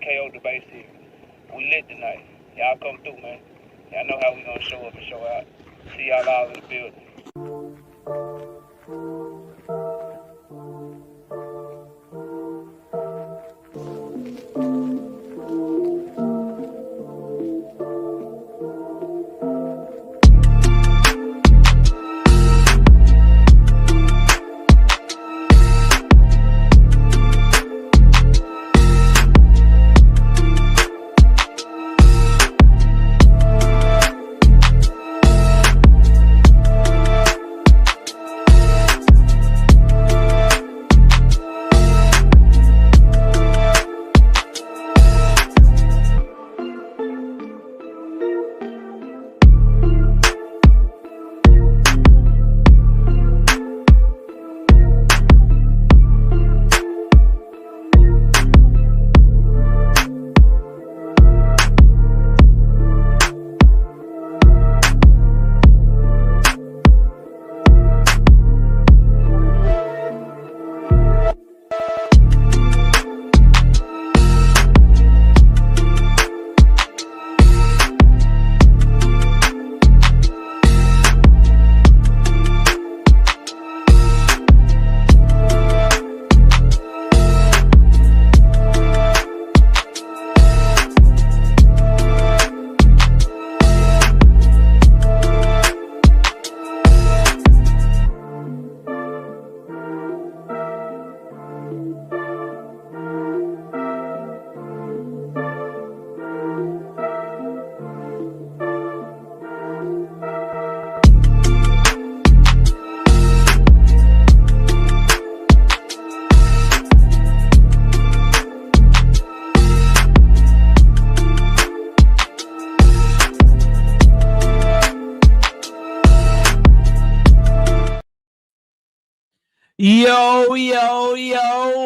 KO debate series. We lit tonight. Y'all come through, man. Y'all know how we gonna show up and show out. See y'all all in the building. Yo,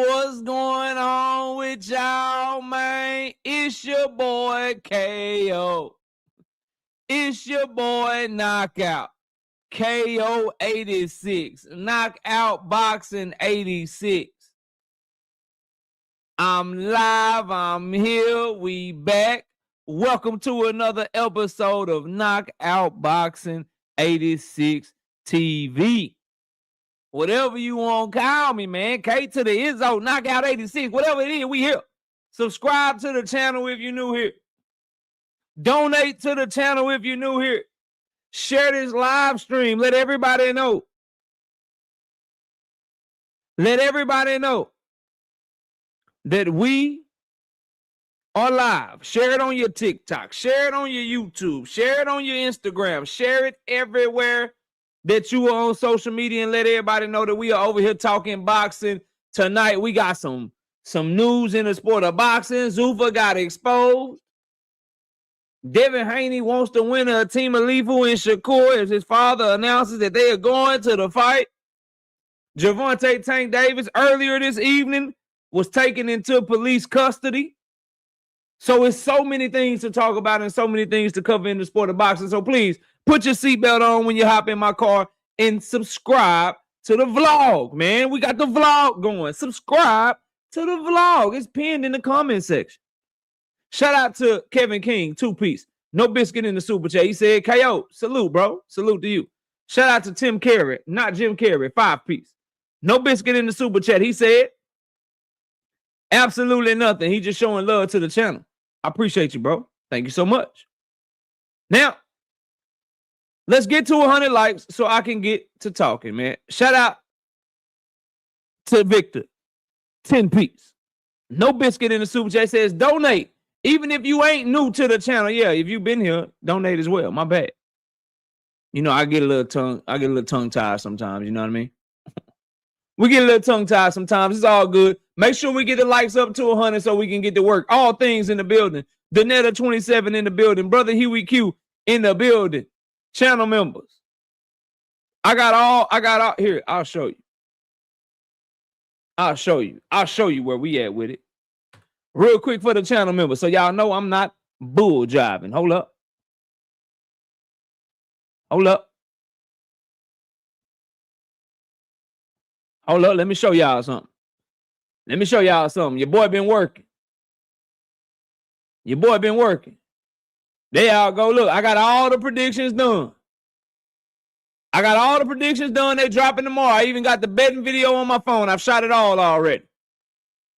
what's going on with y'all, man? It's your boy KO. It's your boy Knockout. KO 86. Knockout Boxing 86. I'm live. I'm here. We back. Welcome to another episode of Knockout Boxing 86 TV. Whatever you want to call me, man. K to the Izzo, Knockout 86, whatever it is, we here. Subscribe to the channel if you're new here. Donate to the channel if you're new here. Share this live stream. Let everybody know. Let everybody know that we are live. Share it on your TikTok. Share it on your YouTube. Share it on your Instagram. Share it everywhere that you are on social media, and let everybody know that we are over here talking boxing tonight. We got some news in the sport of boxing. Zuffa got exposed. Devin Haney wants to win a team of lethal in Shakur as his father announces that they are going to the fight. Gervonta Tank Davis earlier this evening was taken into police custody. So it's so many things to talk about and so many things to cover in the sport of boxing. So please put your seatbelt on when you hop in my car and subscribe to the vlog, man. We got the vlog going. Subscribe to the vlog. It's pinned in the comment section. Shout out to Kevin King, 2-piece. No biscuit in the super chat. He said, KO, salute, bro. Salute to you. Shout out to Tim Carey, not Jim Carrey, 5-piece. No biscuit in the super chat. He said, absolutely nothing. He just showing love to the channel. I appreciate you, bro. Thank you so much. Now, let's get to 100 likes so I can get to talking, man. Shout out to Victor, 10-piece. No biscuit in the super chat. Says donate. Even if you ain't new to the channel, yeah, if you've been here, donate as well. My bad. You know, I get a little tongue tied sometimes, you know what I mean? We get a little tongue tied sometimes. It's all good. Make sure we get the likes up to 100 so we can get to work. All things in the building. Danetta 27 in the building. Brother Huey Q in the building. Channel members. I got all here. I'll show you. I'll show you where we at with it. Real quick for the channel members. So y'all know I'm not bull jiving. Hold up. Let me show y'all something. Your boy been working. Your boy been working. There y'all go. Look, I got all the predictions done. They dropping tomorrow. I even got the betting video on my phone. I've shot it all already.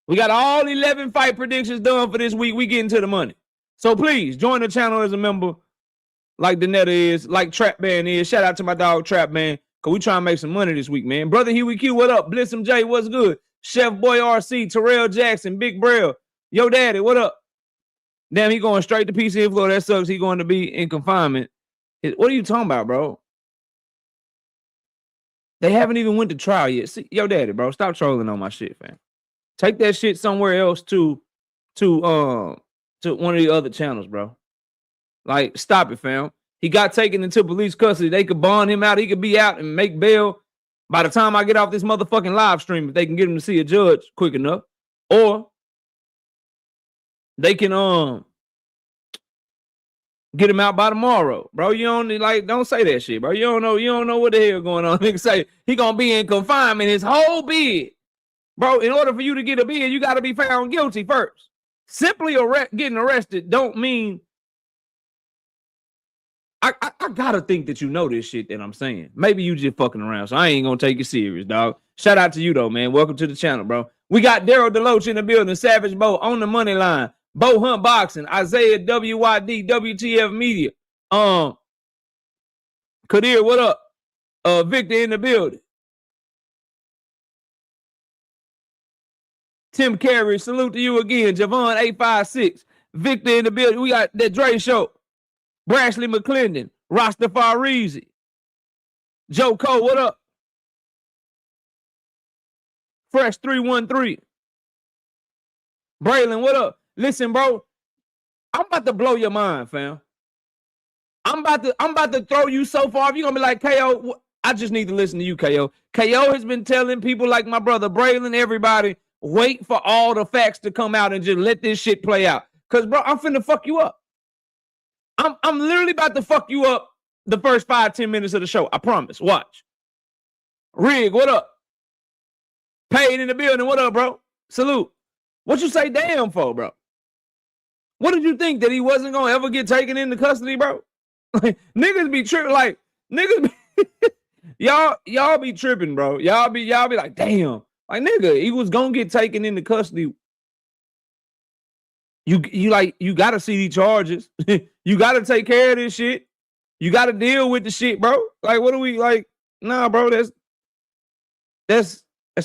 We got all 11 fight predictions done for this week. We getting to the money. So please join the channel as a member, like Danetta is, like Trap Man is. Shout out to my dog Trap Man, because we trying to make some money this week, man. Brother Huey Q, what up? Blissum J, what's good? Chef Boy RC, Terrell Jackson, Big Braille. Yo, Daddy, what up? Damn, he going straight to PC in Florida. That sucks. He going to be in confinement. What are you talking about, bro? They haven't even went to trial yet. See, yo, Daddy, bro, stop trolling on my shit, fam. Take that shit somewhere else to one of the other channels, bro. Like, stop it, fam. He got taken into police custody. They could bond him out. He could be out and make bail by the time I get off this motherfucking live stream, if they can get him to see a judge quick enough. Or they can get him out by tomorrow, bro. You don't say that shit, bro. You don't know what the hell going on. Nigga say he gonna be in confinement his whole bid. Bro, in order for you to get a bid, you got to be found guilty first. Simply getting arrested don't mean... I got to think that you know this shit that I'm saying. Maybe you just fucking around, so I ain't going to take it serious, dog. Shout out to you, though, man. Welcome to the channel, bro. We got Daryl Deloach in the building, Savage Bo on the money line, Bo Hunt Boxing, Isaiah WYD, WTF Media. Kadir, what up? Victor in the building. Tim Carey, salute to you again. Javon 856, Victor in the building. We got that Dre Show. Brashley McClendon, Rastafarizi. Joe Cole, what up? Fresh 313. Braylon, what up? Listen, bro, I'm about to blow your mind, fam. I'm about to throw you so far. You're gonna be like, KO, I just need to listen to you, KO. KO has been telling people like my brother Braylon, everybody, wait for all the facts to come out and just let this shit play out. Cause bro, I'm finna fuck you up. I'm literally about to fuck you up the first 5-10 minutes of the show. I promise. Watch. Rig, what up? Paid in the building. What up, bro? Salute. What you say damn for, bro? What did you think, that he wasn't gonna ever get taken into custody, bro? Like, niggas be tripping. Like, niggas be y'all be tripping, bro. Y'all be like, damn. Like, nigga, he was gonna get taken into custody. You gotta see these charges. You gotta take care of this shit. You gotta deal with the shit, bro. Like, what do we like? Nah, bro, that's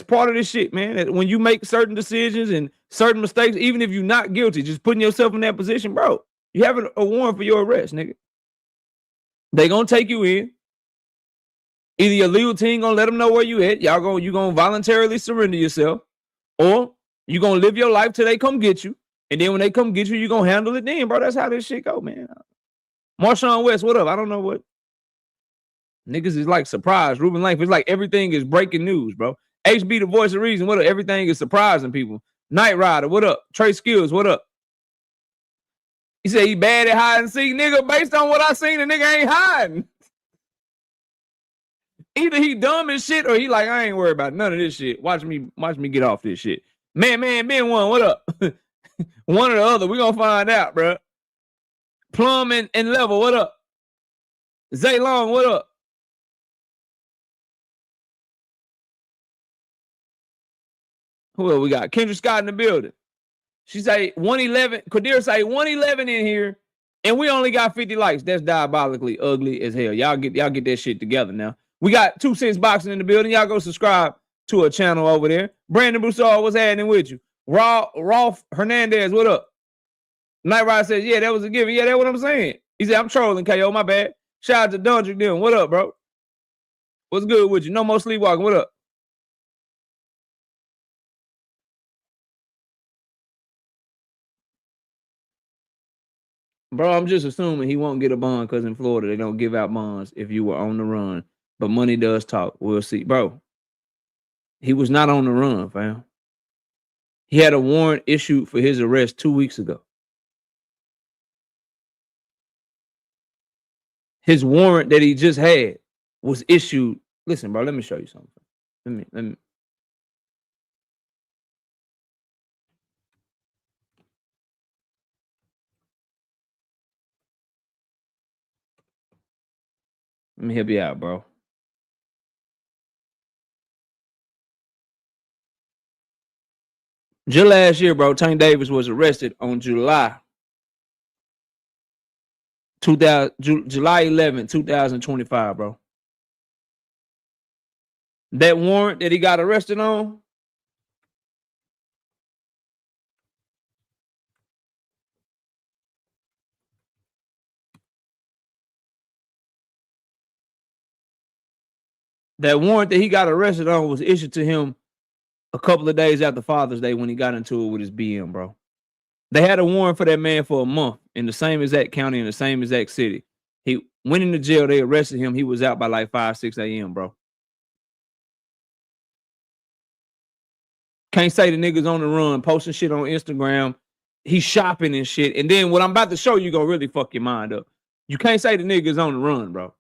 part of this shit, man. When you make certain decisions and certain mistakes, even if you're not guilty, just putting yourself in that position, bro, you have a warrant for your arrest, nigga. They gonna take you in. Either your legal team gonna let them know where you at. You gonna voluntarily surrender yourself, or you gonna live your life till they come get you. And then when they come get you, you gonna handle it then, bro. That's how this shit go, man. Marshawn West, what up? I don't know what. Niggas is like surprised. Ruben Langford, it's like everything is breaking news, bro. HB, the voice of reason, what up? Everything is surprising people. Knight Rider, what up? Trey Skills, what up? He said he bad at hide and seek. Nigga, based on what I seen, the nigga ain't hiding. Either he dumb as shit or he like, I ain't worried about none of this shit. Watch me get off this shit. Man, Ben one, what up? One or the other, we gonna find out, bro. Plum and Level, what up? Zay Long, what up? Who else we got? Kendra Scott in the building. She say 111. Kadir say 111 in here, and we only got 50 likes. That's diabolically ugly as hell. Y'all get that shit together now. We got 2 Cents Boxing in the building. Y'all go subscribe to a channel over there. Brandon Broussard, what's happening with you? Rolf Hernandez, what up? Night Rider says, yeah, that was a given. Yeah, that's what I'm saying. He said, I'm trolling, KO, my bad. Shout out to Dundrick Dillon. What up, bro? What's good with you? No more sleepwalking. What up? Bro, I'm just assuming he won't get a bond because in Florida, they don't give out bonds if you were on the run. But money does talk. We'll see. Bro, he was not on the run, fam. He had a warrant issued for his arrest 2 weeks ago. His warrant that he just had was issued. Listen, bro, let me show you something. Let me. Let me help you out, bro. Just last year, bro, Tank Davis was arrested on July 11, 2025, bro. That warrant that he got arrested on, was issued to him a couple of days after Father's Day when he got into it with his BM, bro. They had a warrant for that man for a month in the same exact county in the same exact city. He went into jail. They arrested him. He was out by like 5, 6 a.m., bro. Can't say the niggas on the run, posting shit on Instagram. He's shopping and shit. And then what I'm about to show you gonna really fuck your mind up. You can't say the niggas on the run, bro.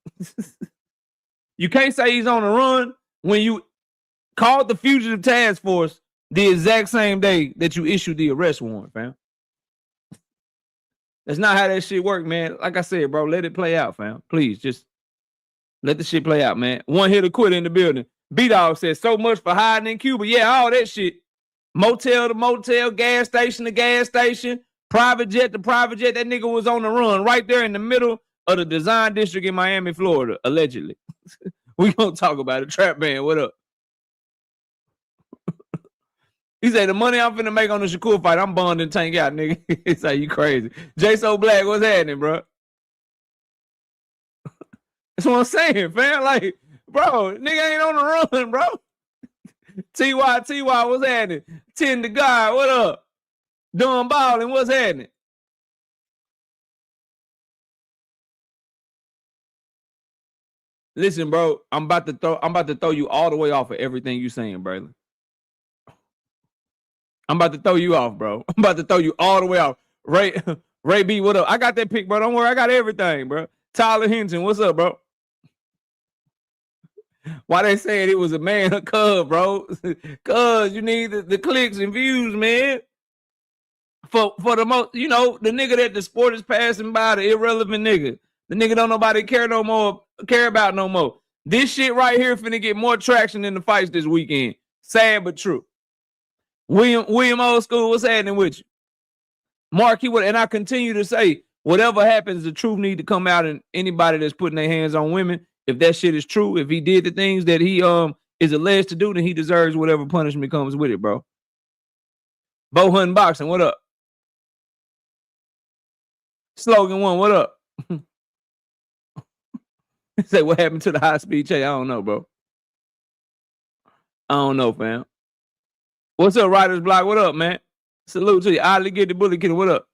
You can't say he's on the run when you called the fugitive task force the exact same day that you issued the arrest warrant, fam. That's not how that shit work, man. Like I said, bro, let it play out, fam. Please, just let the shit play out, man. One hitter quit in the building. B-Dog said, so much for hiding in Cuba. Yeah, all that shit. Motel to motel, gas station to gas station, private jet to private jet. That nigga was on the run right there in the middle of the design district in Miami, Florida, allegedly. We gonna talk about it. Trap man, what up? He said, the money I'm finna make on the Shakur fight, I'm bonding Tank out, nigga. It's like, you crazy. J So Black, what's happening, bro? That's what I'm saying, fam. Like, bro, nigga ain't on the run, bro. TY, what's happening? 10 to God, what up? Doing balling, what's happening? Listen, bro, I'm about to throw you all the way off of everything you saying, Braylon. I'm about to throw you off, bro. I'm about to throw you all the way off. Ray B, what up? I got that pick, bro. Don't worry, I got everything, bro. Tyler Hinton, what's up, bro? Why they saying it was a man a cub, bro? Cuz you need the clicks and views, man. For the most, you know, the nigga that the sport is passing by, the irrelevant nigga. The nigga don't nobody care about no more. This shit right here finna get more traction than the fights this weekend. Sad but true. William Old School, what's happening with you? Marky, and I continue to say, whatever happens, the truth need to come out, and anybody that's putting their hands on women, if that shit is true, if he did the things that he is alleged to do, then he deserves whatever punishment comes with it, bro. Bo Hunt Boxing, what up? Slogan One, what up? Say, what happened to the high speed chase? I don't know, bro. I don't know, fam. What's up, Writer's Block? What up, man? Salute to you. Oddly Get the Bully Kid. What up?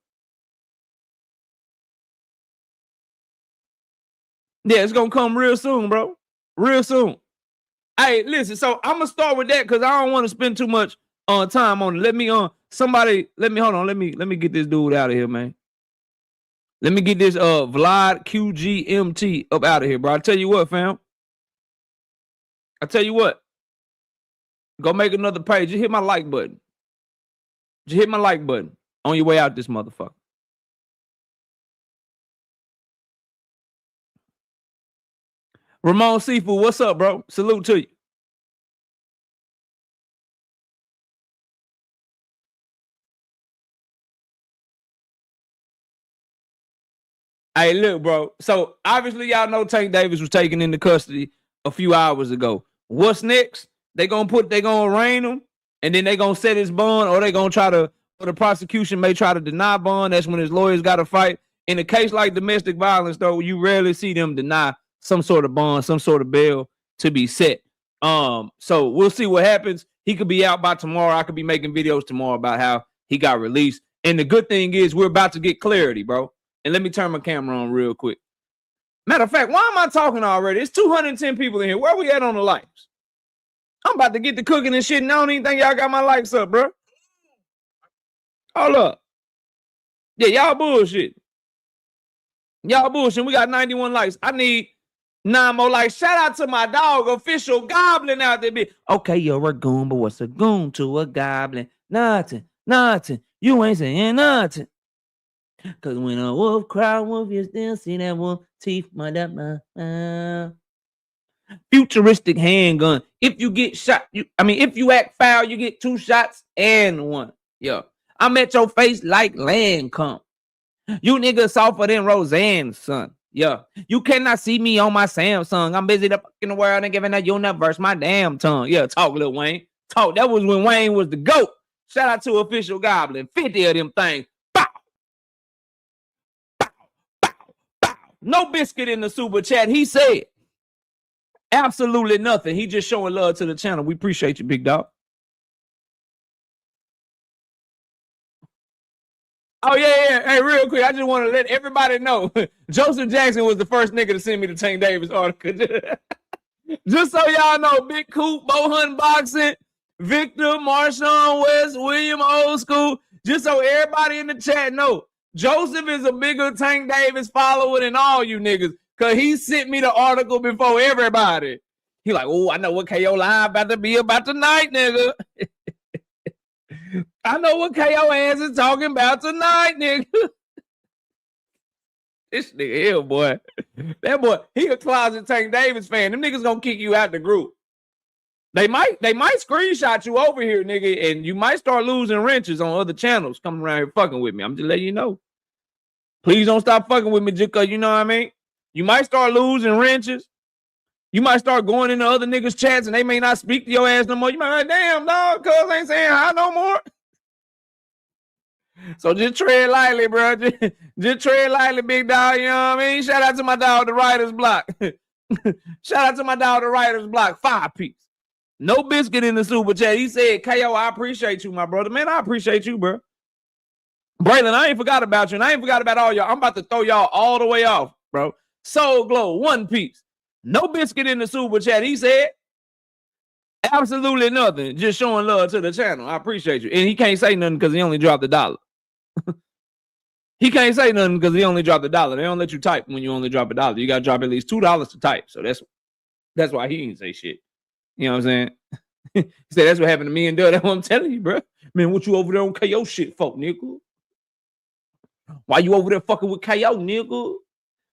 Yeah, it's gonna come real soon, bro. Real soon. Hey, listen. So I'm gonna start with that because I don't want to spend too much time on it. Let me hold on. Let me get this dude out of here, man. Let me get this Vlad QGMT up out of here, bro. I tell you what, fam. I tell you what. Go make another page. Just hit my like button. Just hit my like button on your way out this motherfucker. Ramon Seafood, what's up, bro? Salute to you. Hey, look, bro. So obviously y'all know Tank Davis was taken into custody a few hours ago. What's next? They gonna arraign him, and then they gonna set his bond, or they gonna or the prosecution may try to deny bond. That's when his lawyers got to fight. In a case like domestic violence, though, you rarely see them deny some sort of bond, some sort of bail to be set. So we'll see what happens. He could be out by tomorrow. I could be making videos tomorrow about how he got released. And the good thing is we're about to get clarity, bro. And let me turn my camera on real quick. Matter of fact, why am I talking already? It's 210 people in here. Where we at on the likes? I'm about to get to cooking and shit, and I don't even think y'all got my likes up, bro. Hold up. Yeah, y'all bullshit. Y'all bullshit. We got 91 likes. I need 9 more likes. Shout out to my dog, Official Goblin out there. Okay, you're a goon, but what's a goon to a goblin? Nothing. You ain't saying nothing. Cause when a wolf cry, wolf, you still see that wolf teeth, my. Futuristic handgun. If you get shot, if you act foul, you get 2 shots and 1. Yeah. I'm at your face like Lancome. You niggas softer than Roseanne, son. Yeah. You cannot see me on my Samsung. I'm busy the fucking world and giving the universe my damn tongue. Yeah, talk, Lil Wayne. Talk. That was when Wayne was the GOAT. Shout out to Official Goblin. 50 of them things. Bow. Bow. Bow. Bow. No biscuit in the super chat. He said absolutely nothing. He just showing love to the channel. We appreciate you, big dog. Oh, yeah. Hey, real quick, I just want to let everybody know Joseph Jackson was the first nigga to send me the Tank Davis article. Just so y'all know, Big Coop, Bo Hunt Boxing, Victor, Marshawn West, William Old School. Just so everybody in the chat know, Joseph is a bigger Tank Davis follower than all you niggas, because he sent me the article before everybody. He like, oh, I know what KO live about to be about tonight, nigga. I know what KO ass is talking about tonight, nigga. This nigga here, boy. That boy, he a closet Tank Davis fan. Them niggas gonna kick you out the group. They might screenshot you over here, nigga, and you might start losing wrenches on other channels coming around here fucking with me. I'm just letting you know. Please don't stop fucking with me just because, you know what I mean? You might start losing wrenches. You might start going into other niggas' chats and they may not speak to your ass no more. You might be like, damn, dog, cuz ain't saying hi no more. So just tread lightly, bro. Just tread lightly, big dog. You know what I mean? Shout out to my dog, the Writer's Block. Shout out to my dog, the Writer's Block. 5-piece. No biscuit in the super chat. He said, KO, I appreciate you, my brother. Man, I appreciate you, bro. Braylon, I ain't forgot about you, and I ain't forgot about all y'all. I'm about to throw y'all all the way off, bro. Soul Glow, 1 piece. No biscuit in the super chat. He said, absolutely nothing. Just showing love to the channel. I appreciate you. And he can't say nothing because he only dropped $1. He can't say nothing because he only dropped $1. They don't let you type when you only drop $1. You got to drop at least $2 to type. So that's why he didn't say shit. You know what I'm saying? He said, that's what happened to me and Dud. That's what I'm telling you, bro. Man, what you over there on KO shit, folk, nigga? Why you over there fucking with KO, nigga?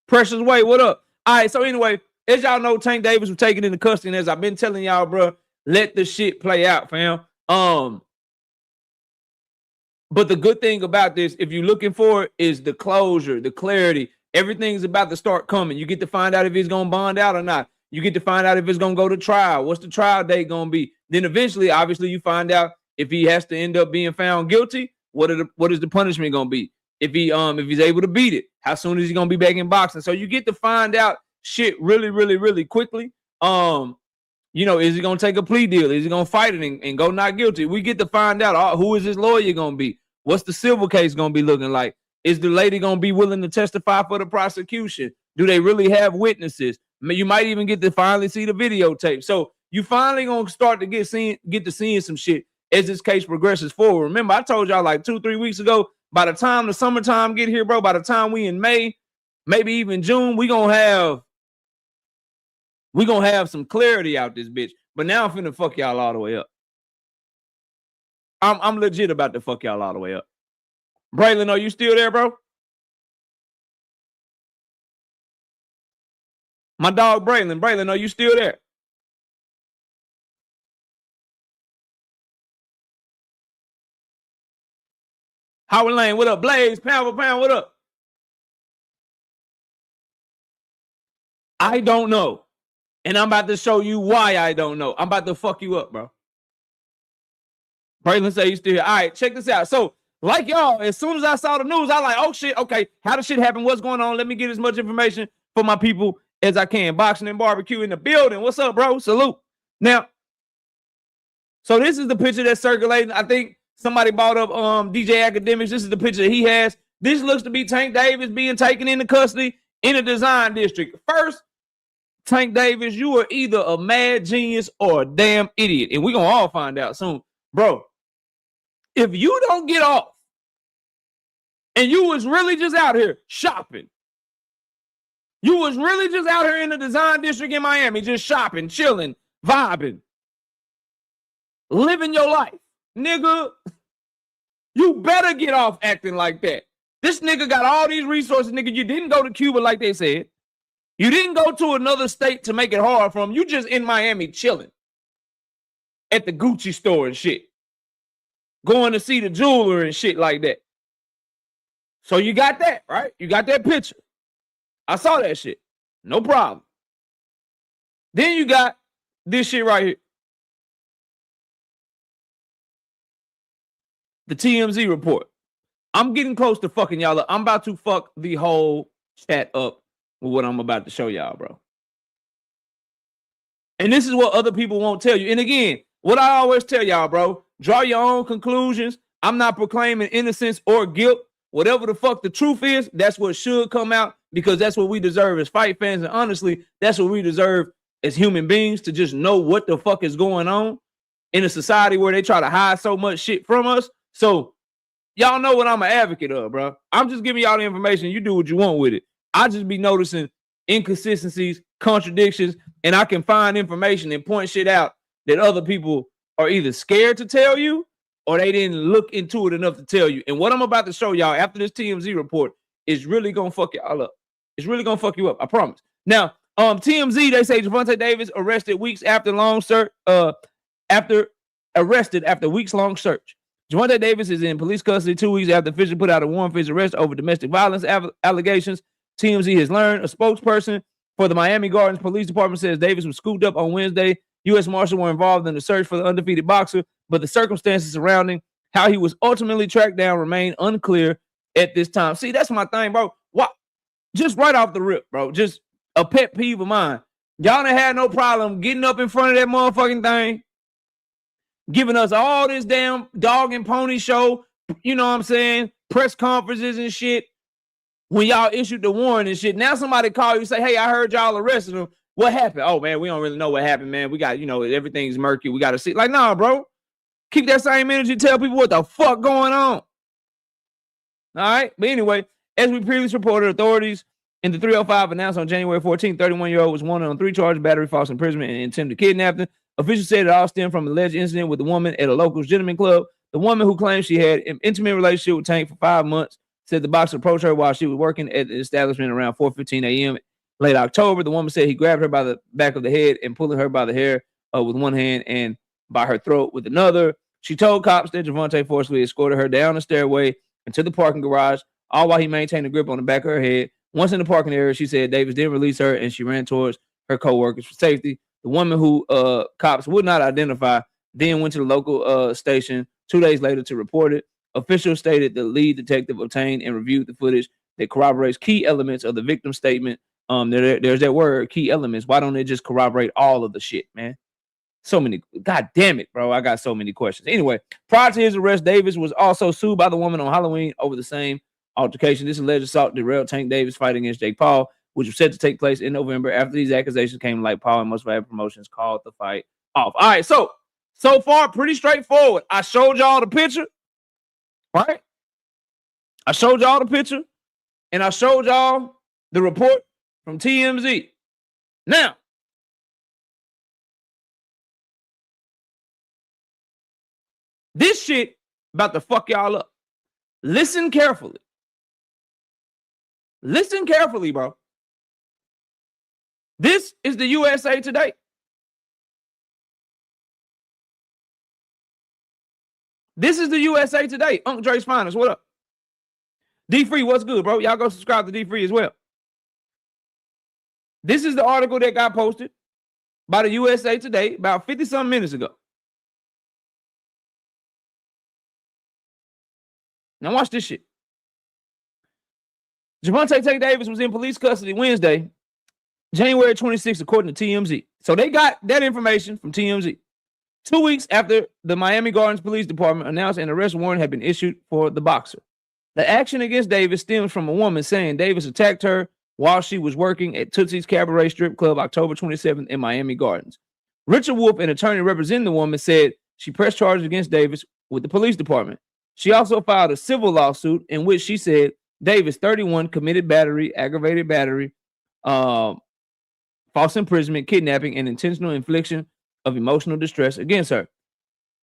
Precious Way, what up? All right, so anyway, as y'all know, Tank Davis was taken into custody, and as I've been telling y'all, bro, let the shit play out, fam. But the good thing about this, if you're looking for it, is the closure, the clarity. Everything's about to start coming. You get to find out if he's going to bond out or not. You get to find out if it's going to go to trial. What's the trial date going to be? Then eventually, obviously, you find out if he has to end up being found guilty, what is the punishment going to be? If he's able to beat it, how soon is he going to be back in boxing? So you get to find out shit really, really, really quickly. You know, is he going to take a plea deal? Is he going to fight it and go not guilty? We get to find out who is his lawyer going to be? What's the civil case going to be looking like? Is the lady going to be willing to testify for the prosecution? Do they really have witnesses? You might even get to finally see the videotape. So you finally going to start to get to seeing some shit as this case progresses forward. Remember, I told y'all like 2-3 weeks ago, by the time the summertime get here, bro, by the time we in May, maybe even June, we gonna have some clarity out this bitch. But now I'm finna fuck y'all all the way up. I'm legit about to fuck y'all all the way up. Braylon, are you still there, bro? My dog Braylon. Braylon, are you still there? Howard Lane, what up? Blaze, pound for pound, what up? I don't know. And I'm about to show you why I don't know. I'm about to fuck you up, bro. Braylon say he's still here. All right, check this out. So, like y'all, as soon as I saw the news, I like, oh shit, okay, how the shit happen? What's going on? Let me get as much information for my people as I can. Boxing and barbecue in the building. What's up, bro? Salute. Now, so this is the picture that's circulating. I think somebody brought up DJ Academics. This is the picture that he has. This looks to be Tank Davis being taken into custody in a design district. First, Tank Davis, you are either a mad genius or a damn idiot. And we're going to all find out soon. Bro, if you don't get off and you was really just out here shopping, you was really just out here in the design district in Miami, just shopping, chilling, vibing, living your life, nigga, you better get off acting like that. This nigga got all these resources, nigga. You didn't go to Cuba like they said. You didn't go to another state to make it hard for him. You just in Miami chilling at the Gucci store and shit. Going to see the jeweler and shit like that. So you got that, right? You got that picture. I saw that shit. No problem. Then you got this shit right here. The TMZ report. I'm getting close to fucking y'all up. I'm about to fuck the whole chat up with what I'm about to show y'all, bro. And this is what other people won't tell you. And again, what I always tell y'all, bro, draw your own conclusions. I'm not proclaiming innocence or guilt. Whatever the fuck the truth is, that's what should come out, because that's what we deserve as fight fans. And honestly, that's what we deserve as human beings, to just know what the fuck is going on in a society where they try to hide so much shit from us. So y'all know what I'm an advocate of, bro. I'm just giving y'all the information. You do what you want with it. I just be noticing inconsistencies, contradictions, and I can find information and point shit out that other people are either scared to tell you or they didn't look into it enough to tell you. And what I'm about to show y'all after this TMZ report is really going to fuck y'all up. It's really going to fuck you up. I promise. Now, TMZ, they say Gervonta Davis arrested weeks after long search, arrested after weeks-long search. Gervonta Davis is in police custody 2 weeks after officials put out a warrant for his arrest over domestic violence allegations. TMZ has learned. A spokesperson for the Miami Gardens Police Department says Davis was scooped up on Wednesday. U.S. Marshals were involved in the search for the undefeated boxer, but the circumstances surrounding how he was ultimately tracked down remain unclear at this time. See, that's my thing, bro. What? Just right off the rip, bro. Just a pet peeve of mine. Y'all done had no problem getting up in front of that motherfucking thing, giving us all this damn dog and pony show, you know what I'm saying, press conferences and shit, when y'all issued the warrant and shit. Now somebody call you and say, hey, I heard y'all arrested him. What happened? Oh, man, we don't really know what happened, man. We got, everything's murky. We got to see. Like, nah, bro. Keep that same energy. Tell people what the fuck going on. All right? But anyway, as we previously reported, authorities in the 305 announced on January 14th, 31-year-old was wanted on 3 charges: battery, false imprisonment, and attempted kidnapping. Officials said it all stemmed from an alleged incident with a woman at a local gentleman club. The woman, who claimed she had an intimate relationship with Tank for 5 months, said the boxer approached her while she was working at the establishment around 4:15 a.m. late October. The woman said he grabbed her by the back of the head and pulling her by the hair with one hand and by her throat with another. She told cops that Gervonta forcefully escorted her down the stairway into the parking garage, all while he maintained a grip on the back of her head. Once in the parking area, she said Davis didn't release her, and she ran towards her co-workers for safety. The woman, who cops would not identify, then went to the local station 2 days later to report it. Officials stated the lead detective obtained and reviewed the footage that corroborates key elements of the victim's statement. There's that word, key elements. Why don't they just corroborate all of the shit, man? So many. God damn it, bro. I got so many questions. Anyway, prior to his arrest, Davis was also sued by the woman on Halloween over the same altercation. This alleged assault derailed Tank Davis' fight against Jake Paul, which was set to take place in November. After these accusations came to light, Paul and Most Valuable Promotions called the fight off. All right, so far, pretty straightforward. I showed y'all the picture, right? I showed y'all the picture, and I showed y'all the report from TMZ. Now, this shit about to fuck y'all up. Listen carefully. Listen carefully, bro. This is the USA Today. This is the USA Today. Uncle Dre's Finest, what up? D-Free, what's good, bro? Y'all go subscribe to D-Free as well. This is the article that got posted by the USA Today about 50-something minutes ago. Now watch this shit. Gervonta Tank Davis was in police custody Wednesday, January 26th, according to TMZ. So they got that information from TMZ. 2 weeks after the Miami Gardens Police Department announced an arrest warrant had been issued for the boxer. The action against Davis stems from a woman saying Davis attacked her while she was working at Tootsie's Cabaret Strip Club October 27th in Miami Gardens. Richard Wolf, an attorney representing the woman, said she pressed charges against Davis with the police department. She also filed a civil lawsuit in which she said Davis, 31, committed battery, aggravated battery, false imprisonment, kidnapping, and intentional infliction of emotional distress against her.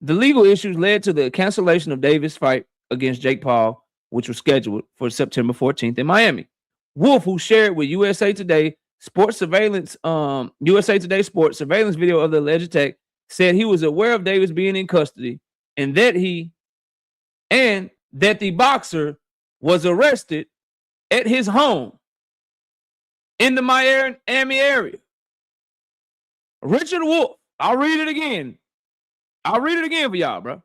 The legal issues led to the cancellation of Davis' fight against Jake Paul, which was scheduled for September 14th in Miami. Wolf, who shared with USA Today Sports surveillance, USA Today Sports surveillance video of the alleged attack said he was aware of Davis being in custody and that the boxer was arrested at his home in the Miami area. Richard Wolf, I'll read it again. For y'all, bro.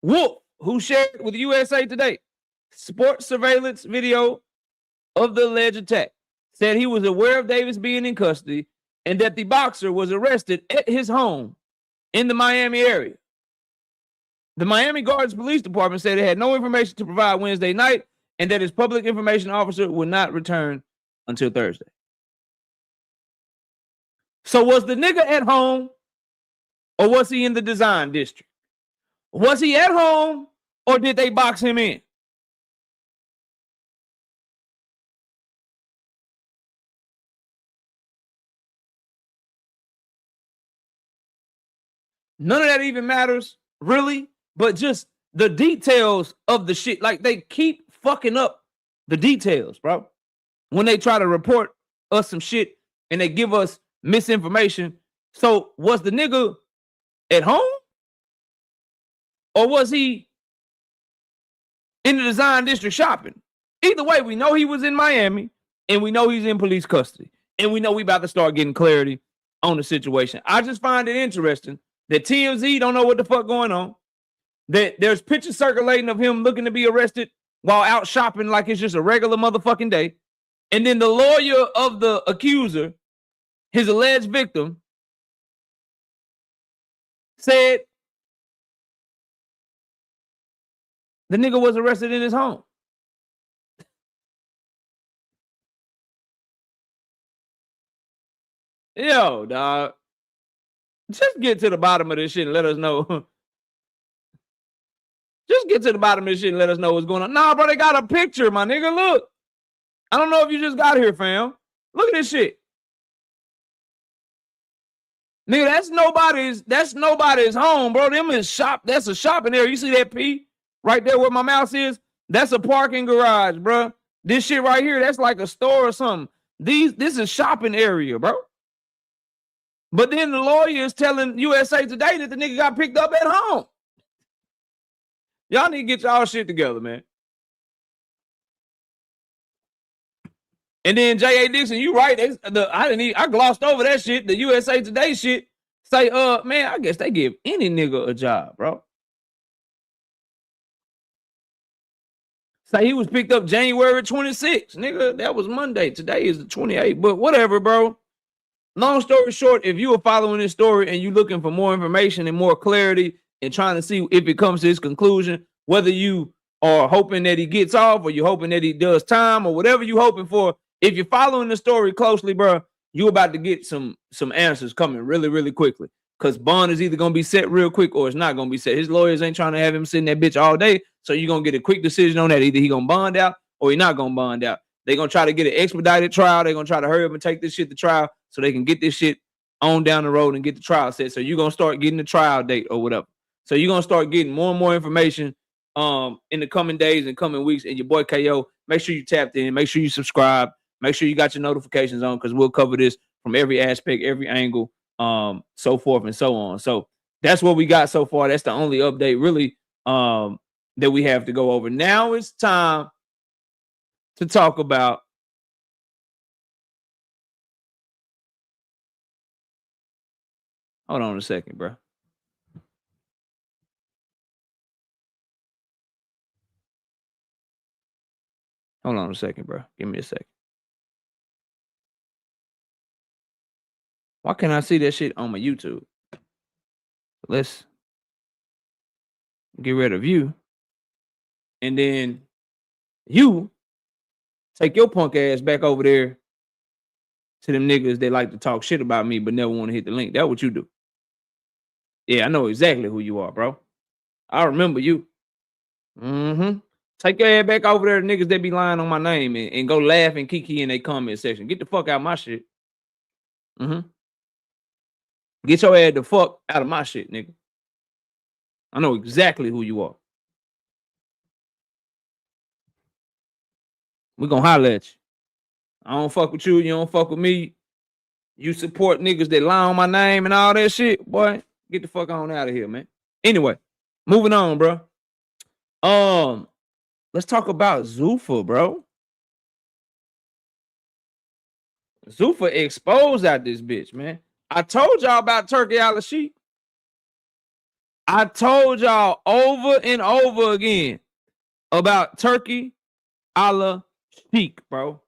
Wolf, who shared with USA Today sports surveillance video of the alleged attack, said he was aware of Davis being in custody and that the boxer was arrested at his home in the Miami area. The Miami Gardens Police Department said it had no information to provide Wednesday night and that his public information officer would not return until Thursday. So was the nigga at home or was he in the design district? Was he at home or did they box him in? None of that even matters, really, but just the details of the shit. Like, they keep fucking up the details, bro. When they try to report us some shit and they give us misinformation. So was the nigga at home? Or was he in the design district shopping? Either way, we know he was in Miami and we know he's in police custody. And we know we about to start getting clarity on the situation. I just find it interesting that TMZ don't know what the fuck going on. That there's pictures circulating of him looking to be arrested while out shopping like it's just a regular motherfucking day. And then the lawyer of the accuser, his alleged victim, said the nigga was arrested in his home. Yo, dog. Just get to the bottom of this shit and let us know. Just get to the bottom of this shit and let us know what's going on. Nah, bro, they got a picture, my nigga. Look. I don't know if you just got here, fam. Look at this shit. Nigga, that's nobody's home, bro. Them is shop. That's a shopping area. You see that P right there where my mouse is? That's a parking garage, bro. This shit right here, that's like a store or something. This is shopping area, bro. But then the lawyer is telling USA Today that the nigga got picked up at home. Y'all need to get y'all shit together, man. And then J.A. Dixon, you right. I glossed over that shit. The USA Today shit. Say, man, I guess they give any nigga a job, bro. Say he was picked up January 26th. Nigga, that was Monday. Today is the 28th. But whatever, bro. Long story short, if you are following this story and you're looking for more information and more clarity and trying to see if it comes to his conclusion, whether you are hoping that he gets off or you're hoping that he does time or whatever you're hoping for, if you're following the story closely, bro, you're about to get some answers coming really, really quickly. Because bond is either going to be set real quick or it's not going to be set. His lawyers ain't trying to have him sitting that bitch all day. So you're going to get a quick decision on that. Either he going to bond out or he not going to bond out. They're going to try to get an expedited trial. They're going to try to hurry up and take this shit to trial so they can get this shit on down the road and get the trial set. So you're going to start getting the trial date or whatever. So you're going to start getting more and more information in the coming days and coming weeks. And your boy KO, make sure you tapped in. Make sure you subscribe. Make sure you got your notifications on because we'll cover this from every aspect, every angle, so forth and so on. So that's what we got so far. That's the only update really that we have to go over. Now it's time to talk about hold on a second, bro. Hold on a second, bro. Give me a second. Why can't I see that shit on my YouTube? Let's get rid of you. And then you take your punk ass back over there to them niggas that like to talk shit about me but never want to hit the link. That's what you do. Yeah, I know exactly who you are, bro. I remember you. Take your ass back over there to niggas that be lying on my name and go laugh and kiki in their comment section. Get the fuck out of my shit. Get your ass the fuck out of my shit, nigga. I know exactly who you are. We're gonna holler at you. I don't fuck with you. You don't fuck with me. You support niggas that lie on my name and all that shit. Boy, get the fuck on out of here, man. Anyway, moving on, bro. Let's talk about Zuffa, bro. Zuffa exposed out this bitch, man. I told y'all about Turkey a la sheep. I told y'all over and over again about Turkey a la sheep, bro.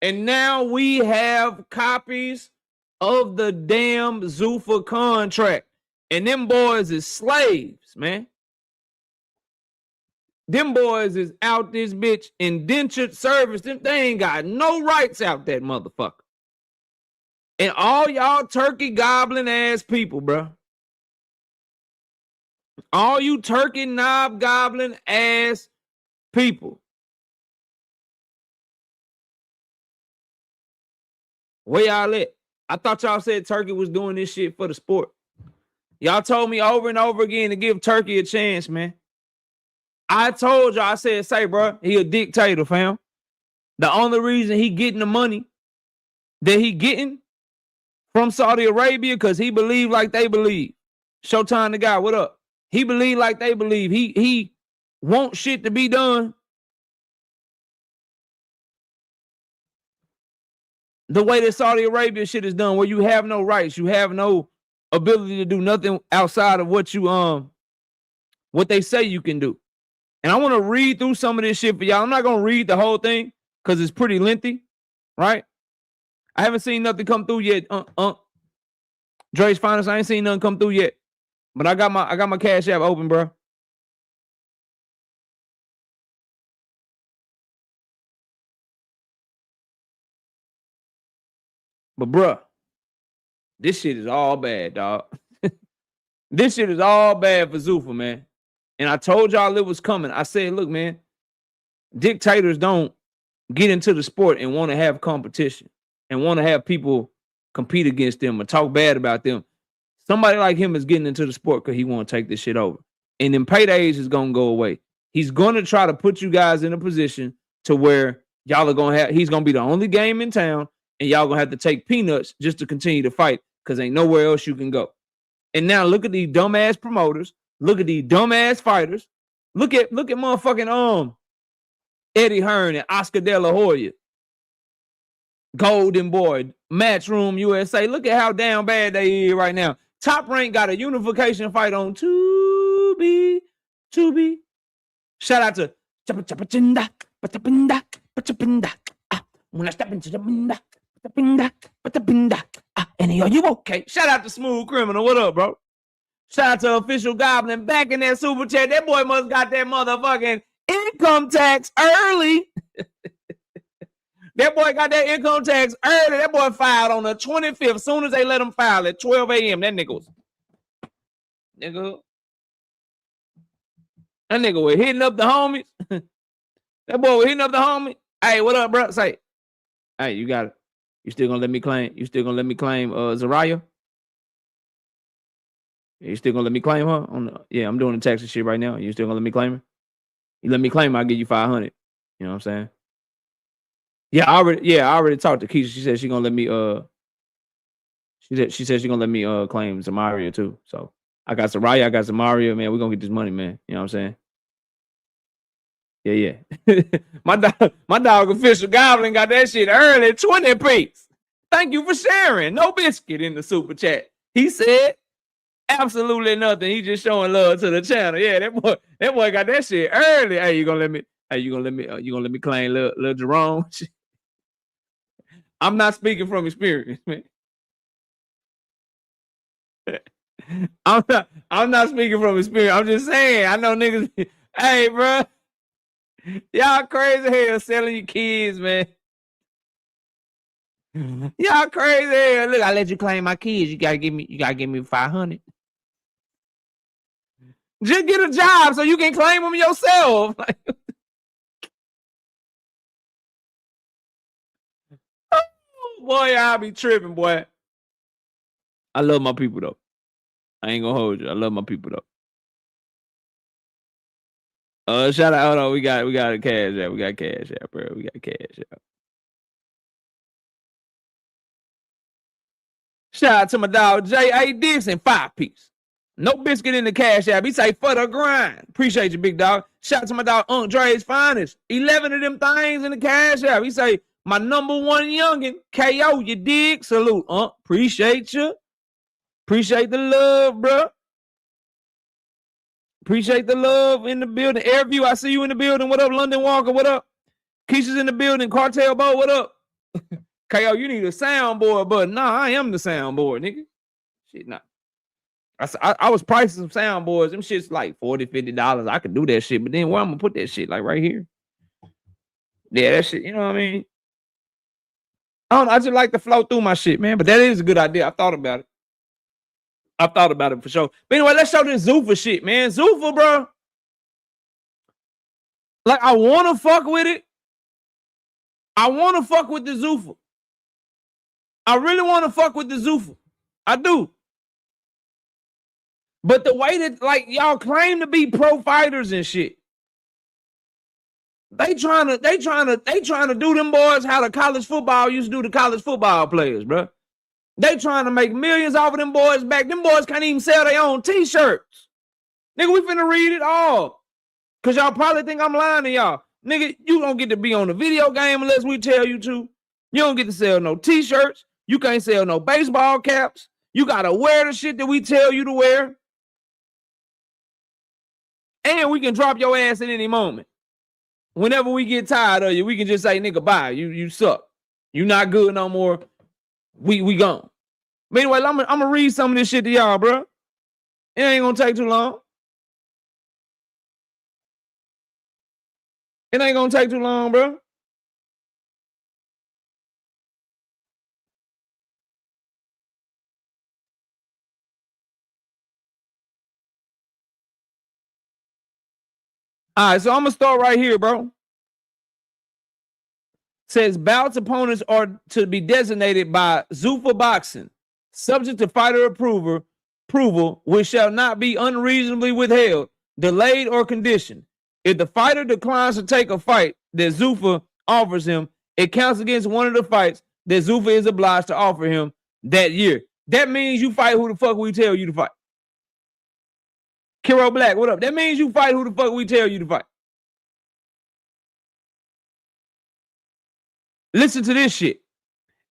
And now we have copies of the damn Zuffa contract. And them boys is slaves, man. Them boys is out this bitch indentured service. They ain't got no rights out that motherfucker. And all y'all turkey gobbling ass people, bro. All you turkey knob gobbling ass people. Where y'all at? I thought y'all said Turkey was doing this shit for the sport. Y'all told me over and over again to give Turkey a chance, man. I told y'all, I said, say, bro, he a dictator, fam. The only reason he getting the money that he getting from Saudi Arabia because he believe like they believe. Showtime the guy, what up? He believe like they believe. He want shit to be done the way that Saudi Arabia shit is done, where you have no rights, you have no ability to do nothing outside of what you what they say you can do. And I want to read through some of this shit for y'all. I'm not gonna read the whole thing because it's pretty lengthy, right? I haven't seen nothing come through yet. Dre's finest, I ain't seen nothing come through yet. But I got my Cash App open, bro. But bruh, this shit is all bad, dog. This shit is all bad for Zuffa, man. And I told y'all it was coming. I said, look, man, dictators don't get into the sport and want to have competition and want to have people compete against them or talk bad about them. Somebody like him is getting into the sport because he want to take this shit over. And then paydays is going to go away. He's going to try to put you guys in a position to where y'all are going to have, he's going to be the only game in town and y'all going to have to take peanuts just to continue to fight because ain't nowhere else you can go. And now look at these dumbass promoters. Look at these dumbass fighters. Look at motherfucking Eddie Hearn and Oscar De La Hoya. Golden Boy, Matchroom USA. Look at how damn bad they is right now. Top Rank got a unification fight on Tubi. Shout out to when I step into the and are you okay? Shout out to Smooth Criminal. What up, bro? Shout out to Official Goblin back in that super chat. That boy must got that motherfucking income tax early. That boy got that income tax early. That boy filed on the 25th. As soon as they let him file at 12 a.m., that nigga was hitting up the homies. That boy was hitting up the homie. Hey, what up, bro? Say, hey, you got it. You still gonna let me claim? You still gonna let me claim Zariah? You still gonna let me claim her? Yeah, I'm doing the taxi shit right now. You still gonna let me claim her? You let me claim her, I'll give you 500. You know what I'm saying? Yeah, I already talked to Keisha. She said she gonna let me she said she gonna let me claim Zamaria too. So I got Zariah, I got Zamaria, man. We're gonna get this money, man. You know what I'm saying? Yeah. my dog Official Goblin got that shit early, 20 piece. Thank you for sharing. No biscuit in the super chat. He said absolutely nothing. He just showing love to the channel. Yeah, that boy got that shit early. Hey, you gonna let me claim little Jerome? I'm not speaking from experience, man. I'm not speaking from experience. I'm just saying. I know niggas. Hey, bro, y'all crazy hell selling your kids, man. Y'all crazy hell. Look, I let you claim my kids. You gotta give me 500. Just get a job so you can claim them yourself. Oh, boy, I'll be tripping, boy. I love my people though. I ain't gonna hold you. I love my people though. Shout out. Hold on. We got a Cash App. We got Cash App, bro. We got Cash App. Shout out to my dog J.A. Dixon, 5-piece. No biscuit in the cash app. He say, for the grind. Appreciate you, big dog. Shout out to my dog Dre's Finest. 11 of them things in the cash app. He say, my number one youngin, KO, you dig? Salute, appreciate you. Appreciate the love, bro. Appreciate the love in the building. Airview, I see you in the building. What up, London Walker? What up? Keisha's in the building. Cartel Bo, what up? KO, you need a soundboard, but nah, I am the soundboard, nigga. Shit, nah. I was pricing some soundboards. Them shit's like $40, $50. I could do that shit, but then where I'm gonna put that shit? Like right here. Yeah, that shit, you know what I mean? I don't know, I just like to flow through my shit, man. But that is a good idea. I thought about it. I thought about it for sure. But anyway, let's show this Zuffa shit, man. Zuffa, bro. Like, I want to fuck with it. I want to fuck with the Zuffa. I really want to fuck with the Zuffa. I do. But the way that, like, y'all claim to be pro fighters and shit, they trying to do them boys how the college football used to do the college football players, bro. They trying to make millions off of them boys back. Them boys can't even sell their own t-shirts. Nigga, we finna read it all. Because y'all probably think I'm lying to y'all. Nigga, you don't get to be on the video game unless we tell you to. You don't get to sell no t-shirts. You can't sell no baseball caps. You got to wear the shit that we tell you to wear. And we can drop your ass at any moment. Whenever we get tired of you, we can just say, nigga, bye. You suck. You not good no more. We gone. But anyway, I'm gonna read some of this shit to y'all, bro. It ain't gonna take too long. It ain't gonna take too long, bro. All right, so I'm gonna start right here, bro. Says bouts opponents are to be designated by Zuffa Boxing, subject to fighter approval, which shall not be unreasonably withheld, delayed, or conditioned. If the fighter declines to take a fight that Zuffa offers him, it counts against one of the fights that Zuffa is obliged to offer him that year. That means you fight who the fuck we tell you to fight. Kiro Black, what up? That means you fight who the fuck we tell you to fight. Listen to this shit.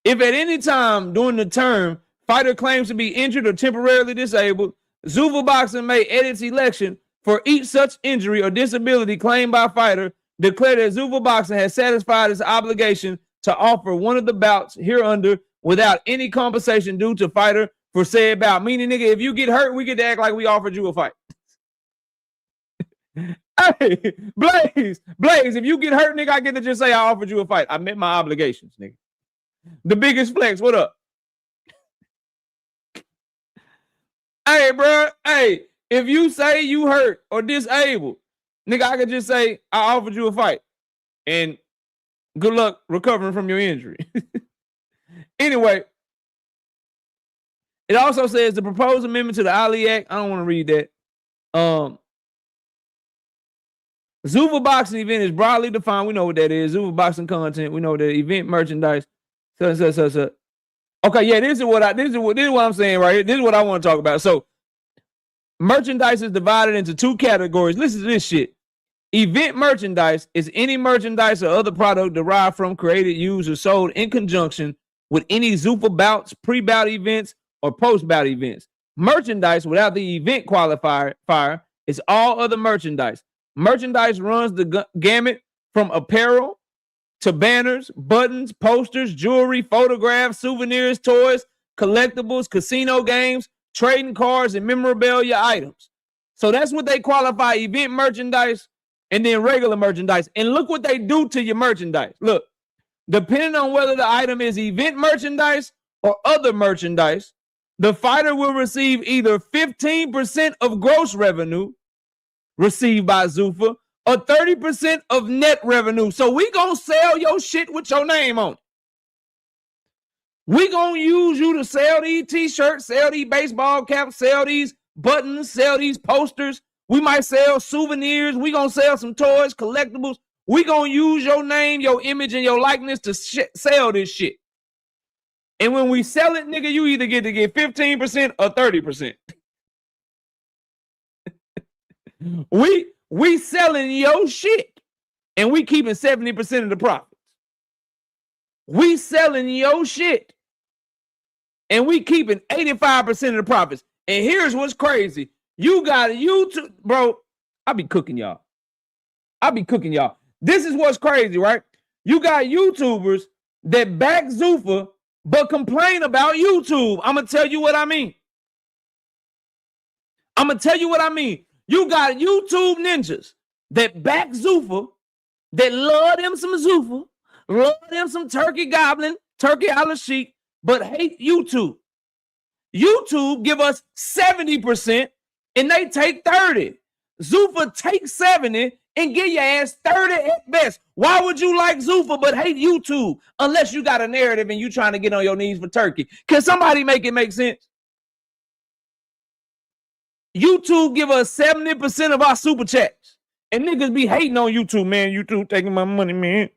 If at any time during the term fighter claims to be injured or temporarily disabled, Zuffa Boxing may, at its election, for each such injury or disability claimed by fighter, declare that Zuffa Boxing has satisfied its obligation to offer one of the bouts hereunder without any compensation due to fighter for said bout. Meaning, nigga, if you get hurt, we get to act like we offered you a fight. Hey, Blaze, if you get hurt, nigga, I get to just say I offered you a fight. I met my obligations, nigga. The biggest flex, what up? Hey, bro, hey, if you say you hurt or disabled, nigga, I could just say I offered you a fight. And good luck recovering from your injury. Anyway, it also says the proposed amendment to the Ali Act. I don't want to read that. Zuffa Boxing event is broadly defined. We know what that is. Zuffa Boxing content. We know that event merchandise. So. Okay, yeah, this is what I'm saying right here. This is what I want to talk about. So, merchandise is divided into two categories. Listen to this shit. Event merchandise is any merchandise or other product derived from, created, used, or sold in conjunction with any Zuffa bouts, pre-bout events, or post-bout events. Merchandise without the event qualifier is all other merchandise. Merchandise runs the gamut from apparel to banners, buttons, posters, jewelry, photographs, souvenirs, toys, collectibles, casino games, trading cards, and memorabilia items. So that's what they qualify event merchandise and then regular merchandise. And look what they do to your merchandise. Look, depending on whether the item is event merchandise or other merchandise, the fighter will receive either 15% of gross revenue received by Zuffa or 30% of net revenue. So we gonna sell your shit with your name on it. We gonna use you to sell these t-shirts, sell these baseball caps, sell these buttons, sell these posters. We might sell souvenirs. We gonna sell some toys, collectibles. We gonna use your name, your image, and your likeness to sell this shit. And when we sell it, nigga, you either get to get 15% or 30%. we selling your shit, and we keeping 70% of the profits. We selling your shit, and we keeping 85% of the profits. And here's what's crazy. You got YouTube, bro. I be cooking y'all. This is what's crazy, right? You got YouTubers that back Zuffa but complain about YouTube. I'm going to tell you what I mean. You got YouTube ninjas that back Zuffa, that love them some Zuffa, love them some turkey goblin, turkey a la sheep, but hate YouTube. YouTube give us 70% and they take 30. Zuffa takes 70 and give your ass 30 at best. Why would you like Zuffa but hate YouTube? Unless you got a narrative and you trying to get on your knees for turkey. Can somebody make it make sense? YouTube give us 70% of our super chats. And niggas be hating on YouTube, man. YouTube taking my money, man.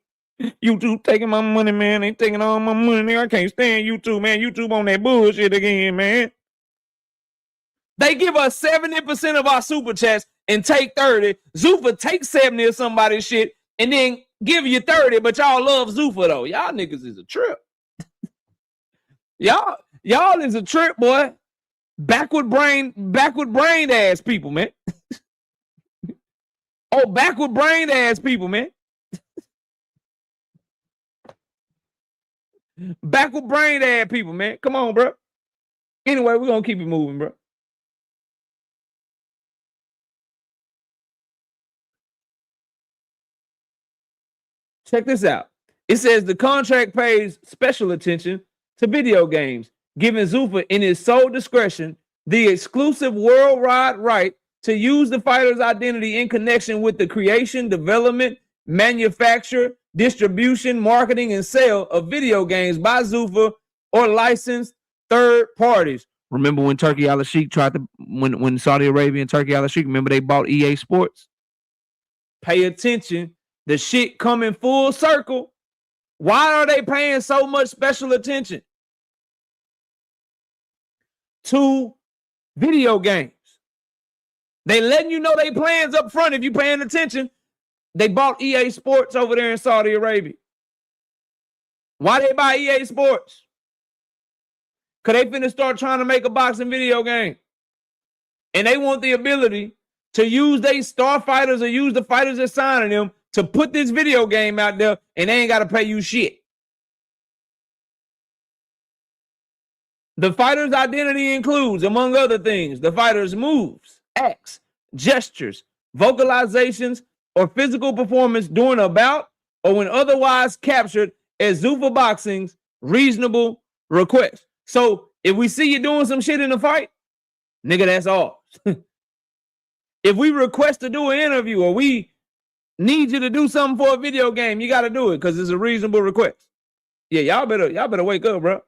YouTube taking my money, man. They taking all my money. I can't stand YouTube, man. YouTube on that bullshit again, man. They give us 70% of our super chats and take 30. Zuffa takes 70 of somebody's shit and then give you 30, but y'all love Zuffa though. Y'all niggas is a trip. y'all is a trip, boy. Backward brain ass people, man. Oh, backward brain ass people, man. Backward brain ass people, man. Come on, bro. Anyway, we're gonna keep it moving, bro. Check this out. It says the contract pays special attention to video games, giving Zuffa in his sole discretion the exclusive worldwide right to use the fighter's identity in connection with the creation, development, manufacture, distribution, marketing, and sale of video games by Zuffa or licensed third parties. Remember when Turkey Al-Sheikh tried to, when Saudi Arabia and Turkey Al-Sheikh, remember they bought EA Sports? Pay attention. The shit coming full circle. Why are they paying so much special attention to video games? They letting you know they plans up front if you paying attention. They bought EA Sports over there in Saudi Arabia. Why they buy EA Sports? Because they finna start trying to make a boxing video game. And they want the ability to use their star fighters or use the fighters that's signing them to put this video game out there, and they ain't got to pay you shit. The fighter's identity includes, among other things, the fighter's moves, acts, gestures, vocalizations, or physical performance during a bout or when otherwise captured as Zuffa Boxing's reasonable request. So if we see you doing some shit in the fight, nigga, that's all. If we request to do an interview or we need you to do something for a video game, you got to do it because it's a reasonable request. Yeah, y'all better wake up, bro.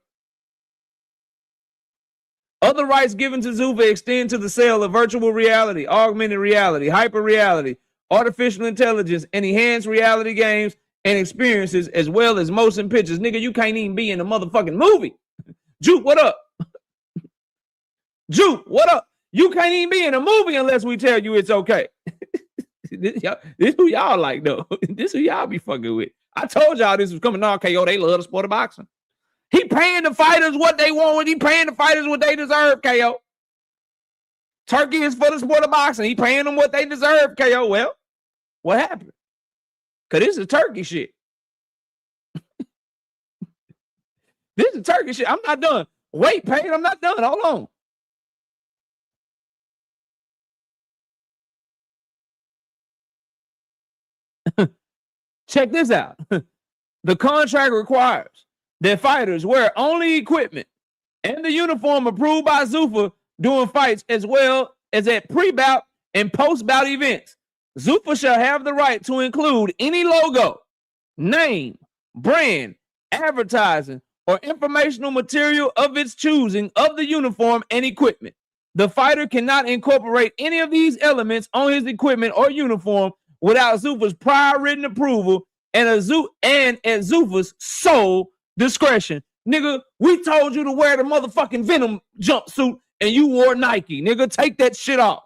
Other rights given to Zuffa extend to the sale of virtual reality, augmented reality, hyper reality, artificial intelligence, and enhanced reality games and experiences, as well as motion pictures. Nigga, you can't even be in a motherfucking movie. Juke, what up? Juke, what up? You can't even be in a movie unless we tell you it's okay. This who y'all like, though. This who y'all be fucking with. I told y'all this was coming on, KO. They love the sport of boxing. He paying the fighters what they want. He paying the fighters what they deserve, KO. Turkey is for the sport of boxing. He paying them what they deserve, KO. Well, what happened? Because this is turkey shit. This is turkey shit. I'm not done. Wait, Payne, I'm not done. Hold on. Check this out. The contract requires that fighters wear only equipment and the uniform approved by Zuffa during fights, as well as at pre-bout and post-bout events. Zuffa shall have the right to include any logo, name, brand, advertising, or informational material of its choosing of the uniform and equipment. The fighter cannot incorporate any of these elements on his equipment or uniform without Zuffa's prior written approval and at Zuffa's sole discretion. Nigga, we told you to wear the motherfucking Venom jumpsuit and you wore Nike. Nigga, take that shit off.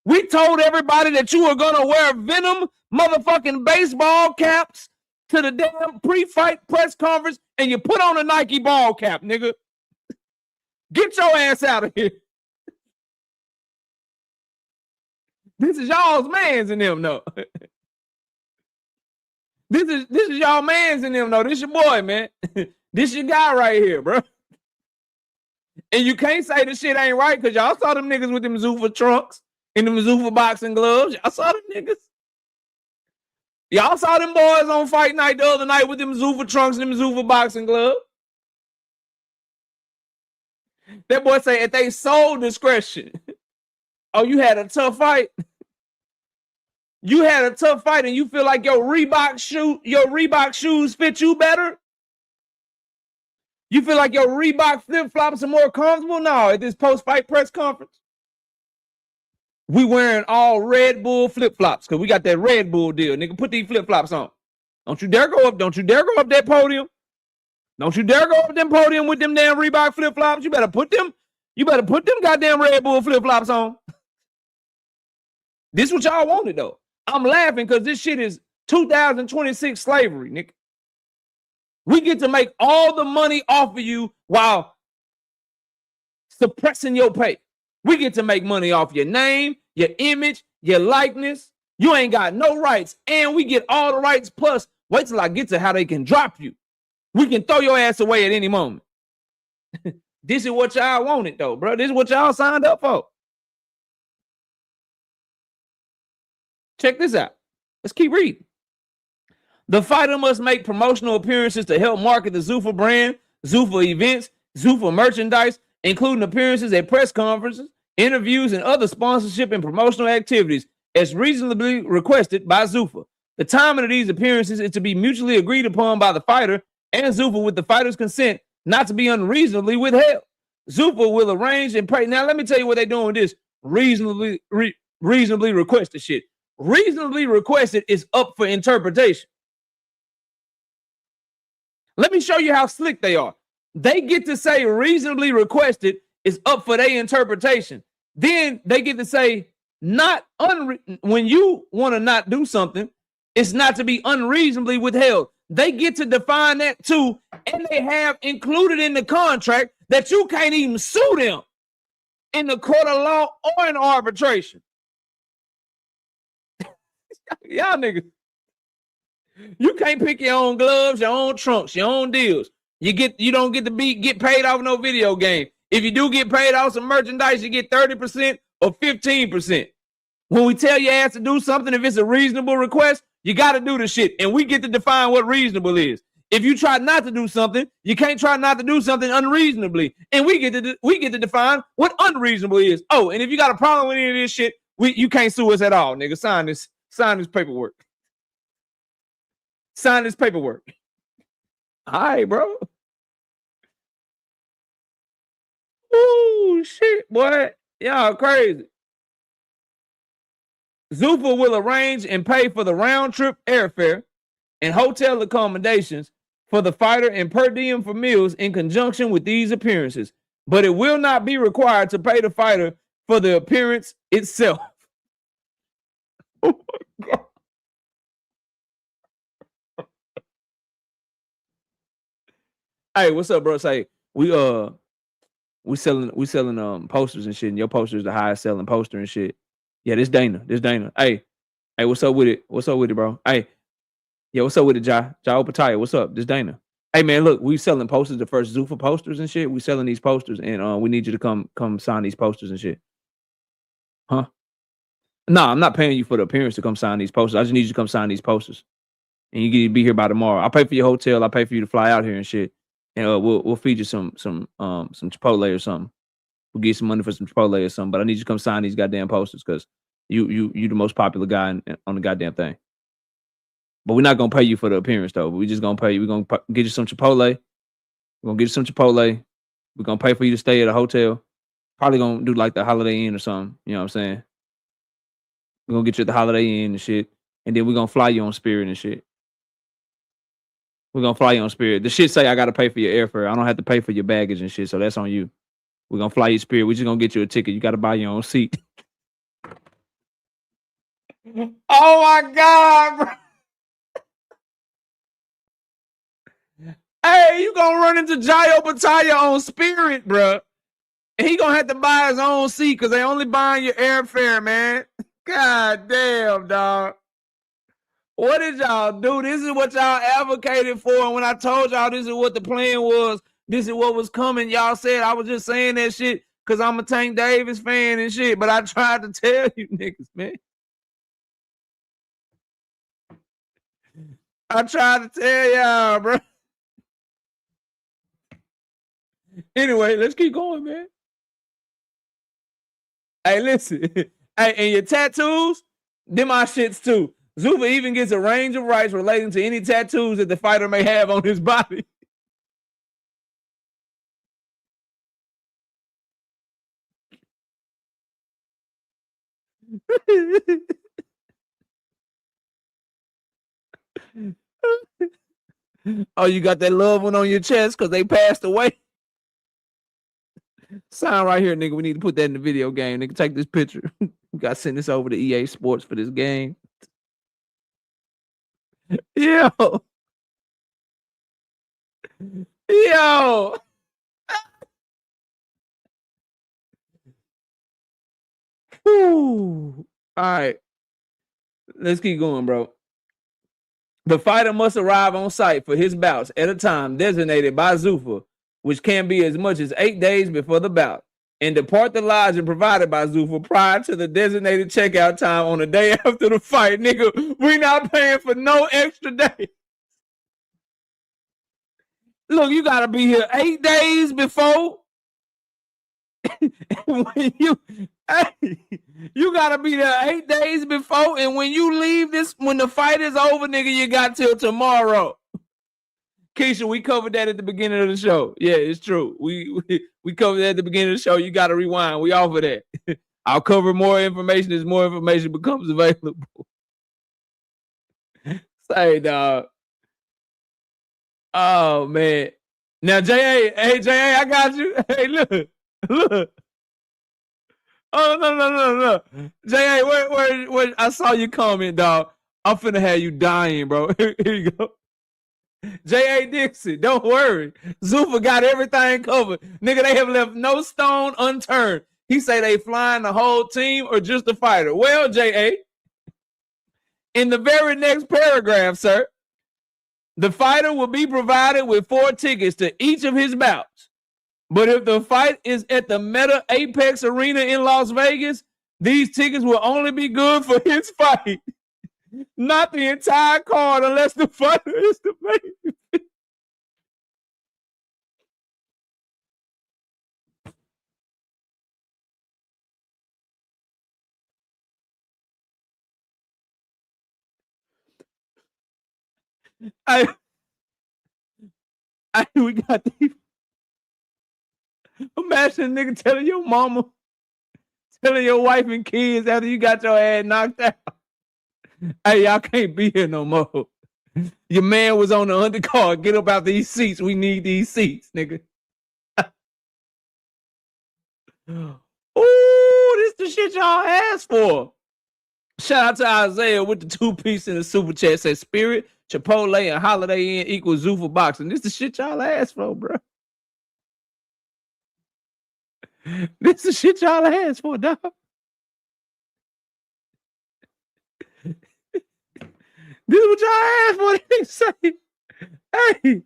We told everybody that you were gonna wear Venom motherfucking baseball caps to the damn pre-fight press conference and you put on a Nike ball cap, nigga. Get your ass out of here. This is y'all's mans in them, though. This is y'all mans in them, though. This your boy, man. This your guy right here, bro. And you can't say the shit ain't right because y'all saw them niggas with them Zuffa trunks and them Zuffa boxing gloves. Y'all saw them niggas. Y'all saw them boys on fight night the other night with them Zuffa trunks and them Zuffa boxing gloves. That boy say at they sole discretion. Oh, you had a tough fight? You had a tough fight and you feel like your Reebok shoes fit you better? You feel like your Reebok flip-flops are more comfortable? No, at this post-fight press conference. We wearing all Red Bull flip-flops because we got that Red Bull deal. Nigga, put these flip-flops on. Don't you dare go up that podium. Don't you dare go up them podium with them damn Reebok flip-flops. You better put them goddamn Red Bull flip-flops on. This what y'all wanted, though. I'm laughing because this shit is 2026 slavery, nigga. We get to make all the money off of you while suppressing your pay. We get to make money off your name, your image, your likeness. You ain't got no rights. And we get all the rights. Plus, wait till I get to how they can drop you. We can throw your ass away at any moment. This is what y'all wanted, though, bro. This is what y'all signed up for. Check this out. Let's keep reading. The fighter must make promotional appearances to help market the Zuffa brand, Zuffa events, Zuffa merchandise, including appearances at press conferences, interviews, and other sponsorship and promotional activities as reasonably requested by Zuffa. The timing of these appearances is to be mutually agreed upon by the fighter and Zuffa with the fighter's consent, not to be unreasonably withheld. Zuffa will arrange and pray. Now, let me tell you what they're doing with this reasonably requested shit. Reasonably requested is up for interpretation. Let me show you how slick they are. They get to say reasonably requested is up for their interpretation. Then they get to say when you want to not do something, it's not to be unreasonably withheld. They get to define that too, and they have included in the contract that you can't even sue them in the court of law or in arbitration. Y'all niggas. You can't pick your own gloves, your own trunks, your own deals. You don't get to get paid off no video game. If you do get paid off some merchandise, you get 30% or 15%. When we tell your ass to do something, if it's a reasonable request, you got to do the shit. And we get to define what reasonable is. If you try not to do something, you can't try not to do something unreasonably. And we get to define what unreasonable is. Oh, and if you got a problem with any of this shit, you can't sue us at all, nigga. Sign this paperwork. Sign this paperwork. All right, bro. Ooh, shit, boy. Y'all crazy. Zuffa will arrange and pay for the round-trip airfare and hotel accommodations for the fighter and per diem for meals in conjunction with these appearances, but it will not be required to pay the fighter for the appearance itself. Oh, my God. Hey, what's up, bro? Say we selling posters and shit, and your poster is the highest selling poster and shit. Yeah, this Dana. Hey, what's up with it? What's up with it, bro? Hey, yeah, what's up with it, Ja Opataya? What's up? This Dana. Hey, man, look, we selling posters, the first Zuffa posters and shit. We selling these posters, and we need you to come sign these posters and shit. Huh? No, I'm not paying you for the appearance to come sign these posters. I just need you to come sign these posters, and you get to be here by tomorrow. I'll pay for your hotel. I'll pay for you to fly out here and shit. And we'll feed you some Chipotle or something. We'll get some money for some Chipotle or something. But I need you to come sign these goddamn posters because you the most popular guy on the goddamn thing. But we're not gonna pay you for the appearance though. We just gonna pay you. We're gonna get you some Chipotle. We're gonna get you some Chipotle. We're gonna pay for you to stay at a hotel. Probably gonna do like the Holiday Inn or something. You know what I'm saying? We're gonna get you at the Holiday Inn and shit. And then we're gonna fly you on Spirit and shit. We're gonna fly you on Spirit. The shit say I gotta pay for your airfare. I don't have to pay for your baggage and shit, so that's on you. We're gonna fly you Spirit. We're just gonna get you a ticket. You gotta buy your own seat. Oh my God, bro. Hey, you gonna run into Jayo Bataya on Spirit, bro. And he gonna have to buy his own seat because they only buying your airfare, man. God damn, dog. What did y'all do? This is what y'all advocated for. And when I told y'all this is what the plan was, this is what was coming, y'all said I was just saying that shit because I'm a Tank Davis fan and shit. But I tried to tell you niggas, man. I tried to tell y'all, bro. Anyway, let's keep going, man. Hey, listen. Hey, and your tattoos, them my shits too. Zuffa even gets a range of rights relating to any tattoos that the fighter may have on his body. Oh, you got that loved one on your chest because they passed away? Sign right here, nigga. We need to put that in the video game. Nigga, take this picture. We got to send this over to EA Sports for this game. Yo. Yo. Whew. All right. Let's keep going, bro. The fighter must arrive on site for his bouts at a time designated by Zuffa, which can be as much as 8 days before the bout, and depart the lodging provided by Zuffa prior to the designated checkout time on the day after the fight. Nigga, we not paying for no extra day. Look, you got to be here 8 days before. When you gotta be there 8 days before, and when you leave this, when the fight is over, nigga, you got till tomorrow. Keisha, we covered that at the beginning of the show. Yeah, it's true. We covered that at the beginning of the show. You got to rewind. We offer that. I'll cover more information as more information becomes available. Say, dog. Oh man. Now, hey, J.A., I got you. Hey, look. Oh, no. J.A., where I saw you comment, dog. I'm finna have you dying, bro. Here you go. J.A. Dixon, don't worry. Zuffa got everything covered. Nigga, they have left no stone unturned. He say they flying the whole team or just the fighter. Well, J.A., in the very next paragraph, sir, the fighter will be provided with 4 tickets to each of his bouts. But if the fight is at the Meta Apex Arena in Las Vegas, these tickets will only be good for his fight. Not the entire card unless the fighter is the main event. We got these. Imagine a nigga telling your mama, telling your wife and kids after you got your ass knocked out. Hey, y'all can't be here no more. Your man was on the undercard. Get up out these seats. We need these seats, nigga. Ooh, this the shit y'all asked for. Shout out to Isaiah with the 2-piece in the super chat. Says Spirit, Chipotle, and Holiday Inn equals Zuffa boxing. This the shit y'all asked for, bro. This the shit y'all asked for, dog. This is what y'all asked for. They say, hey,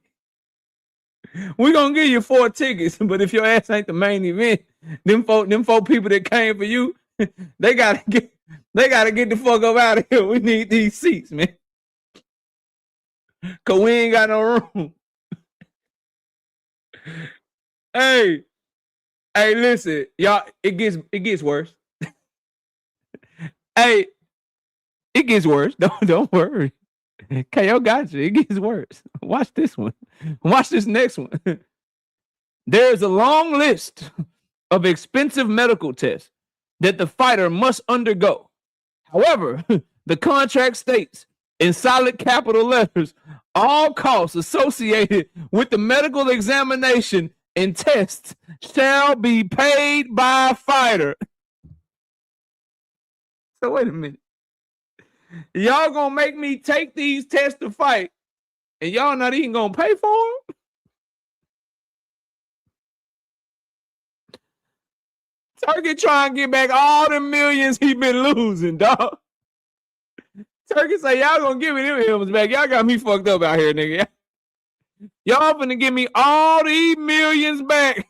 we're gonna give you 4 tickets, but if your ass ain't the main event, them four people that came for you, they gotta get the fuck up out of here. We need these seats, man. Cause we ain't got no room. Hey, listen, y'all, it gets worse. Hey, it gets worse. Don't worry. KO got you. It gets worse. Watch this one. Watch this next one. There's a long list of expensive medical tests that the fighter must undergo. However, the contract states in solid capital letters, All costs associated with the medical examination and tests shall be paid by fighter. So wait a minute. Y'all gonna make me take these tests to fight, and y'all not even gonna pay for them? Turkey trying to get back all the millions he been losing, dog. Turkey say, y'all gonna give me them hills back. Y'all got me fucked up out here, nigga. Y'all finna give me all these millions back.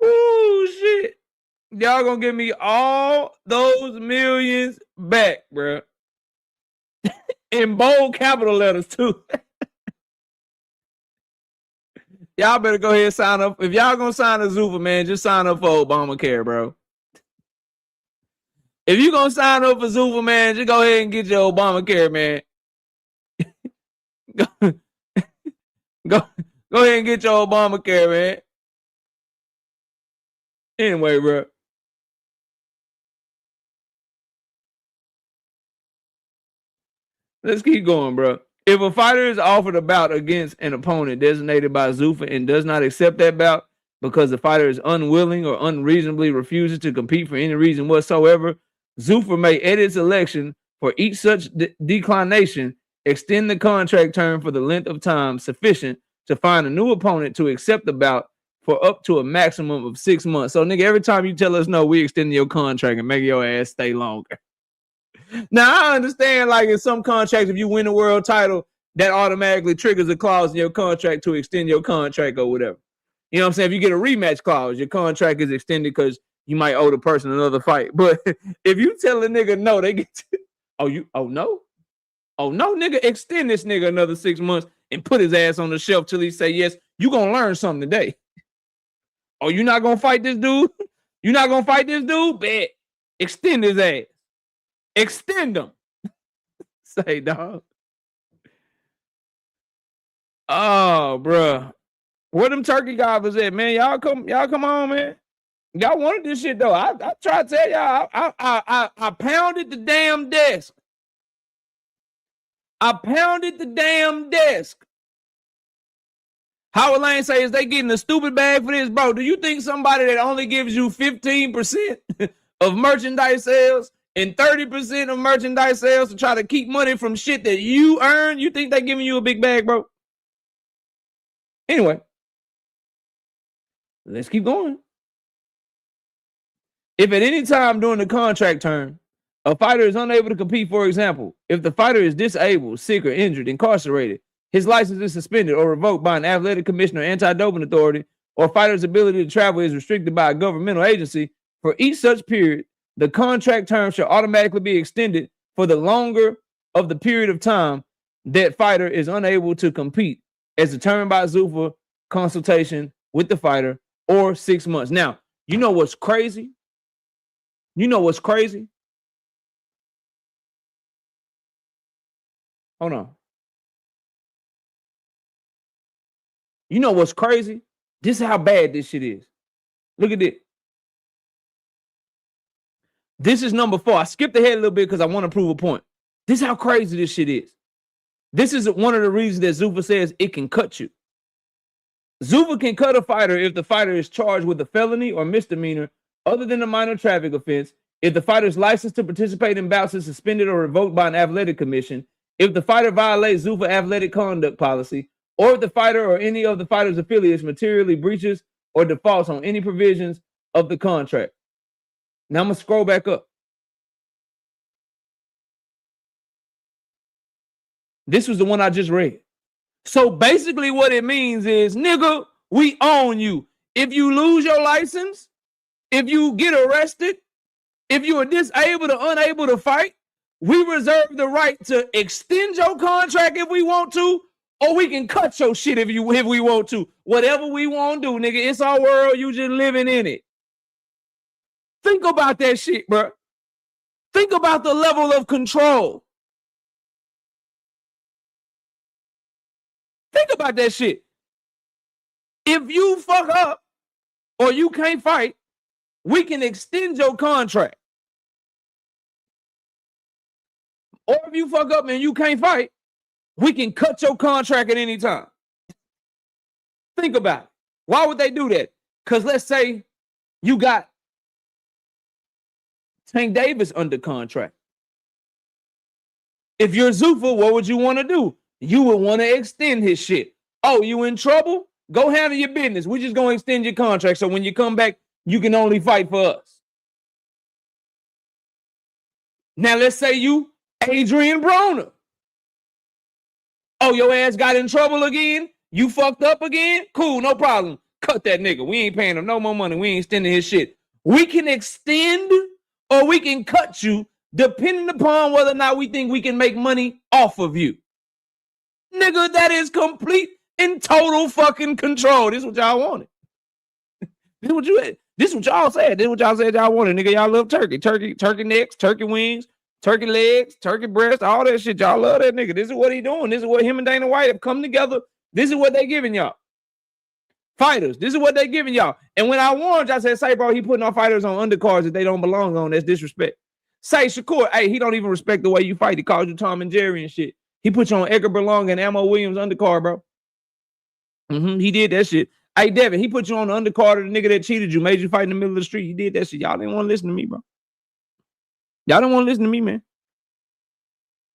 Ooh, shit. Y'all gonna give me all those millions back, bro. In bold capital letters, too. Y'all better go ahead and sign up. If y'all gonna sign a Zuffa, man, just sign up for Obamacare, bro. If you gonna sign up for Zuffa, man, just go ahead and get your Obamacare, man. go ahead and get your Obamacare, man. Anyway, bro. Let's keep going, bro. If a fighter is offered a bout against an opponent designated by Zuffa and does not accept that bout because the fighter is unwilling or unreasonably refuses to compete for any reason whatsoever, Zuffa may edit its election for each such declination, extend the contract term for the length of time sufficient to find a new opponent to accept the bout for up to a maximum of 6 months. So, nigga, every time you tell us no, we extending your contract and make your ass stay longer. Now, I understand, like, in some contracts, if you win the world title, that automatically triggers a clause in your contract to extend your contract or whatever. You know what I'm saying? If you get a rematch clause, your contract is extended because you might owe the person another fight. But if you tell a nigga no, they get oh no, nigga, extend this nigga another 6 months and put his ass on the shelf till he say yes. You gonna learn something today. Oh, you not gonna fight this dude? You not gonna fight this dude? Bet. Extend his ass. Extend them. Say, dog. Oh, bro. Where them turkey gobbers at, man? Y'all come on, man. Y'all wanted this shit though. I tried to tell y'all. I pounded the damn desk. I pounded the damn desk. Howard Lane says they getting a stupid bag for this, bro. Do you think somebody that only gives you 15% of merchandise sales and 30% of merchandise sales to try to keep money from shit that you earn, you think they giving you a big bag, bro? Anyway, let's keep going. If at any time during the contract term, a fighter is unable to compete, for example, if the fighter is disabled, sick, or injured, incarcerated, his license is suspended or revoked by an athletic commissioner or anti-doping authority, or fighter's ability to travel is restricted by a governmental agency, for each such period, the contract term shall automatically be extended for the longer of the period of time that fighter is unable to compete, as determined by Zuffa consultation with the fighter, or 6 months. Now, you know what's crazy? You know what's crazy? Hold on. You know what's crazy? This is how bad this shit is. Look at it. This is number 4. I skipped ahead a little bit because I want to prove a point. This is how crazy this shit is. This is one of the reasons that Zuffa says it can cut you. Zuffa can cut a fighter if the fighter is charged with a felony or misdemeanor other than a minor traffic offense, if the fighter's license to participate in bouts is suspended or revoked by an athletic commission, if the fighter violates Zuffa athletic conduct policy, or if the fighter or any of the fighter's affiliates materially breaches or defaults on any provisions of the contract. Now I'm going to scroll back up. This was the one I just read. So basically what it means is, nigga, we own you. If you lose your license, if you get arrested, if you are disabled or unable to fight, we reserve the right to extend your contract if we want to, or we can cut your shit if we want to. Whatever we want to do, nigga. It's our world. You just living in it. Think about that shit, bro. Think about the level of control. Think about that shit. If you fuck up or you can't fight, we can extend your contract. Or if you fuck up and you can't fight, we can cut your contract at any time. Think about it. Why would they do that? Because let's say you got Tank Davis under contract. If you're Zuffa, what would you want to do? You would want to extend his shit. Oh, you in trouble? Go handle your business. We're just going to extend your contract so when you come back, you can only fight for us. Now, let's say you Adrian Broner. Oh, your ass got in trouble again? You fucked up again? Cool, no problem. Cut that nigga. We ain't paying him no more money. We ain't extending his shit. We can extend or we can cut you depending upon whether or not we think we can make money off of you. Nigga, that is complete and total fucking control. This is what y'all wanted. This is what y'all said. This is what y'all said y'all wanted. Nigga, y'all love turkey. Turkey necks, turkey wings, turkey legs, turkey breast, all that shit. Y'all love that nigga. This is what he doing. This is what him and Dana White have come together. This is what they giving y'all. Fighters. This is what they giving y'all. And when I warned y'all, I said, say, bro, he putting our fighters on undercards that they don't belong on. That's disrespect. Say, Shakur, hey, he don't even respect the way you fight. He calls you Tom and Jerry and shit. He put you on Edgar Berlong and Ammo Williams undercard, bro. He did that shit. Hey, Devin, he put you on the undercard of the nigga that cheated you, made you fight in the middle of the street. He did that shit. Y'all didn't want to listen to me, bro. Y'all didn't want to listen to me, man.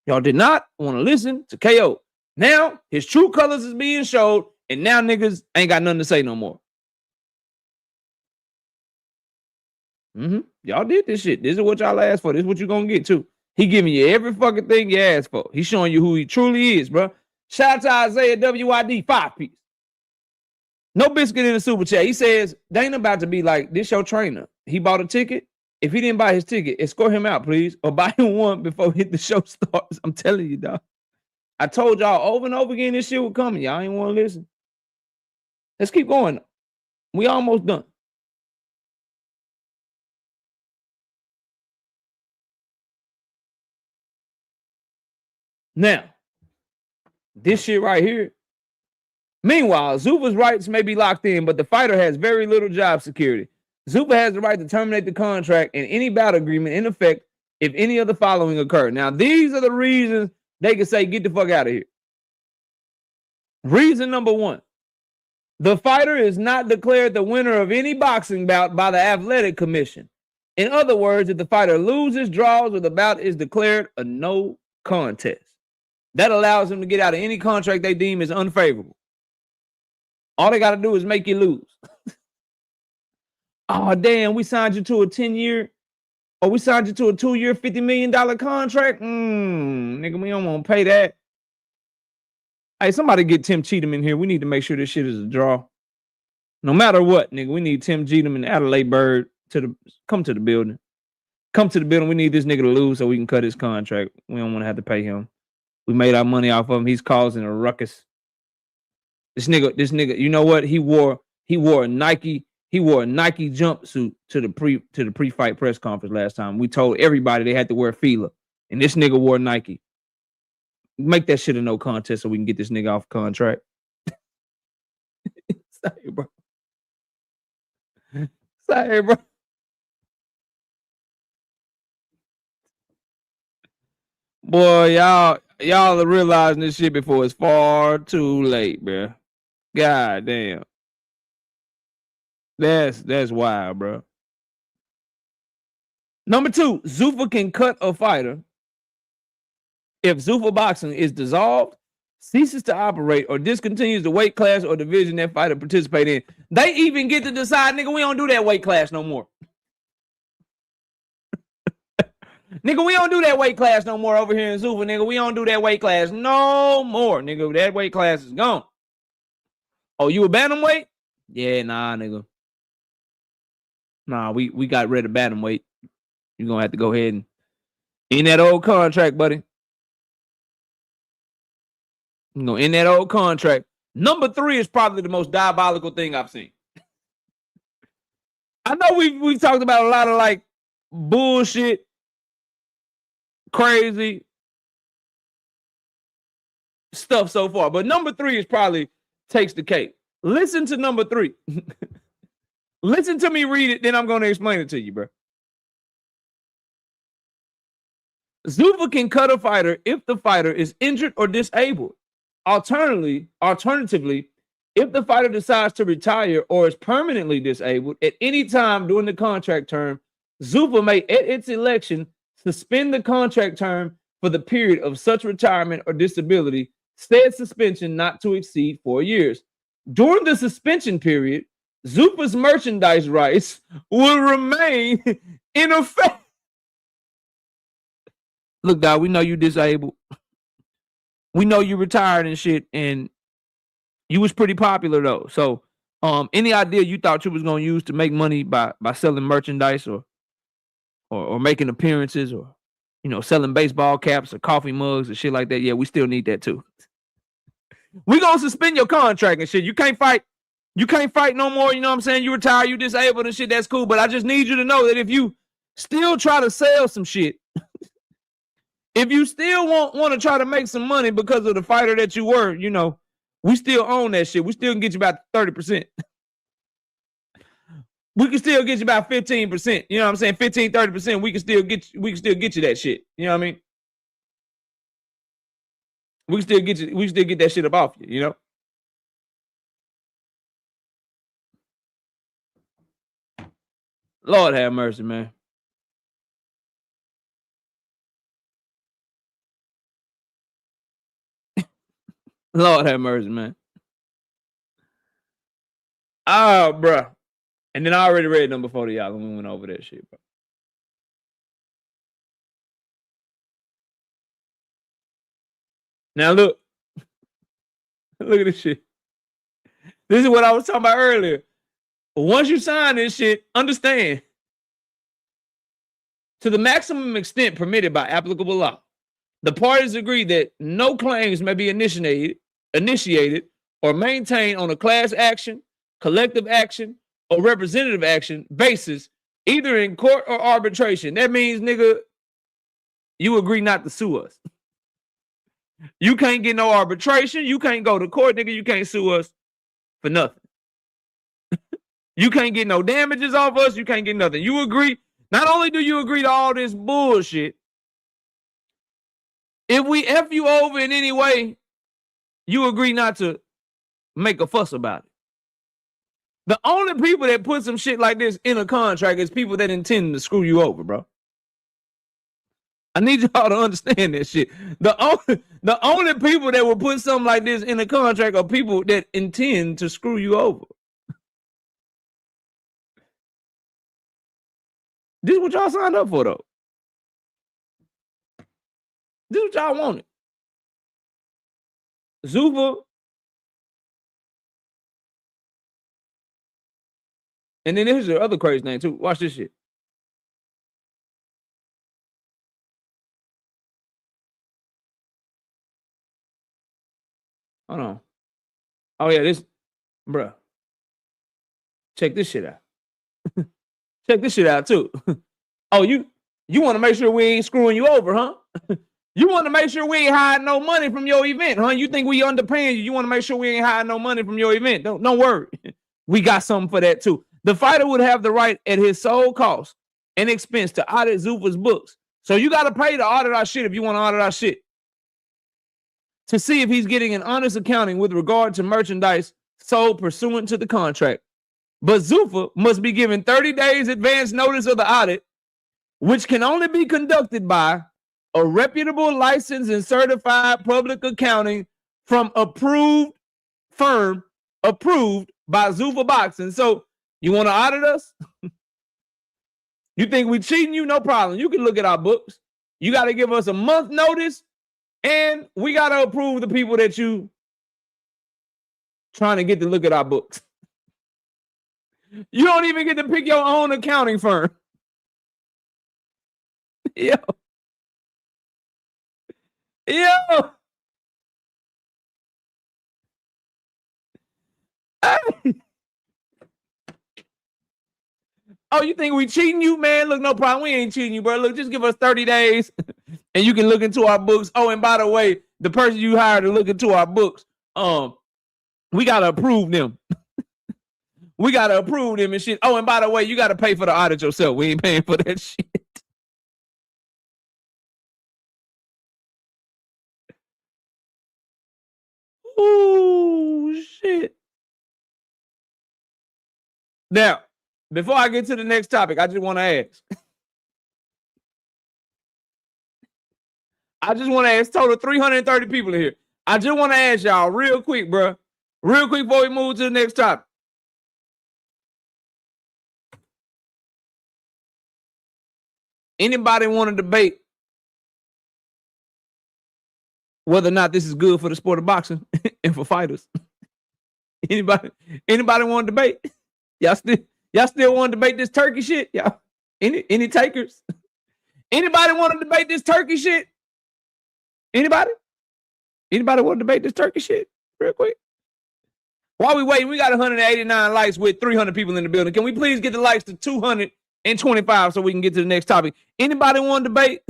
Y'all did not want to listen to KO. Now, his true colors is being showed, and now niggas ain't got nothing to say no more. Y'all did this shit. This is what y'all asked for. This is what you're going to get, too. He giving you every fucking thing you asked for. He's showing you who he truly is, bro. Shout out to Isaiah WID, 5-piece. No biscuit in the super chat. He says, Dana about to be like, this your trainer. He bought a ticket. If he didn't buy his ticket, escort him out, please. Or buy him one before the show starts. I'm telling you, dog. I told y'all over and over again this shit was coming. Y'all ain't want to listen. Let's keep going. We almost done. Now, this shit right here. Meanwhile, Zuffa's rights may be locked in, but the fighter has very little job security. Zuffa has the right to terminate the contract and any battle agreement in effect if any of the following occur. Now, these are the reasons they can say, get the fuck out of here. Reason number one, the fighter is not declared the winner of any boxing bout by the athletic commission. In other words, if the fighter loses, draws, or the bout is declared a no contest. That allows him to get out of any contract they deem is unfavorable. All they got to do is make you lose. Oh, damn, we signed you to a 10-year, or we signed you to a 2-year, $50 million contract? Nigga, we don't want to pay that. Hey, somebody get Tim Cheatham in here. We need to make sure this shit is a draw. No matter what, nigga, we need Tim Cheatham and Adelaide Bird to come to the building. Come to the building. We need this nigga to lose so we can cut his contract. We don't want to have to pay him. We made our money off of him. He's causing a ruckus. This nigga, you know what? He wore a Nike jumpsuit to the pre-fight press conference last time. We told everybody they had to wear Fila, and this nigga wore Nike. Make that shit a no contest so we can get this nigga off contract. Sorry, bro. Sorry, bro. Boy, y'all are realizing this shit before it's far too late, bro. God damn. That's wild, bro. Number two, Zuffa can cut a fighter if Zuffa boxing is dissolved, ceases to operate, or discontinues the weight class or division that fighter participate in. They even get to decide, nigga, we don't do that weight class no more. Nigga, we don't do that weight class no more over here in Zuffa, nigga. We don't do that weight class no more, nigga. That weight class is gone. Oh, you a bantamweight? Yeah, nah, nigga. Nah, we got rid of bantamweight. You're going to have to go ahead and end that old contract, buddy. You know, in that old contract. Number three is probably the most diabolical thing I've seen. I know we've talked about a lot of like bullshit, crazy stuff so far, but number three is probably takes the cake. Listen to number three. Listen to me read it, then I'm going to explain it to you, bro. Zuffa can cut a fighter if the fighter is injured or disabled. Alternatively, if the fighter decides to retire or is permanently disabled at any time during the contract term, Zuffa may, at its election, suspend the contract term for the period of such retirement or disability, said suspension not to exceed 4 years. During the suspension period, Zuffa's merchandise rights will remain in effect. Look, dog, we know you disabled. We know you retired and shit, and you was pretty popular though. So, any idea you thought you was gonna use to make money by selling merchandise or making appearances or selling baseball caps or coffee mugs or shit like that? Yeah, we still need that too. We gonna suspend your contract and shit. You can't fight. You can't fight no more. You know what I'm saying? You retire, you disabled and shit. That's cool. But I just need you to know that if you still try to sell some shit, if you still want to try to make some money because of the fighter that you were, we still own that shit. We still can get you about 30%. We can still get you about 15%. You know what I'm saying? 15, 30%. We can still get you that shit. You know what I mean? We can still get that shit up off you, Lord have mercy, man. Lord have mercy, man. Oh, bro. And then I already read them before y'all when we went over that shit, bro. Now look. Look at this shit. This is what I was talking about earlier. Once you sign this shit, understand, to the maximum extent permitted by applicable law, the parties agree that no claims may be initiated or maintained on a class action, collective action, or representative action basis, either in court or arbitration. That means, nigga, you agree not to sue us. You can't get no arbitration. You can't go to court, nigga. You can't sue us for nothing. You can't get no damages off us. You can't get nothing. You agree. Not only do you agree to all this bullshit, if we F you over in any way, you agree not to make a fuss about it. The only people that put some shit like this in a contract is people that intend to screw you over, bro. I need y'all to understand this shit. The only people that will put something like this in a contract are people that intend to screw you over. This is what y'all signed up for, though. This is what y'all wanted. Zuffa. And then here's the other crazy thing, too. Watch this shit. Hold on. Oh, yeah, this, bruh. Check this shit out. Check this shit out, too. Oh, you want to make sure we ain't screwing you over, huh? You want to make sure we ain't hiding no money from your event, huh? You think we underpaying you. You want to make sure we ain't hiding no money from your event. Don't worry. We got something for that, too. The fighter would have the right at his sole cost and expense to audit Zuffa's books. So you got to pay to audit our shit if you want to audit our shit, to see if he's getting an honest accounting with regard to merchandise sold pursuant to the contract. But Zuffa must be given 30 days advance notice of the audit, which can only be conducted by a reputable, licensed, and certified public accounting from approved firm approved by Zuffa Boxing. So you want to audit us? You think we cheating you? No problem. You can look at our books. You got to give us a month notice, and we got to approve the people that you trying to get to look at our books. You don't even get to pick your own accounting firm. Yo. Hey. Oh, you think we cheating you, man? Look, no problem. We ain't cheating you, bro. Look, just give us 30 days and you can look into our books. Oh, and by the way, the person you hired to look into our books, we got to approve them. We got to approve them and shit. Oh, and by the way, you got to pay for the audit yourself. We ain't paying for that shit. Oh, shit. Now, before I get to the next topic, I just want to ask. Total 330 people here. I just want to ask y'all real quick, bro. Real quick before we move to the next topic. Anybody want to debate whether or not this is good for the sport of boxing and for fighters? Anybody want to debate? Y'all still want to debate this turkey shit? Y'all, any takers? Anybody want to debate this turkey shit? Anybody want to debate this turkey shit real quick? While we waiting, we got 189 likes with 300 people in the building. Can we please get the likes to 225 so we can get to the next topic? Anybody want to debate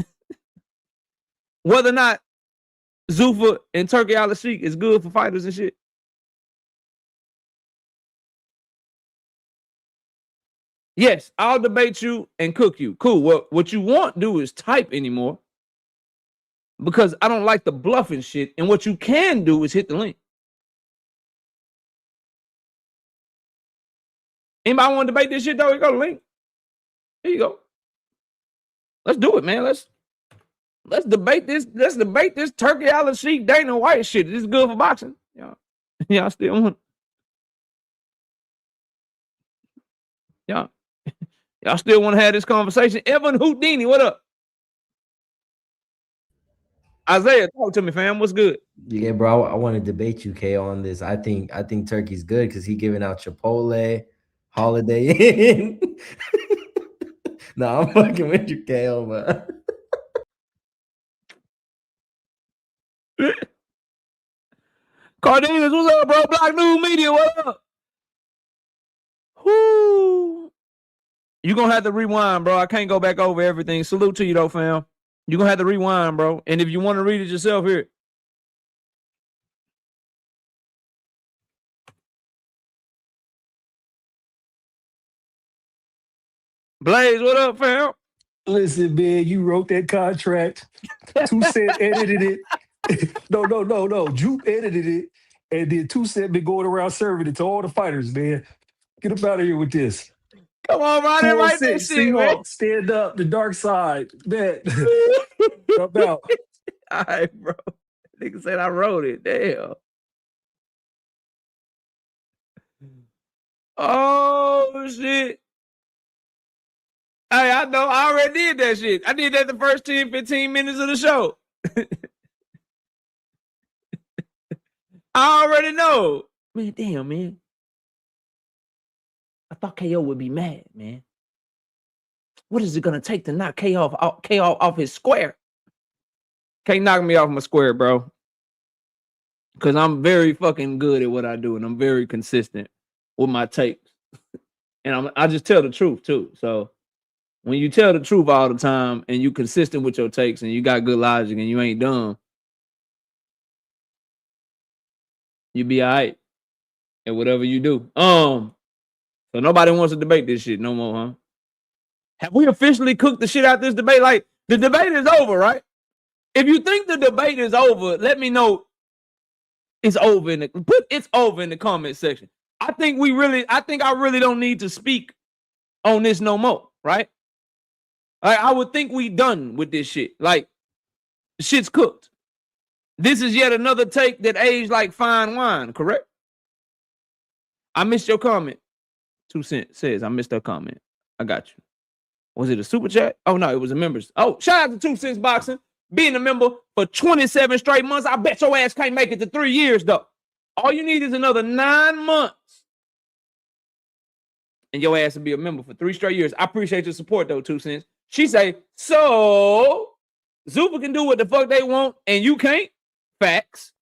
whether or not Zuffa and Turkey Al Sheikh is good for fighters and shit? Yes, I'll debate you and cook you. Cool. Well, what you won't do is type anymore because I don't like the bluffing shit. And what you can do is hit the link. Anybody want to debate this shit though? Here go the link. Here you go. Let's do it, man. Let's debate this. Let's debate this Turkey Al Sheikh Dana White shit. This is good for boxing. Y'all still want? Y'all still want to have this conversation? Evan Houdini, what up? Isaiah, talk to me, fam. What's good? Yeah, bro. I want to debate you, K, on this. I think Turkey's good because he giving out Chipotle, Holiday Inn. No, I'm fucking with you, K, man. Cardenas, what's up, bro? Black News Media, what up? Whoo. You're going to have to rewind, bro. I can't go back over everything. Salute to you, though, fam. You're going to have to rewind, bro. And if you want to read it yourself, here. Blaze, what up, fam? Listen, man, you wrote that contract. 2 Cent edited it. No. Juke edited it. And then 2 Cent been going around serving it to all the fighters, man. Get up out of here with this. Come on, Ronnie, write that shit, man. Stand up, the dark side. Man. Up out. All right, bro. Nigga said I wrote it. Damn. Oh, shit. Hey, I know. I already did that shit. I did that the first 10, 15 minutes of the show. I already know. Man, damn, man. I thought KO would be mad, man. What is it going to take to knock KO off his square? Can't knock me off my square, bro. Because I'm very fucking good at what I do, and I'm very consistent with my takes. And I just tell the truth, too. So when you tell the truth all the time and you consistent with your takes and you got good logic and you ain't dumb, you be all right at whatever you do. So nobody wants to debate this shit no more, huh? Have we officially cooked the shit out this debate? Like, the debate is over, right? If you think the debate is over, let me know it's over it's over in the comment section. I think I really don't need to speak on this no more, right? I would think we done with this shit. Like, shit's cooked. This is yet another take that aged like fine wine, correct? I missed your comment. 2 Cent says, I missed that comment. I got you. Was it a super chat? Oh, no, it was a members. Oh, shout out to 2 Cents Boxing. Being a member for 27 straight months. I bet your ass can't make it to 3 years, though. All you need is another 9 months. And your ass will be a member for 3 straight years. I appreciate your support, though, 2 Cents. She say, so Zuffa can do what the fuck they want, and you can't? Facts.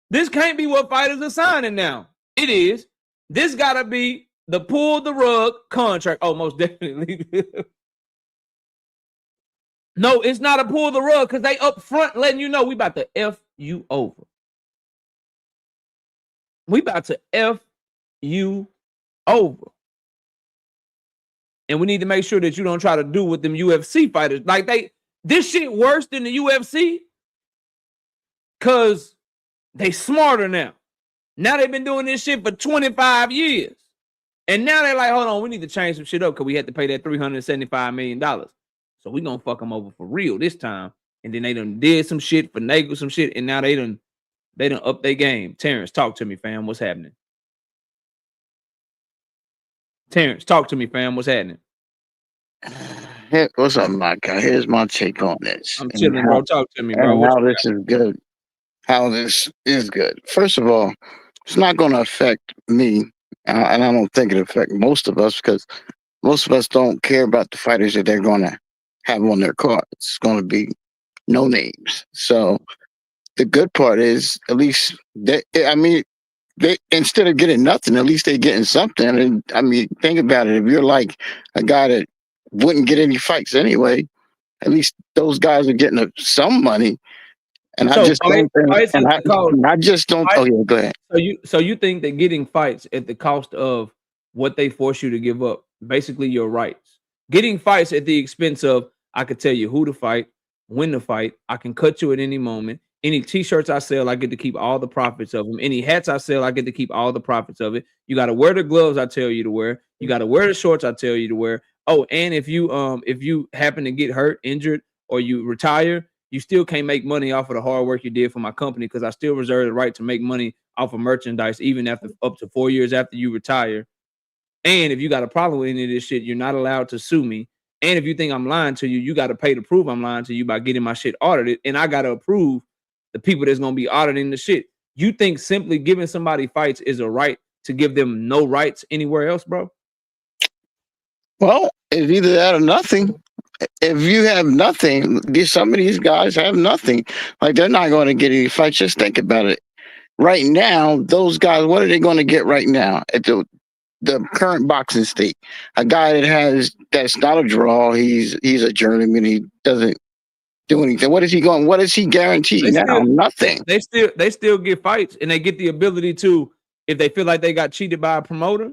This can't be what fighters are signing now. It is. This gotta be the pull the rug contract. Oh, most definitely. No, it's not a pull the rug because they up front letting you know we about to F you over. We about to F you over. And we need to make sure that you don't try to do with them UFC fighters. Like this shit worse than the UFC because they smarter now. Now they've been doing this shit for 25 years. And now they're like, hold on, we need to change some shit up because we had to pay that $375 million. So we gonna fuck them over for real this time. And then they done did some shit, finagled some shit, and now they done up their game. Terrence, talk to me, fam. What's happening? Terrence, talk to me, fam. What's happening? Hey, what's up, my guy? Here's my take on this. I'm chilling, bro. Talk to me, bro. And What how you this is good. How this is good. First of all, it's not going to affect me, and I don't think it affect most of us because most of us don't care about the fighters that they're going to have on their cards. It's going to be no names. So the good part is at least they instead of getting nothing, at least they're getting something. And I mean, think about it. If you're like a guy that wouldn't get any fights anyway, at least those guys are getting some money. And So I just don't think, I just don't. Oh yeah, go ahead. So you think that getting fights at the cost of what they force you to give up, basically your rights, getting fights at the expense of, I could tell you who to fight, when to fight, I can cut you at any moment. Any t-shirts I sell, I get to keep all the profits of them. Any hats I sell, I get to keep all the profits of it. You got to wear the gloves I tell you to wear. You got to wear the shorts I tell you to wear. Oh, and if you happen to get hurt, injured, or you retire, you still can't make money off of the hard work you did for my company because I still reserve the right to make money off of merchandise even after up to 4 years after you retire. And if you got a problem with any of this shit, you're not allowed to sue me. And if you think I'm lying to you, you got to pay to prove I'm lying to you by getting my shit audited. And I got to approve the people that's going to be auditing the shit. You think simply giving somebody fights is a right to give them no rights anywhere else, bro? Well, it's either that or nothing. If you have nothing, some of these guys have nothing. Like they're not going to get any fights. Just think about it. Right now, those guys, what are they going to get right now at the current boxing state? A guy that's not a draw. He's a journeyman. He doesn't do anything. What is he going? What is he guaranteed now? Nothing. They still get fights, and they get the ability to, if they feel like they got cheated by a promoter,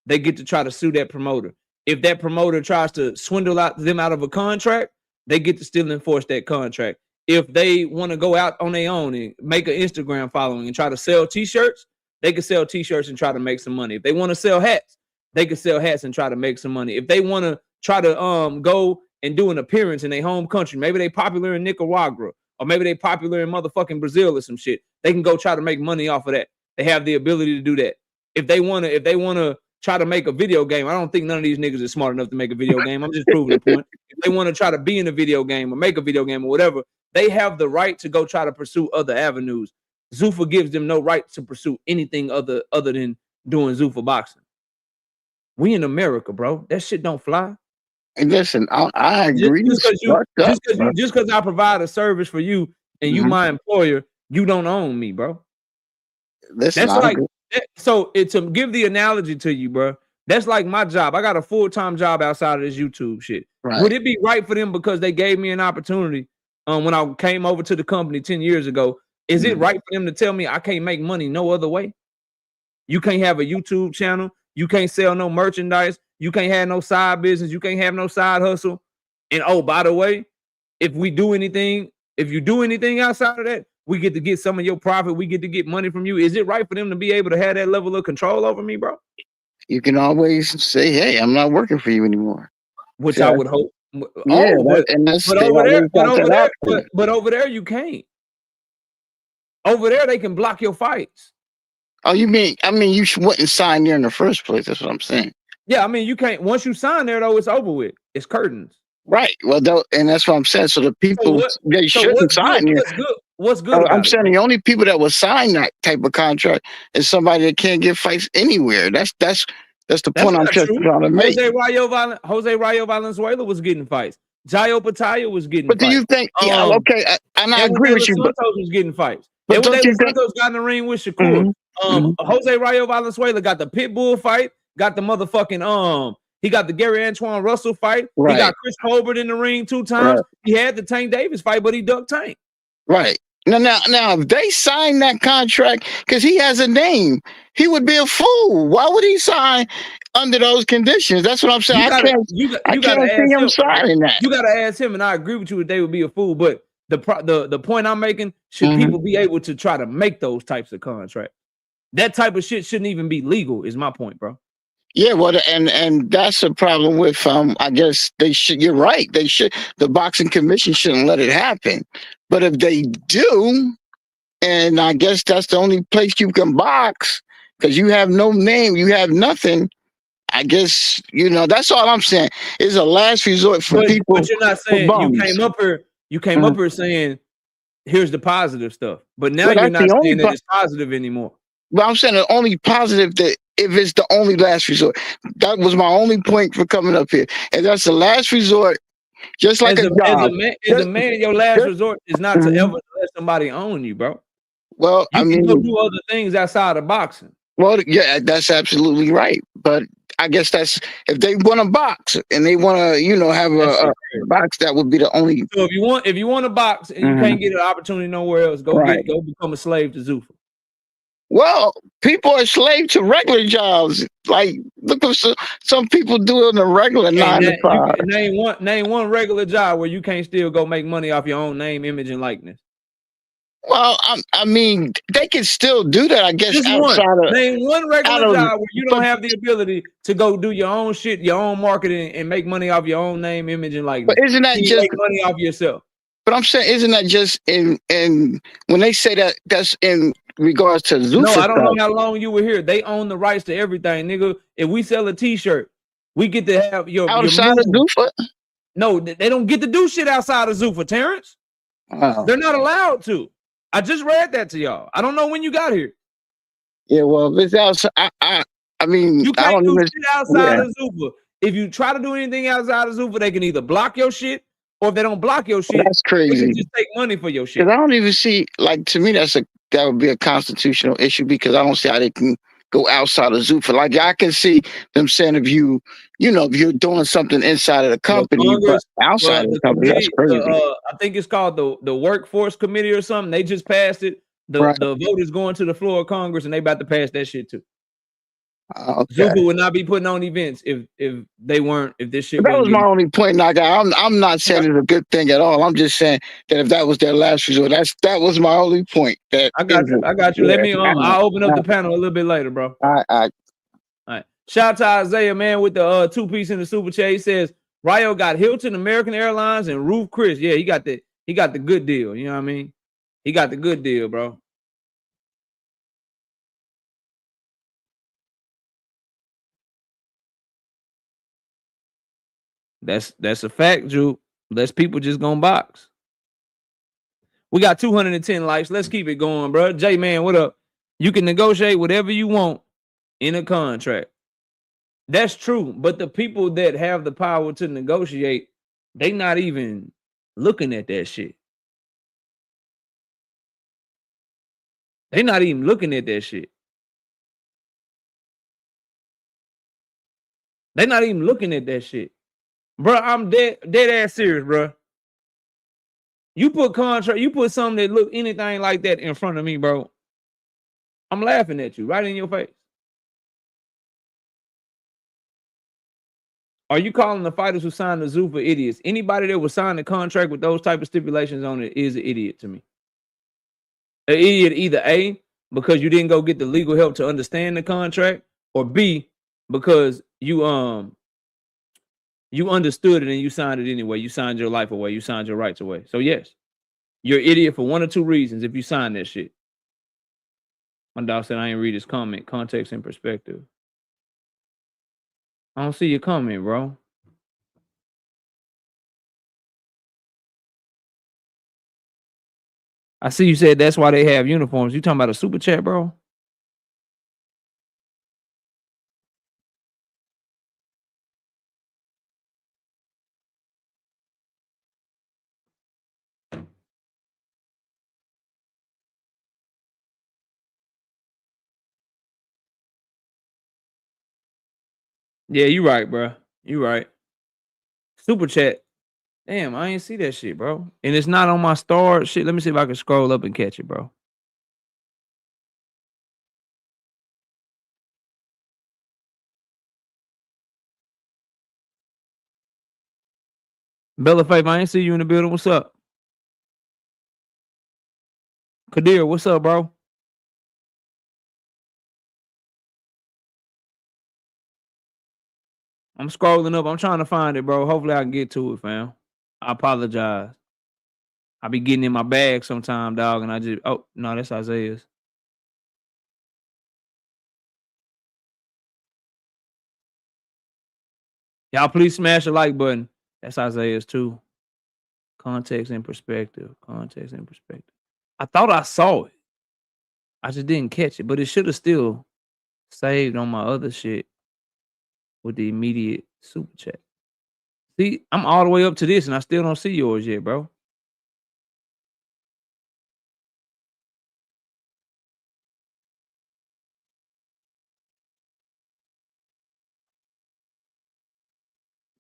they get to try to sue that promoter. If that promoter tries to swindle them out of a contract, they get to still enforce that contract. If they want to go out on their own and make an Instagram following and try to sell t-shirts, they can sell t-shirts and try to make some money. If they want to sell hats, they can sell hats and try to make some money. If they want to try to go and do an appearance in their home country, maybe they popular in Nicaragua, or maybe they popular in motherfucking Brazil or some shit, they can go try to make money off of that. They have the ability to do that. If they want to try to make a video game, I don't think none of these niggas is smart enough to make a video game. I'm just proving the point. If they want to try to be in a video game or make a video game or whatever, they have the right to go try to pursue other avenues. Zuffa gives them no right to pursue anything other than doing Zuffa boxing. We in America, bro. That shit don't fly. And listen, I agree. Just because I provide a service for you and you my employer, you don't own me, bro. Listen, that's like so. To give the analogy to you, bro, that's like my job. I got a full-time job outside of this YouTube shit. Right. Would it be right for them because they gave me an opportunity when I came over to the company 10 years ago? Is it right for them to tell me I can't make money no other way? You can't have a YouTube channel. You can't sell no merchandise. You can't have no side business. You can't have no side hustle. And oh, by the way, if you do anything outside of that, we get to get some of your profit. We get to get money from you. Is it right for them to be able to have that level of control over me, bro? You can always say, "Hey, I'm not working for you anymore," which I would hope. Yeah, but over there you can't. Over there they can block your fights. Oh, you mean? I mean, you wouldn't sign there in the first place. That's what I'm saying. Yeah, I mean, you can't. Once you sign there, though, it's over with. It's curtains. Right. Well, and that's what I'm saying. So the people they shouldn't sign there. What's good? I'm saying the only people that will sign that type of contract is somebody that can't get fights anywhere. That's the point I'm just trying to make. Jose Rayo Valenzuela was getting fights. Jayo Pataya was getting fights. But do you think? Yeah, okay, and I agree with you. Santos was getting fights. But don't you think Santos got in the ring with Shakur? Jose Rayo Valenzuela got the Pitbull fight. Got the motherfucking he got the Gary Antoine Russell fight. Right. He got Chris Colbert in the ring 2 times. Right. He had the Tank Davis fight, but he ducked Tank. Right. Now, if they sign that contract because he has a name, he would be a fool. Why would he sign under those conditions? That's what I'm saying. I can't see him signing that. You got to ask him, and I agree with you that they would be a fool. But the point I'm making, should people be able to try to make those types of contracts? That type of shit shouldn't even be legal, is my point, bro. Yeah, well, and that's a problem with I guess they should. You're right. They should. The boxing commission shouldn't let it happen. But if they do, and I guess that's the only place you can box because you have no name, you have nothing. I guess that's all I'm saying. It's a last resort for people. But you're not saying you came up here. You came up here saying, "Here's the positive stuff," but now you're not saying that it's positive anymore. But I'm saying the only positive that if it's the only last resort, that was my only point for coming up here, and that's the last resort. Just like as a job. As a man, your last resort is not to ever let somebody own you, bro. Well, you can go do other things outside of boxing. Well, yeah, that's absolutely right. But I guess that's if they want to box and they want to, have a box, that would be the only. So if you want to box and you can't get an opportunity nowhere else, go become a slave to Zuffa. Well, people are slave to regular jobs. Like, look what some people do in a regular 9 to 5. Name one regular job where you can't still go make money off your own name, image, and likeness. Well, I mean, they can still do that, I guess. Name one regular job where you don't have the ability to go do your own shit, your own marketing, and make money off your own name, image, and likeness. But isn't that just make money off yourself? But I'm saying, isn't that just in when they say that that's in regards to Zuffa? No, I don't know how long you were here. They own the rights to everything, nigga. If we sell a T-shirt, we get to have outside of Zuffa. No, they don't get to do shit outside of Zuffa, Terrence. Wow. They're not allowed to. I just read that to y'all. I don't know when you got here. Yeah, well, if it's outside, I mean, you can't do shit outside of Zuffa. If you try to do anything outside of Zuffa, they can either block your shit, or if they don't block your shit, that's crazy. They can just take money for your shit. Because I don't even see, like, to me, that would be a constitutional issue because I don't see how they can go outside of Zuffa. Like, I can see them saying if if you're doing something inside of the company, but outside of the company, that's crazy. I think it's called the Workforce Committee or something. They just passed it. The vote is going to the floor of Congress, and they about to pass that shit too. Okay. Zuffa would not be putting on events if this shit. That was my only point, Naga. I'm not saying it's a good thing at all. I'm just saying that if that was their last resort, that was my only point. That I got you. Let me. I'll open up the panel a little bit later, bro. All right. Shout out to Isaiah, man, with the 2-piece in the super chat. He says Ryo got Hilton, American Airlines, and Ruth Chris. Yeah, he got the good deal. You know what I mean? He got the good deal, bro. That's a fact, Drew. Less people just gonna box. We got 210 likes. Let's keep it going, bro. J man, what up? You can negotiate whatever you want in a contract. That's true, but the people that have the power to negotiate, they not even looking at that shit. They not even looking at that shit. They not even looking at that shit. Bro, I'm dead ass serious, bro. You put something that look anything like that in front of me, bro. I'm laughing at you right in your face. Are you calling the fighters who signed the Zuffa idiots? Anybody that was signing a contract with those type of stipulations on it is an idiot to me. An idiot either A, because you didn't go get the legal help to understand the contract, or B, because you understood it and you signed it anyway. You signed your life away. You signed your rights away. So yes, you're an idiot for one or two reasons if you sign that shit. My dog said I ain't read his comment. Context and perspective. I don't see your comment, bro. I see you said that's why they have uniforms. You talking about a super chat, bro? Yeah, you right, bro. You right. Super chat. Damn, I ain't see that shit, bro. And it's not on my star shit. Let me see if I can scroll up and catch it, bro. Bella Faith, I ain't see you in the building. What's up? Kadir, what's up, bro? I'm scrolling up. I'm trying to find it, bro. Hopefully I can get to it, fam. I apologize. I be getting in my bag sometime, dog, and I just oh no, that's Isaiah's. Y'all please smash the like button. That's Isaiah's too. Context and perspective. Context and perspective. I thought I saw it. I just didn't catch it, but it should have still saved on my other shit with the immediate super chat. See, I'm all the way up to this and I still don't see yours yet, bro.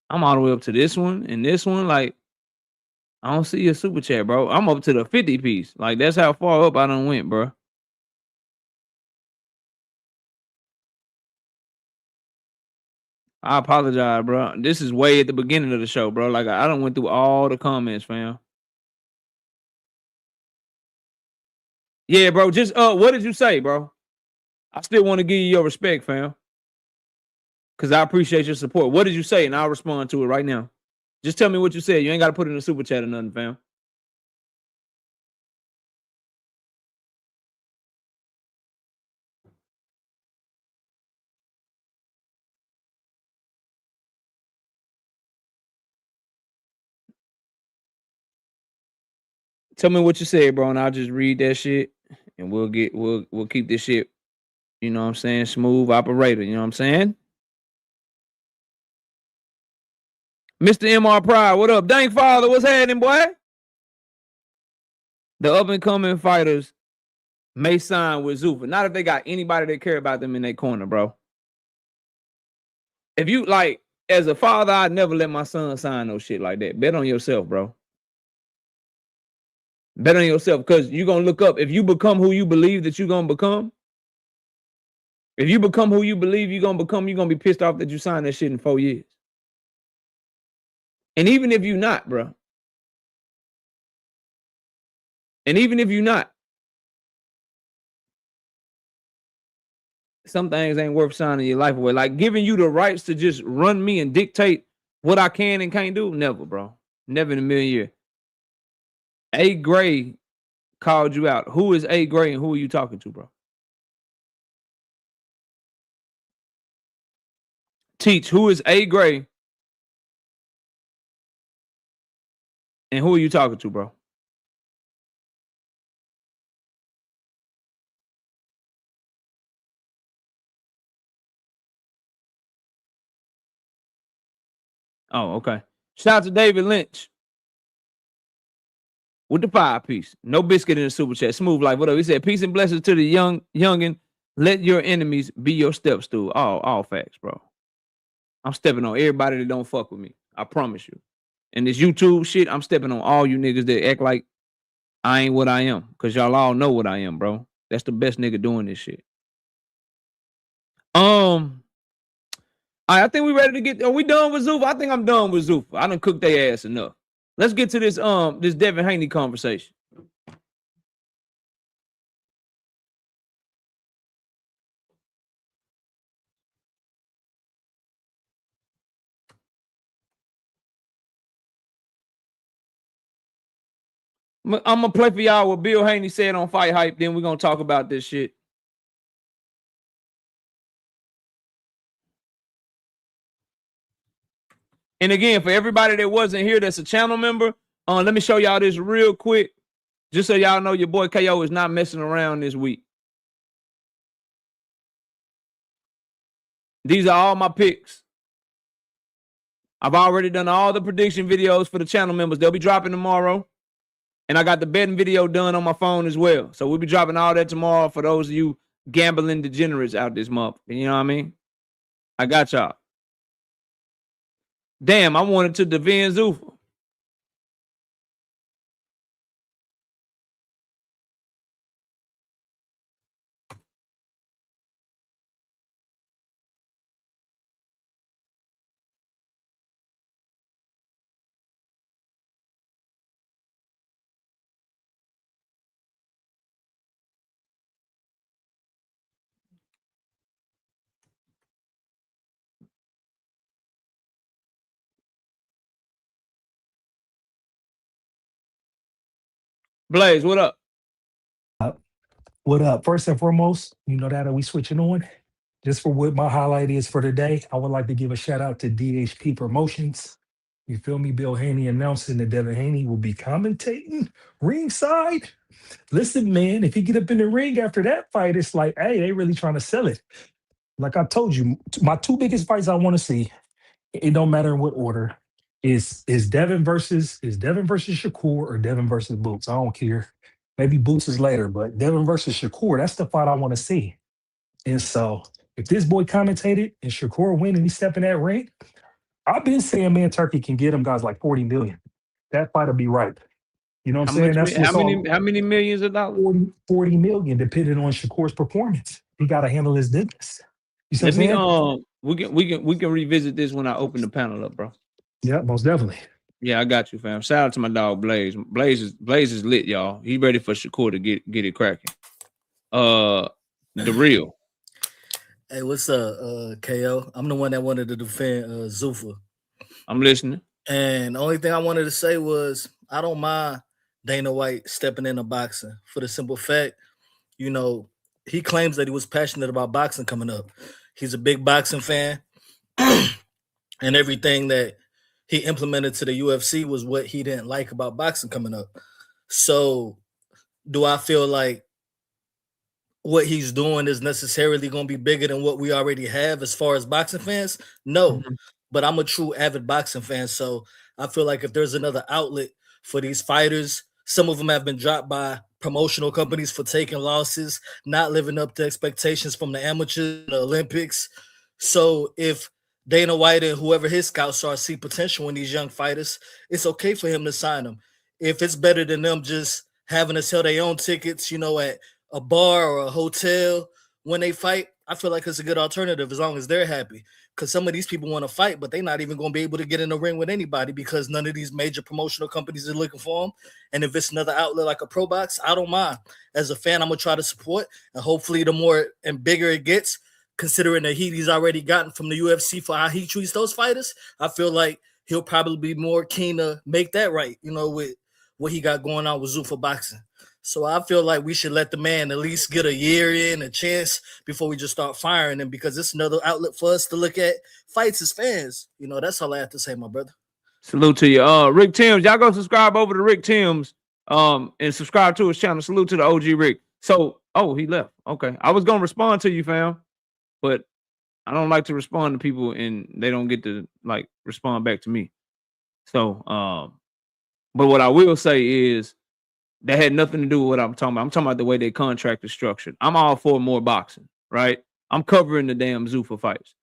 I'm all the way up to this one and this one. Like, I don't see your super chat, bro. I'm up to the 50 piece. Like, that's how far up I done went, bro. I apologize, bro. This is way at the beginning of the show, bro. Like, I done went through all the comments, fam. Yeah, bro. Just what did you say, bro? I still want to give you your respect, fam. Cause I appreciate your support. What did you say? And I'll respond to it right now. Just tell me what you said. You ain't got to put it in the super chat or nothing, fam. Tell me what you said, bro, and I'll just read that shit, and we'll keep this shit. You know what I'm saying? Smooth operator. You know what I'm saying? Mr. MR Pride, what up? Dank Father, what's happening, boy? The up and coming fighters may sign with Zuffa. Not if they got anybody that care about them in their corner, bro. If you like, as a father, I'd never let my son sign no shit like that. Bet on yourself, bro. Bet on yourself, because you're gonna look up. If you become who you believe that you're gonna become, if you become who you believe you're gonna become, you're gonna be pissed off that you signed that shit in 4 years. And even if you're not, bro. And even if you're not, some things ain't worth signing your life away. Like giving you the rights to just run me and dictate what I can and can't do. Never, bro. Never in a million years. A Gray called you out. Who is A Gray and who are you talking to, bro? Teach, who is A Gray and who are you talking to, bro? Oh, okay. Shout out to David Lynch with the 5 piece. No biscuit in the super chat. Smooth like whatever. He said, peace and blessings to the youngin. Let your enemies be your step stool. All facts, bro. I'm stepping on everybody that don't fuck with me. I promise you. And this YouTube shit, I'm stepping on all you niggas that act like I ain't what I am. Cause y'all all know what I am, bro. That's the best nigga doing this shit. I think we ready to get. Are we done with Zuffa? I think I'm done with Zuffa. I done cooked their ass enough. Let's get to this Devin Haney conversation. I'm gonna play for y'all what Bill Haney said on Fight Hype. Then we're gonna talk about this shit. And again, for everybody that wasn't here, that's a channel member. Let me show y'all this real quick, just so y'all know your boy KO is not messing around this week. These are all my picks. I've already done all the prediction videos for the channel members. They'll be dropping tomorrow. And I got the betting video done on my phone as well. So we'll be dropping all that tomorrow for those of you gambling degenerates out this month. You know what I mean? I got y'all. Damn, I wanted to defend Zuffa. Blaze, what up? What up? First and foremost, you know that we switching on. Just for what my highlight is for today, I would like to give a shout out to DHP Promotions. You feel me? Bill Haney announcing that Devin Haney will be commentating ringside. Listen, man, if he get up in the ring after that fight, it's like, hey, they really trying to sell it. Like I told you, my two biggest fights I want to see, it don't matter in what order, is Devin versus Shakur or Devin versus Boots. I don't care. Maybe Boots is later, but Devin versus Shakur, that's the fight I want to see. And so if this boy commentated and Shakur win and he step in that ring, I've been saying, man, Turkey can get him guys like 40 million. That fight will be right. You know what I'm saying? That's what's How many millions of dollars? 40 million, depending on Shakur's performance. He got to handle his business. You see what I'm saying? We can revisit this when I open the panel up, bro. Yeah, most definitely. Yeah, I got you, fam. Shout out to my dog Blaze. Blaze is lit, y'all. He ready for Shakur to get it cracking. The real. Hey, what's up, KO? I'm the one that wanted to defend Zuffa. I'm listening. And the only thing I wanted to say was I don't mind Dana White stepping into boxing for the simple fact, you know, he claims that he was passionate about boxing coming up. He's a big boxing fan, and everything that he implemented to the UFC was what he didn't like about boxing coming up. So do I feel like what he's doing is necessarily going to be bigger than what we already have as far as boxing fans? No, but I'm a true avid boxing fan. So I feel like if there's another outlet for these fighters, some of them have been dropped by promotional companies for taking losses, not living up to expectations from the amateurs, the Olympics. So if Dana White and whoever his scouts are see potential in these young fighters, it's okay for him to sign them. If it's better than them just having to sell their own tickets, you know, at a bar or a hotel when they fight, I feel like it's a good alternative as long as they're happy. Because some of these people want to fight, but they're not even going to be able to get in the ring with anybody because none of these major promotional companies are looking for them. And if it's another outlet like a Pro Box, I don't mind. As a fan, I'm going to try to support. And hopefully the more and bigger it gets, considering the heat he's already gotten from the UFC for how he treats those fighters, I feel like he'll probably be more keen to make that right, you know, with what he got going on with Zuffa Boxing. So I feel like we should let the man at least get a year in, a chance, before we just start firing him, because it's another outlet for us to look at fights as fans. You know, that's all I have to say, my brother. Salute to you. Rick Timms. Y'all go subscribe over to Rick Timms and subscribe to his channel. Salute to the OG Rick. So, he left. Okay. I was going to respond to you, fam, but I don't like to respond to people and they don't get to, like, respond back to me. So, but what I will say is, that had nothing to do with what I'm talking about. I'm talking about the way their contract is structured. I'm all for more boxing, right? I'm covering the damn Zuffa fights.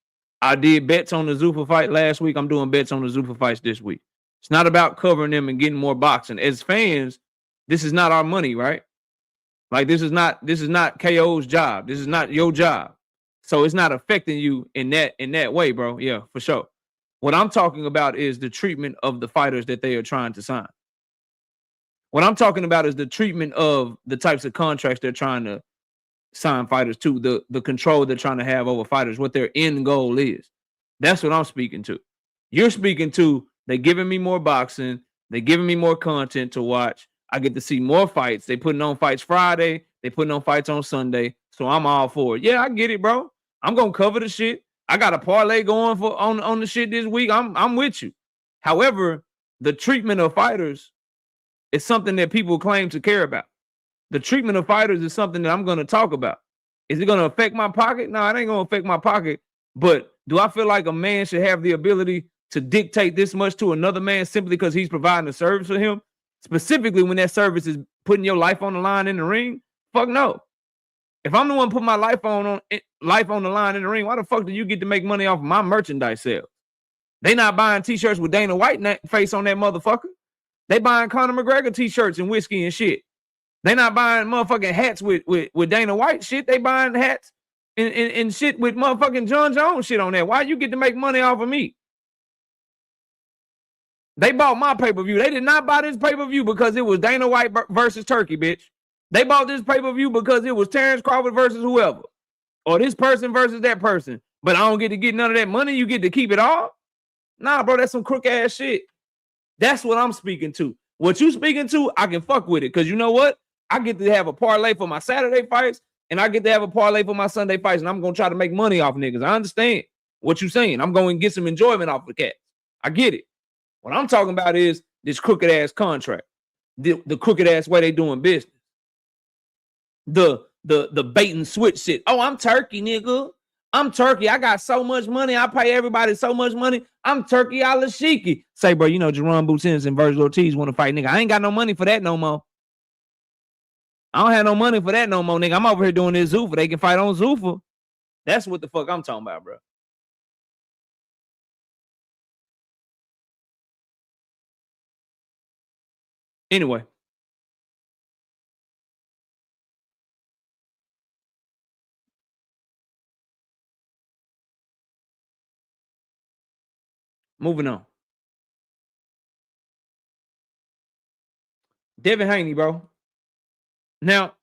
I did bets on the Zuffa fight last week. I'm doing bets on the Zuffa fights this week. It's not about covering them and getting more boxing. As fans, this is not our money, right? Like this is not KO's job. This is not your job. So it's not affecting you in that way, bro. Yeah, for sure. What I'm talking about is the treatment of the fighters that they are trying to sign. What I'm talking about is the treatment of the types of contracts they're trying to sign fighters to, the control they're trying to have over fighters, what their end goal is. That's what I'm speaking to. You're speaking to, they're giving me more boxing, they're giving me more content to watch. I get to see more fights. They putting on fights Friday, they putting on fights on Sunday. So I'm all for it. Yeah, I get it, bro. I'm gonna cover the shit. I got a parlay going on the shit this week. I'm with you. However, the treatment of fighters, it's something that people claim to care about. The treatment of fighters is something that I'm going to talk about. Is it going to affect my pocket? No, it ain't going to affect my pocket. But do I feel like a man should have the ability to dictate this much to another man simply because he's providing a service for him? Specifically when that service is putting your life on the line in the ring? Fuck no. If I'm the one putting my life on the line in the ring, why the fuck do you get to make money off of my merchandise sales? They not buying t-shirts with Dana White face on that motherfucker. They buying Conor McGregor t-shirts and whiskey and shit. They not buying motherfucking hats with Dana White shit. They buying hats and shit with motherfucking John Jones shit on there. Why you get to make money off of me? They bought my pay-per-view. They did not buy this pay-per-view because it was Dana White versus Turkey, bitch. They bought this pay-per-view because it was Terrence Crawford versus whoever. Or this person versus that person. But I don't get to get none of that money. You get to keep it all? Nah, bro, that's some crook-ass shit. That's what I'm speaking to. What you speaking to, I can fuck with it. Because you know what? I get to have a parlay for my Saturday fights, and I get to have a parlay for my Sunday fights, and I'm going to try to make money off niggas. I understand what you're saying. I'm going to get some enjoyment off the cats. I get it. What I'm talking about is this crooked-ass contract, the crooked-ass way they doing business, the bait and switch shit. Oh, I'm Turkey, nigga. I'm Turkey. I got so much money. I pay everybody so much money. I'm Turkey Alashiki. Say, bro, you know, Jerome Boutins and Virgil Ortiz want to fight, nigga. I ain't got no money for that no more. I don't have no money for that no more, nigga. I'm over here doing this Zuffa. They can fight on Zuffa. That's what the fuck I'm talking about, bro. Anyway. Moving on. Devin Haney, bro. Now,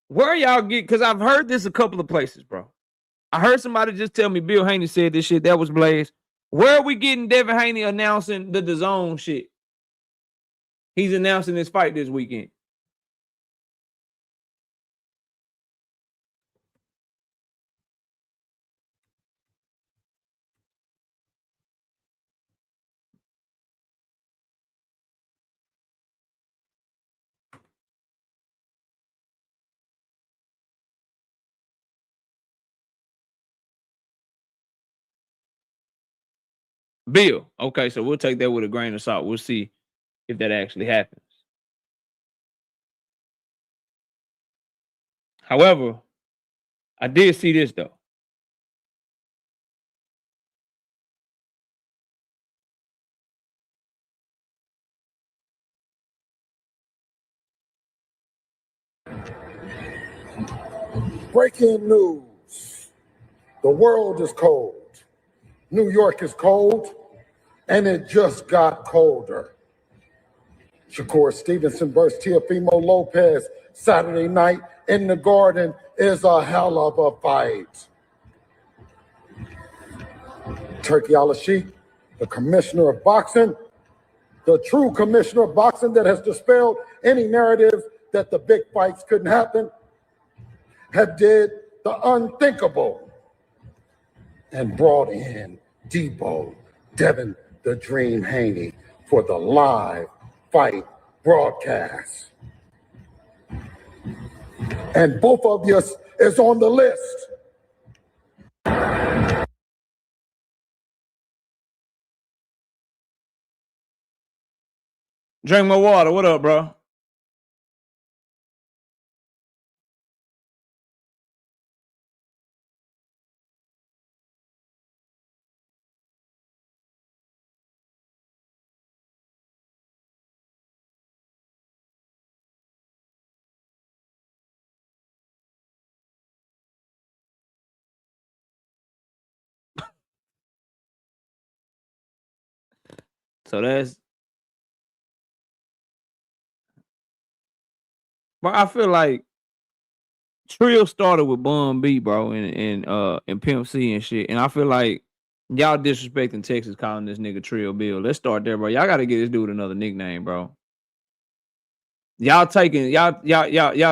where y'all get, because I've heard this a couple of places, bro. I heard somebody just tell me Bill Haney said this shit. That was Blaze. Where are we getting Devin Haney announcing the DAZN shit? He's announcing this fight this weekend. Bill. Okay, so we'll take that with a grain of salt. We'll see if that actually happens. However, I did see this, though. Breaking news. The world is cold. New York is cold, and it just got colder. Shakur Stevenson versus Teofimo Lopez Saturday night in the Garden is a hell of a fight. Turkey Alashik, the commissioner of boxing, the true commissioner of boxing that has dispelled any narrative that the big fights couldn't happen, had did the unthinkable and brought in Debo, Devin the Dream Haney for the live fight broadcast. And both of you is on the list. Drink my water. What up, bro? So that's, but I feel like Trill started with Bun B, bro, and Pimp C and shit. And I feel like y'all disrespecting Texas calling this nigga Trill Bill. Let's start there, bro. Y'all gotta get this dude another nickname, bro. Y'all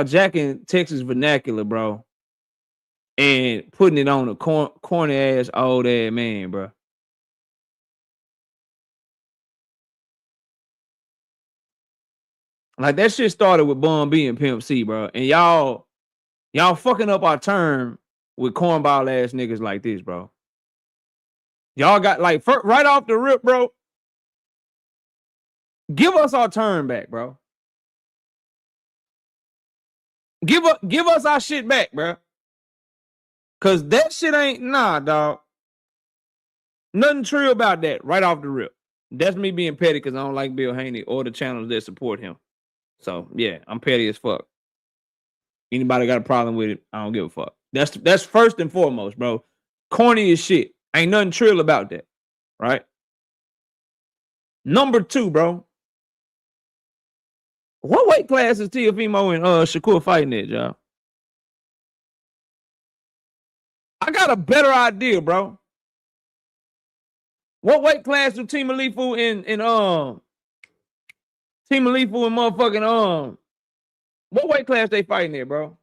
jacking Texas vernacular, bro, and putting it on a corny ass old ass man, bro. Like that shit started with Bun B and Pimp C, bro. And y'all fucking up our term with cornball ass niggas like this, bro. Y'all got like right off the rip, bro. Give us our turn back, bro. Give us our shit back, bro. Cause that shit ain't dog. Nothing true about that right off the rip. That's me being petty because I don't like Bill Haney or the channels that support him. So yeah, I'm petty as fuck. Anybody got a problem with it? I don't give a fuck. That's first and foremost, bro. Corny as shit. Ain't nothing trill about that, right? Number 2, bro. What weight class is Teofimo and Shakur fighting at, y'all? I got a better idea, bro. What weight class do Team Alifu and Team Lethal and motherfucking what weight class they fighting there, bro?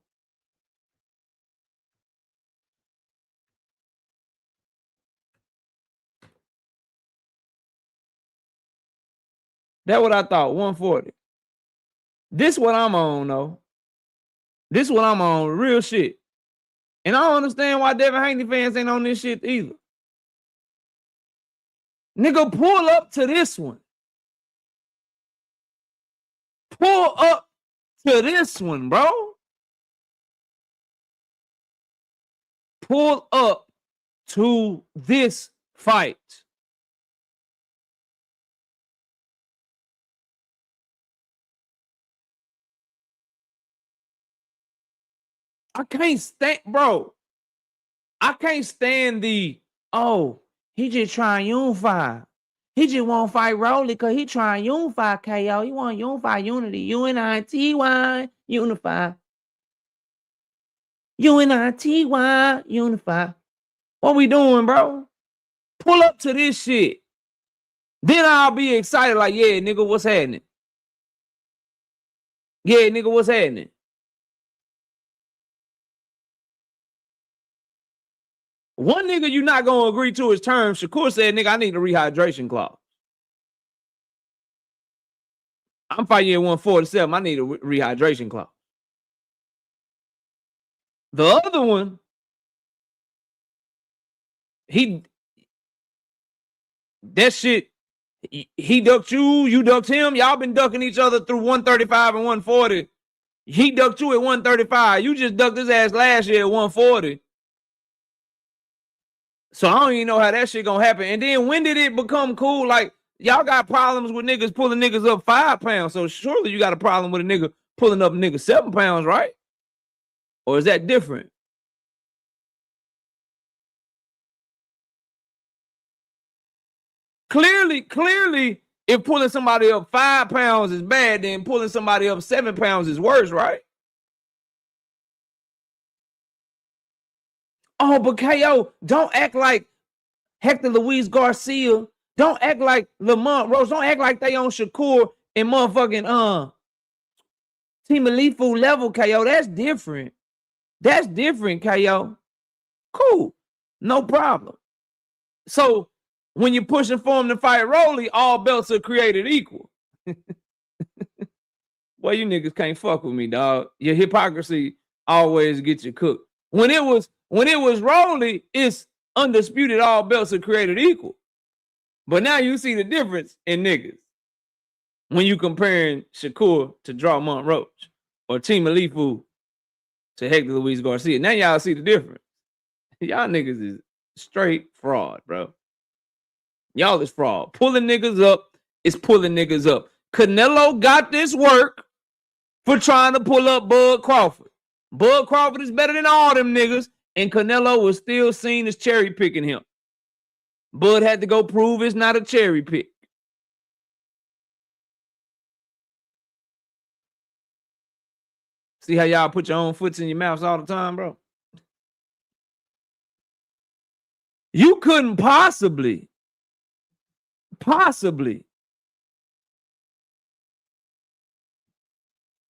That's what I thought, 140. This what I'm on, though. This what I'm on, real shit. And I don't understand why Devin Haney fans ain't on this shit either. Nigga, pull up to this one. Pull up to this one, bro. Pull up to this fight. I can't stand, bro. I can't stand he just trying to unify. He just won't fight Rolly because he trying to unify KO. He want to unify unity. UNITY, unify. UNITY, unify. What we doing, bro? Pull up to this shit. Then I'll be excited like, yeah, nigga, what's happening? Yeah, nigga, what's happening? One nigga you not going to agree to his terms. Shakur said, nigga, I need a rehydration clause. I'm fighting at 147. I need a rehydration clause. The other one, that shit, he ducked you, you ducked him. Y'all been ducking each other through 135 and 140. He ducked you at 135. You just ducked his ass last year at 140. So I don't even know how that shit gonna happen. And then when did it become cool? Like, y'all got problems with niggas pulling niggas up 5 pounds. So surely you got a problem with a nigga pulling up a nigga 7 pounds, right? Or is that different? Clearly, if pulling somebody up 5 pounds is bad, then pulling somebody up 7 pounds is worse, right? Oh, but KO, don't act like Hector Luis Garcia. Don't act like Lamont Rose. Don't act like they on Shakur and motherfucking Team Lethal level, KO. That's different. That's different, KO. Cool. No problem. So when you're pushing for him to fight Rolly, all belts are created equal. Well, you niggas can't fuck with me, dog. Your hypocrisy always gets you cooked. When it was Rolly, it's undisputed all belts are created equal. But now you see the difference in niggas when you comparing Shakur to Drawmont Roach or Team Alifu to Hector Luis Garcia. Now y'all see the difference. Y'all niggas is straight fraud, bro. Y'all is fraud. Pulling niggas up is pulling niggas up. Canelo got this work for trying to pull up Bud Crawford. Bud Crawford is better than all them niggas, and Canelo was still seen as cherry picking him. Bud had to go prove it's not a cherry pick. See how y'all put your own foots in your mouths all the time, bro? You couldn't possibly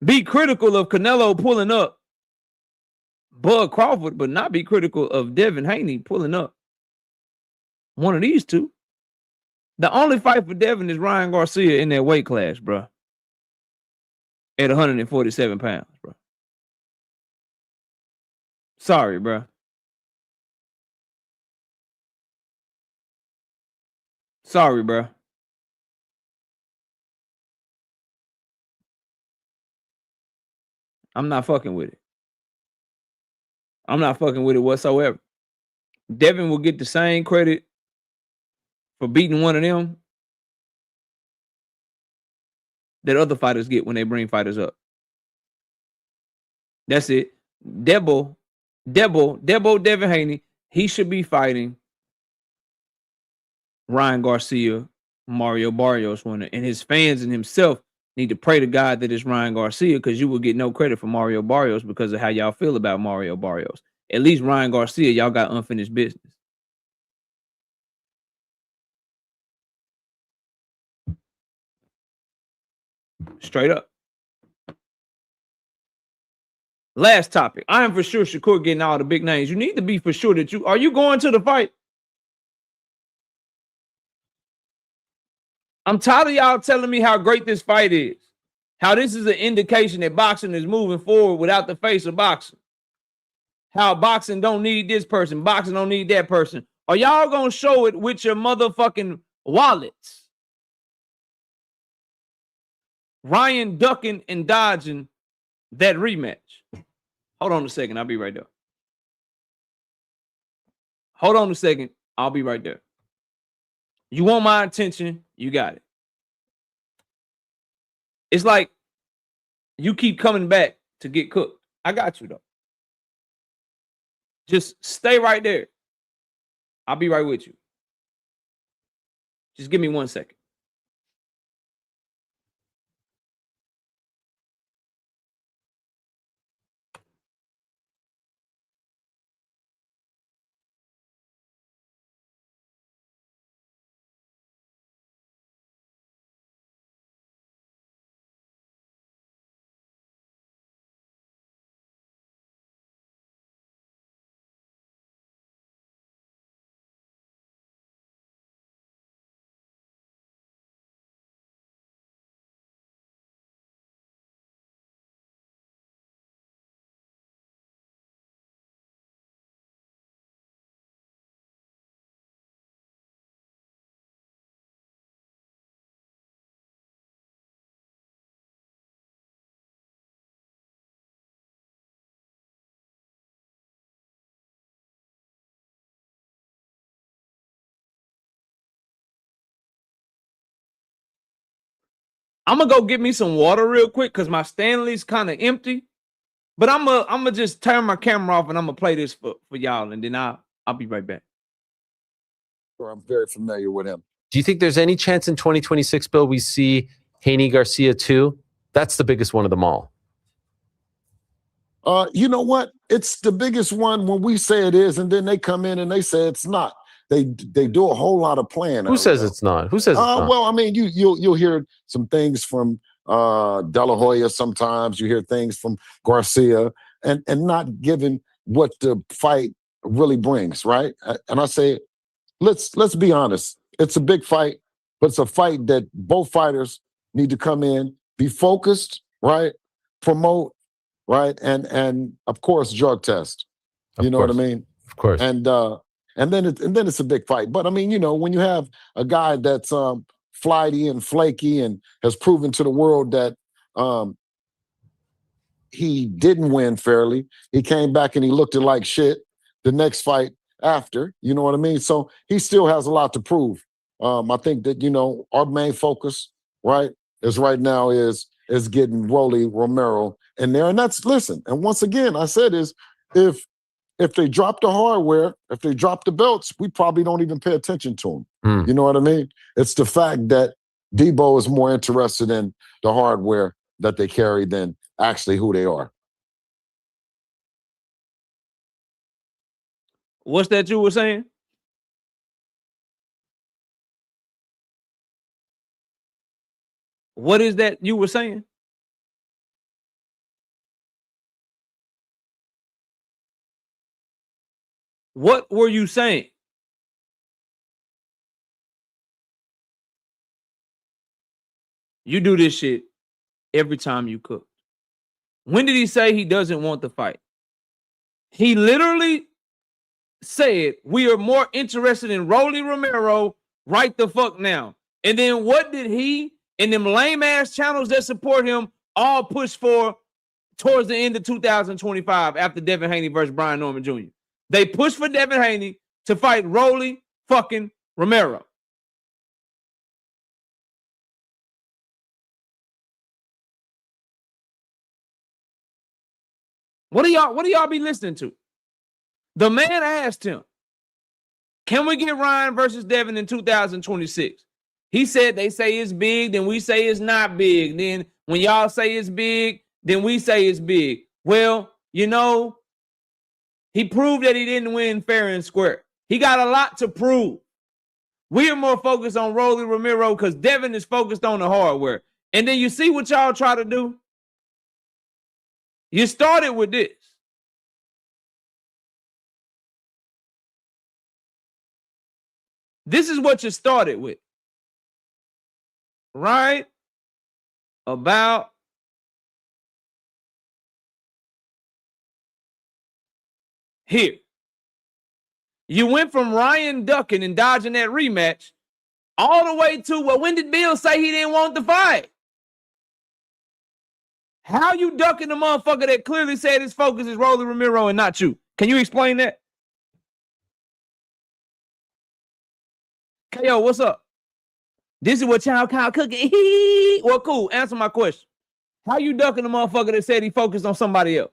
be critical of Canelo pulling up Bud Crawford, but not be critical of Devin Haney pulling up one of these two. The only fight for Devin is Ryan Garcia in that weight class, bro. At 147 pounds, bro. Sorry, bro. Sorry, bro. I'm not fucking with it. I'm not fucking with it whatsoever. Devin will get the same credit for beating one of them that other fighters get when they bring fighters up. That's it. Devin Haney, he should be fighting Ryan Garcia, Mario Barrios winner, and his fans and himself need to pray to God that it's Ryan Garcia, because you will get no credit for Mario Barrios because of how y'all feel about Mario Barrios. At least Ryan Garcia, y'all got unfinished business. Straight up. Last topic. I am for sure Shakur getting all the big names. You need to be for sure that are you going to the fight? I'm tired of y'all telling me how great this fight is. How this is an indication that boxing is moving forward without the face of boxing. How boxing don't need this person. Boxing don't need that person. Are y'all going to show it with your motherfucking wallets? Ryan ducking and dodging that rematch. Hold on a second. I'll be right there. Hold on a second. I'll be right there. You want my attention? You got it. It's like you keep coming back to get cooked. I got you, though. Just stay right there. I'll be right with you. Just give me 1 second. I'm going to go get me some water real quick because my Stanley's kind of empty. But I'm gonna just turn my camera off and I'm going to play this for y'all. And then I'll be right back. I'm very familiar with him. Do you think there's any chance in 2026, Bill, we see Haney Garcia 2? That's the biggest one of them all. You know what? It's the biggest one when we say it is, and then they come in and they say it's not. They do a whole lot of planning. Who says it's not? Who says it's not? Well, I mean, you'll hear some things from De La Hoya sometimes. You hear things from Garcia, and not given what the fight really brings, right? And I say, let's be honest. It's a big fight, but it's a fight that both fighters need to come in, be focused, right? Promote, right? And of course, drug test. You know what I mean? Of course. And then it's a big fight. But I mean, you know, when you have a guy that's flighty and flaky and has proven to the world that he didn't win fairly, he came back and he looked like shit the next fight after. You know what I mean? So he still has a lot to prove. I think that, you know, our main focus, right, is right now is getting Rolly Romero in there. And that's, listen, and once again, I said is if they drop the hardware, if they drop the belts, we probably don't even pay attention to them. You know what I mean? It's the fact that Debo is more interested in the hardware that they carry than actually who they are. What's that you were saying? What is that you were saying? What were you saying? You do this shit every time you cook. When did he say he doesn't want the fight? He literally said, we are more interested in Rolly Romero right the fuck now. And then what did he and them lame ass channels that support him all push for towards the end of 2025 after Devin Haney versus Brian Norman Jr.? They pushed for Devin Haney to fight Rolly fucking Romero. What do y'all be listening to? The man asked him, can we get Ryan versus Devin in 2026? He said they say it's big, then we say it's not big. Then when y'all say it's big, then we say it's big. Well, you know, he proved that he didn't win fair and square. He got a lot to prove. We are more focused on Rolly Romero because Devin is focused on the hardware. And then you see what y'all try to do? You started with this. This is what you started with. Right about here. You went from Ryan ducking and dodging that rematch all the way to, well, when did Bill say he didn't want the fight? How you ducking the motherfucker that clearly said his focus is Rolly Romero and not you? Can you explain that? KO, what's up? This is what y'all call cooking. Well, cool. Answer my question. How you ducking the motherfucker that said he focused on somebody else?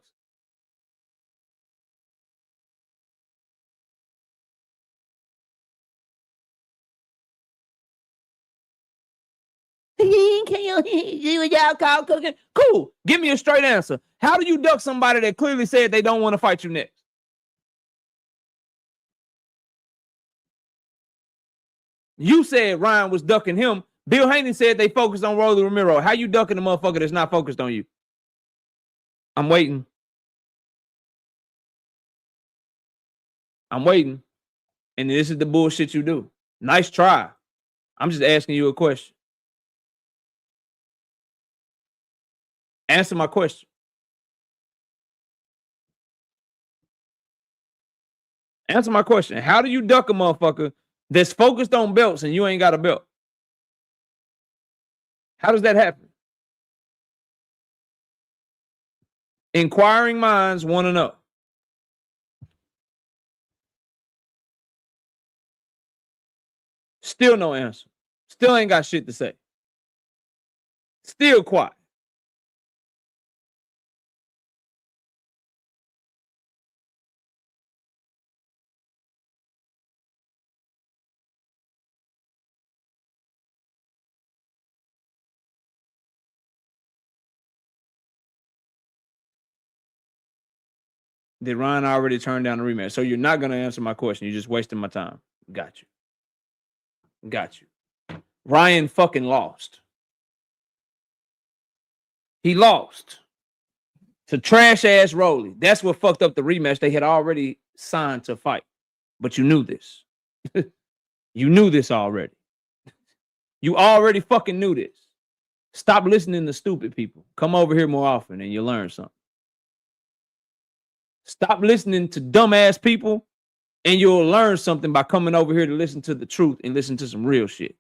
Y'all call cooking? Cool. Give me a straight answer. How do you duck somebody that clearly said they don't want to fight you next? You said Ryan was ducking him. Bill Haney said they focused on Rolly Romero. How you ducking the motherfucker that's not focused on you? I'm waiting. I'm waiting. And this is the bullshit you do. Nice try. I'm just asking you a question. Answer my question. Answer my question. How do you duck a motherfucker that's focused on belts and you ain't got a belt? How does that happen? Inquiring minds want to know. Still no answer. Still ain't got shit to say. Still quiet. Did Ryan already turn down the rematch? So you're not going to answer my question. You're just wasting my time. Got you. Got you. Ryan fucking lost. He lost to trash-ass Rolly. That's what fucked up the rematch. They had already signed to fight. But you knew this. You knew this already. You already fucking knew this. Stop listening to stupid people. Come over here more often and you'll learn something. Stop listening to dumbass people and you'll learn something by coming over here to listen to the truth and listen to some real shit.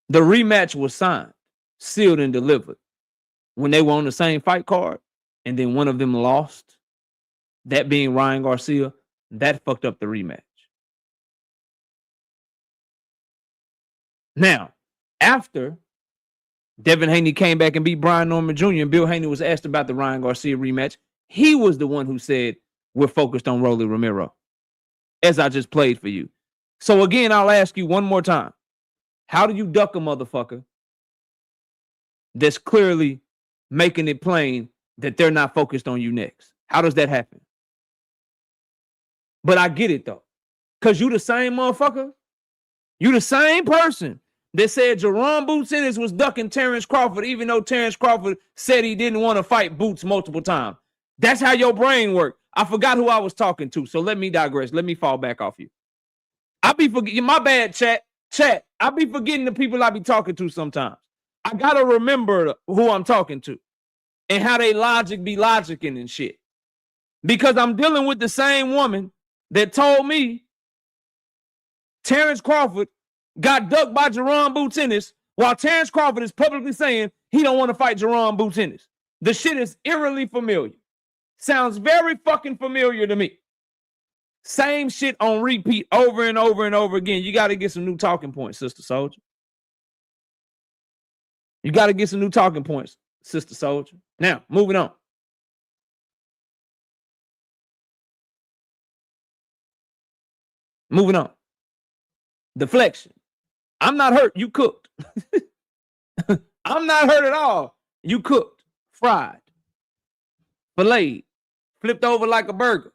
The rematch was signed, sealed, and delivered. When they were on the same fight card and then one of them lost, that being Ryan Garcia, that fucked up the rematch. Now, after Devin Haney came back and beat Brian Norman Jr. and Bill Haney was asked about the Ryan Garcia rematch, he was the one who said, we're focused on Rolly Romero, as I just played for you. So again, I'll ask you one more time. How do you duck a motherfucker that's clearly making it plain that they're not focused on you next? How does that happen? But I get it, though. Because you the same motherfucker. You the same person that said Jerome Boots Ennis was ducking Terrence Crawford, even though Terrence Crawford said he didn't want to fight Boots multiple times. That's how your brain works. I forgot who I was talking to, so let me digress. Let me fall back off you. I be forgetting. My bad, chat. I be forgetting the people I be talking to sometimes. I got to remember who I'm talking to and how they logic be logicking and shit. Because I'm dealing with the same woman that told me Terrence Crawford got ducked by Jerome Boots Ennis while Terrence Crawford is publicly saying he don't want to fight Jerome Boots Ennis. The shit is eerily familiar. Sounds very fucking familiar to me. Same shit on repeat over and over and over again. You got to get some new talking points, Sister Soldier. You got to get some new talking points, Sister Soldier. Now, moving on. Moving on. Deflection. I'm not hurt. You cooked. I'm not hurt at all. You cooked. Fried. Filleted. Flipped over like a burger.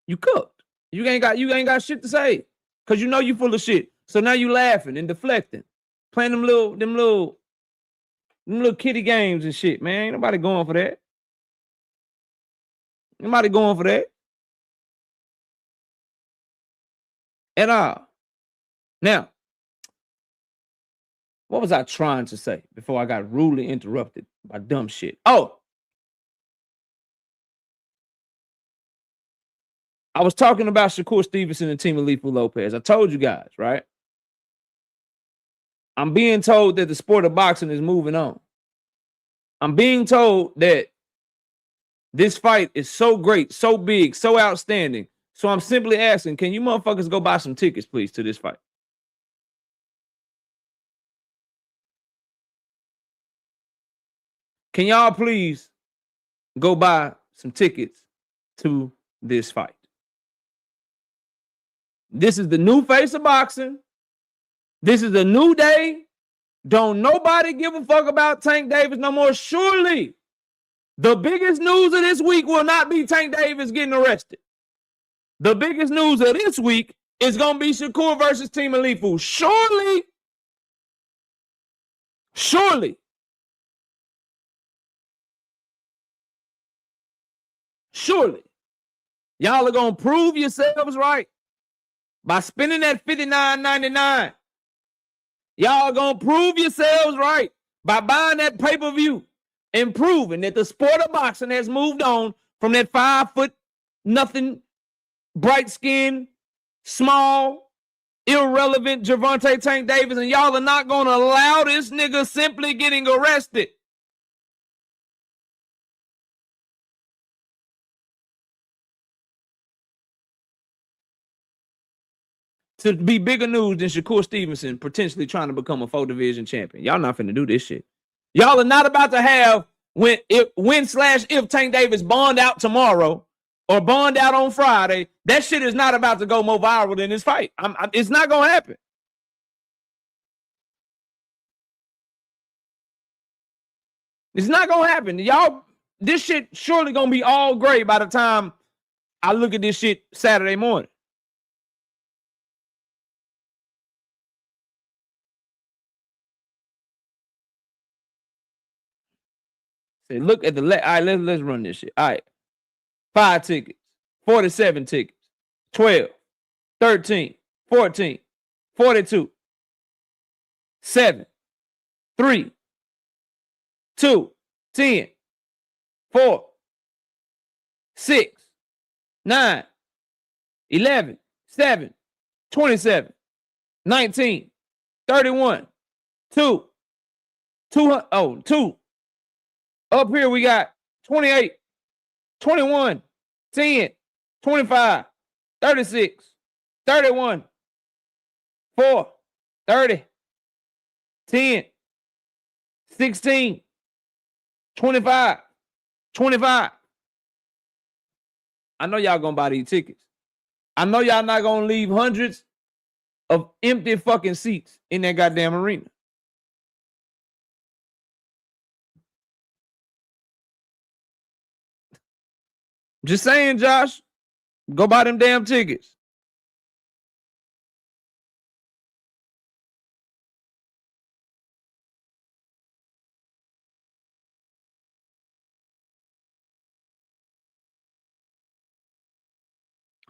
You cooked. You ain't got shit to say because you know you full of shit. So now you laughing and deflecting, playing them little kitty games and shit, man. Ain't nobody going for that. Nobody going for that at all. Now, what was I trying to say before I got rudely interrupted by dumb shit? Oh, I was talking about Shakur Stevenson and Timothy Lopez. I told you guys, right? I'm being told that the sport of boxing is moving on. I'm being told that this fight is so great, so big, so outstanding. So I'm simply asking, can you motherfuckers go buy some tickets, please, to this fight? Can y'all please go buy some tickets to this fight? This is the new face of boxing. This is a new day. Don't nobody give a fuck about Tank Davis no more. Surely the biggest news of this week will not be Tank Davis getting arrested. The biggest news of this week is going to be Shakur versus Team Alifu. Surely. Y'all are going to prove yourselves right by spending that $59.99. Y'all are going to prove yourselves right by buying that pay-per-view and proving that the sport of boxing has moved on from that 5'0", bright-skinned, small, irrelevant Gervonta Tank Davis, and y'all are not going to allow this nigga simply getting arrested to be bigger news than Shakur Stevenson potentially trying to become a 4-division champion. Y'all not finna do this shit. Y'all are not about to have if Tank Davis bond out tomorrow or bond out on Friday. That shit is not about to go more viral than this fight. It's not gonna happen. It's not gonna happen. Y'all, this shit surely gonna be all great by the time I look at this shit Saturday morning. Say, look at the all right, let's run this shit. All right. 5 tickets, 47 tickets, 12, 13, 14, 42, 7, 3, 2, 10, 4, 6, 9, 11, 7, 27, 19, 31, 2, 2. Up here we got 28, 21, 10, 25, 36, 31, 4, 30, 10, 16, 25, 25. I know y'all gonna buy these tickets. I know y'all not gonna leave hundreds of empty fucking seats in that goddamn arena. Just saying, Josh, go buy them damn tickets.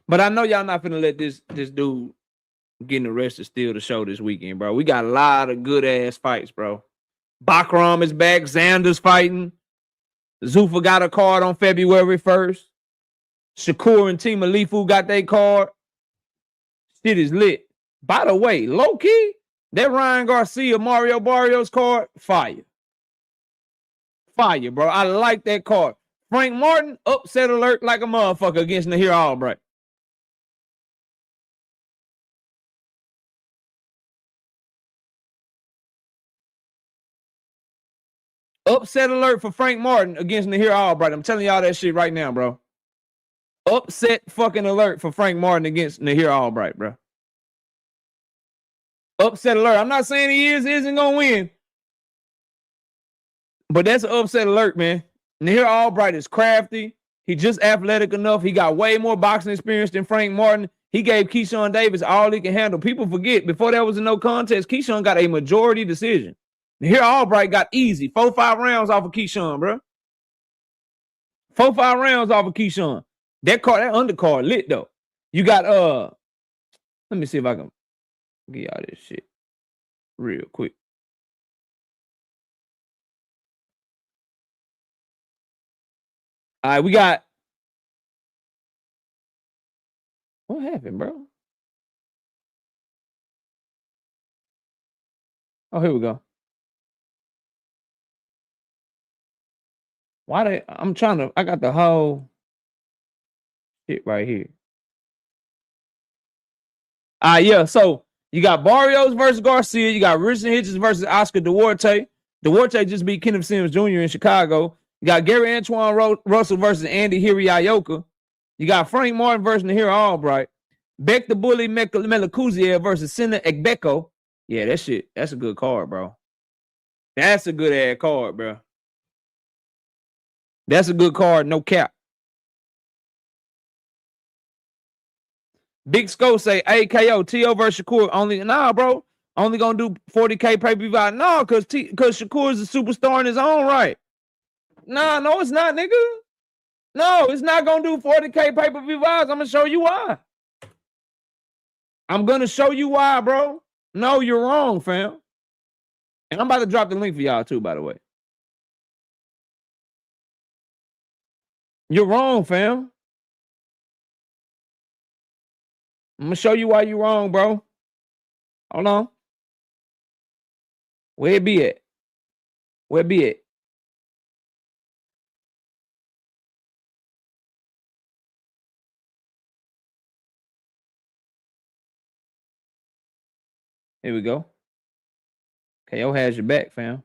But I know y'all not finna let this dude getting arrested steal the show this weekend, bro. We got a lot of good ass fights, bro. Bakram is back. Xander's fighting. Zuffa got a card on February 1st. Shakur and Team Alifu got their card. Shit is lit. By the way, low key, that Ryan Garcia Mario Barrios card, fire. Fire, bro. I like that card. Frank Martin, upset alert like a motherfucker against Nahir Albright. Upset alert for Frank Martin against Nahir Albright. I'm telling y'all that shit right now, bro. Upset fucking alert for Frank Martin against Nahir Albright, bro. Upset alert. I'm not saying he isn't gonna win, but that's an upset alert, man. Nahir Albright is crafty. He just athletic enough. He got way more boxing experience than Frank Martin, He gave Keyshawn Davis all he can handle. People forget, before that was a no contest, Keyshawn got a majority decision. Here, Albright got easy 4-5 rounds off of Keyshawn, bro. 4-5 rounds off of Keyshawn. That undercard lit though. You got let me see if I can get y'all this shit real quick. All right, we got. What happened, bro? Oh, here we go. I got the whole shit right here. Yeah, so you got Barrios versus Garcia. You got Richard Hitchens versus Oscar Duarte. Duarte just beat Kenneth Sims Jr. in Chicago. You got Gary Antoine Russell versus Andy Hirioka. You got Frank Martin versus Nahir Albright. Beck the Bully Melakuziev versus Senna Egbeko. Yeah, that's a good card, bro. That's a good ass card, bro. That's a good card, no cap. Big Sco say, hey, KO, T.O. versus Shakur. Bro. Only gonna do 40K pay-per-view. No, because Shakur is a superstar in his own right. No, it's not, nigga. No, it's not gonna do 40K pay-per-view vibes. I'm gonna show you why. I'm gonna show you why, bro. No, you're wrong, fam. And I'm about to drop the link for y'all too, by the way. You're wrong, fam. I'm gonna show you why you're wrong, bro. Hold on. Where it be at? Where it be at? Here we go. KO has your back, fam.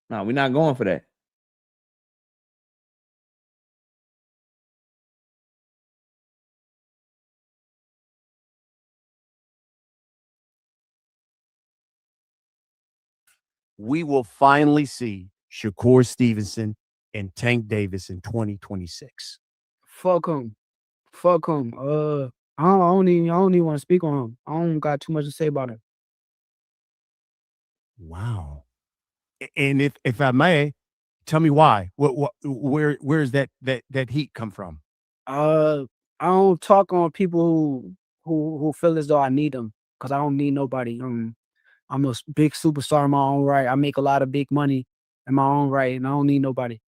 No, we're not going for that. We will finally see Shakur Stevenson and Tank Davis in 2026. Fuck him. I don't even want to speak on him. I don't got too much to say about him. Wow. And if I may, tell me why. Where's that heat come from? I don't talk on people who feel as though I need them, because I don't need nobody. I'm a big superstar in my own right. I make a lot of big money in my own right, and I don't need nobody.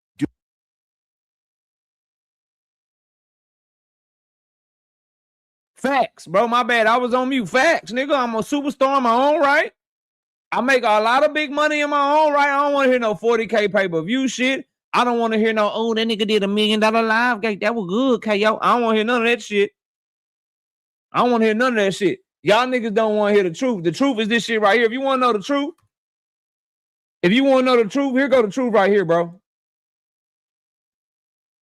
Facts, bro. My bad. I was on mute. Facts, nigga. I'm a superstar in my own right. I make a lot of big money in my own right. I don't want to hear no 40K pay-per-view shit. I don't want to hear no, oh, that nigga did $1 million live gate. That was good, KO. I don't want to hear none of that shit. I don't want to hear none of that shit. Y'all niggas don't want to hear the truth. The truth is this shit right here. If you want to know the truth, here go the truth right here, bro.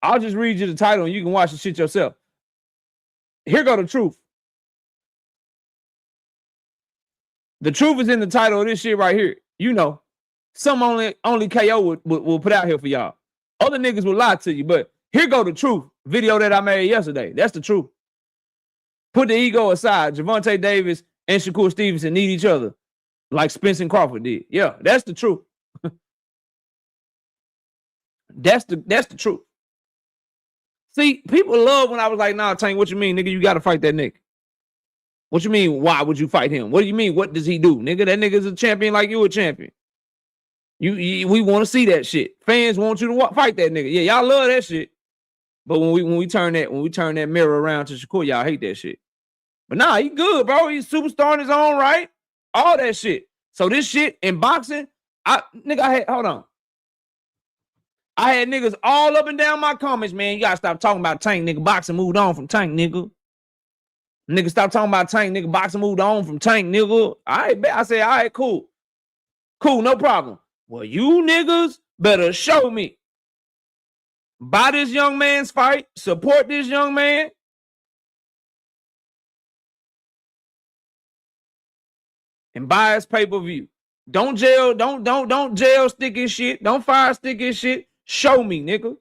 I'll just read you the title and you can watch the shit yourself. Here go the truth. The truth is in the title of this shit right here. You know, some only KO will put out here for y'all. Other niggas will lie to you, but here go the truth. Video that I made yesterday. That's the truth. Put the ego aside. Gervonta Davis and Shakur Stevenson need each other like Spence and Crawford did. Yeah, that's the truth. That's the truth. See, people love when I was like, nah, Tank, what you mean, nigga? You got to fight that nigga. What you mean, why would you fight him? What do you mean, what does he do? Nigga, that nigga's a champion like you a champion. We want to see that shit. Fans want you to fight that nigga. Yeah, y'all love that shit. But when we turn that mirror around to Shakur, y'all hate that shit. But nah, he good, bro. He's a superstar in his own right. All that shit. So this shit in boxing, hold on. I had niggas all up and down my comments, man. You gotta stop talking about Tank, nigga. Boxing moved on from Tank, nigga. Nigga, stop talking about Tank, nigga. Boxing moved on from Tank, nigga. All right, I said, all right, cool. Cool, no problem. Well, you niggas better show me. Buy this young man's fight. Support this young man. And buy his pay-per-view. Don't jail stick his shit. Don't fire stick his shit. Show me, nigga.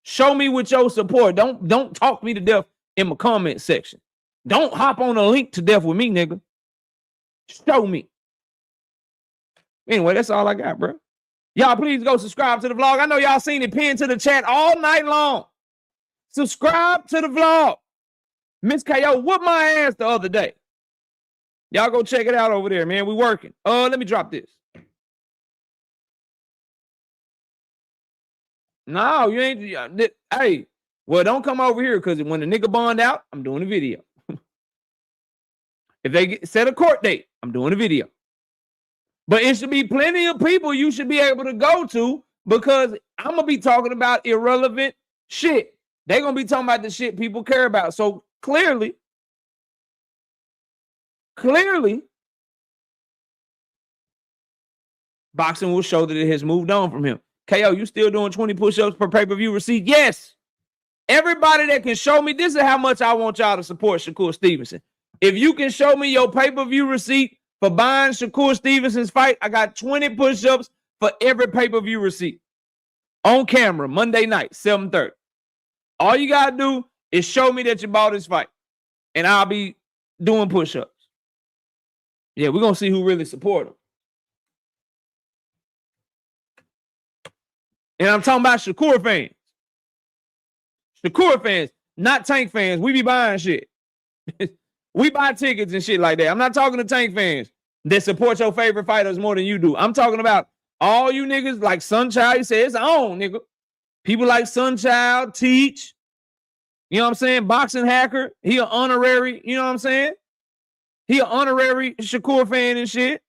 Show me with your support. Don't talk me to death in my comment section. Don't hop on a link to death with me, nigga. Show me. Anyway, that's all I got, bro. Y'all please go subscribe to the vlog. I know y'all seen it pinned to the chat all night long. Subscribe to the vlog. Miss KO whooped my ass the other day. Y'all go check it out over there, man. We working. Let me drop this. No, you ain't. Hey, well, don't come over here because when the nigga bond out, I'm doing a video. If they set a court date, I'm doing a video. But it should be plenty of people you should be able to go to because I'm going to be talking about irrelevant shit. They're going to be talking about the shit people care about. So clearly, boxing will show that it has moved on from him. KO, you still doing 20 push-ups per pay-per-view receipt? Yes. Everybody that can show me, this is how much I want y'all to support Shakur Stevenson. If you can show me your pay-per-view receipt for buying Shakur Stevenson's fight, I got 20 push-ups for every pay-per-view receipt. On camera, Monday night, 7:30. All you got to do is show me that you bought this fight, and I'll be doing push-ups. Yeah, we're going to see who really support him. And I'm talking about Shakur fans. Shakur fans, not Tank fans. We be buying shit. We buy tickets and shit like that. I'm not talking to Tank fans that support your favorite fighters more than you do. I'm talking about all you niggas like Sunchild. He says, on, nigga. People like Sunchild, Teach. You know what I'm saying? Boxing Hacker. He an honorary, you know what I'm saying? He an honorary Shakur fan and shit.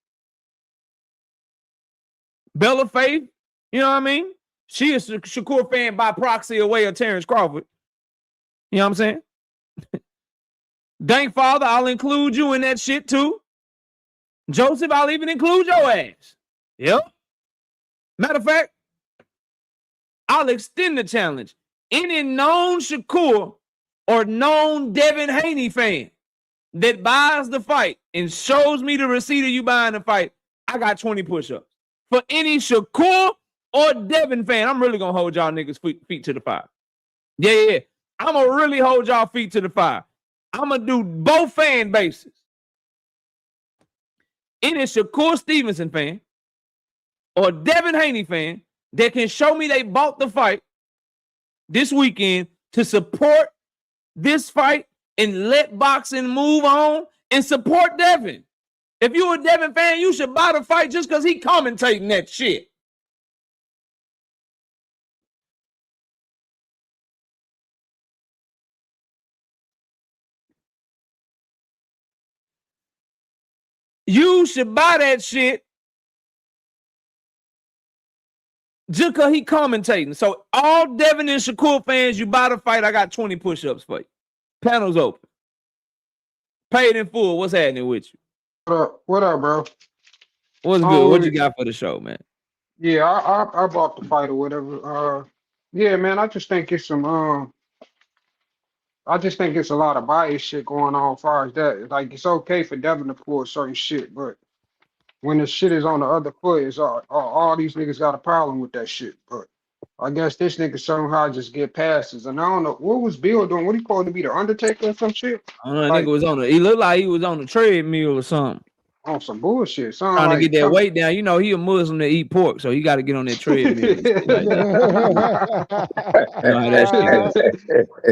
Bella Faith, you know what I mean? She is a Shakur fan by proxy away of Terrence Crawford. You know what I'm saying? Dank Father, I'll include you in that shit too. Joseph, I'll even include your ass. Yep. Matter of fact, I'll extend the challenge. Any known Shakur or known Devin Haney fan that buys the fight and shows me the receipt of you buying the fight, I got 20 push-ups. For any Shakur or Devin fan, I'm really going to hold y'all niggas feet to the fire. Yeah. I'm going to really hold y'all feet to the fire. I'm going to do both fan bases. Any Shakur Stevenson fan or Devin Haney fan that can show me they bought the fight this weekend to support this fight and let boxing move on and support Devin. If you're a Devin fan, you should buy the fight just because he commentating that shit. You should buy that shit just because he commentating. So all Devin and Shakur fans, you buy the fight, I got 20 push-ups for you. Panels open. Paid in full. What's happening with you? What up, bro? What's good? What you got for the show, man? Yeah, I bought the fight or whatever. Yeah, man, I just think it's some I just think it's a lot of bias shit going on as far as that. Like, it's okay for Devin to pull certain shit, but when the shit is on the other foot, it's all these niggas got a problem with that shit. But I guess this nigga somehow just get passes. And I don't know, what was Bill doing? What he called to be the Undertaker or some shit? I don't know, like, nigga was he looked like he was on the treadmill or something. On some bullshit. Trying to get that weight down. You know, he a Muslim that eat pork, so he got to get on that treadmill. Like that.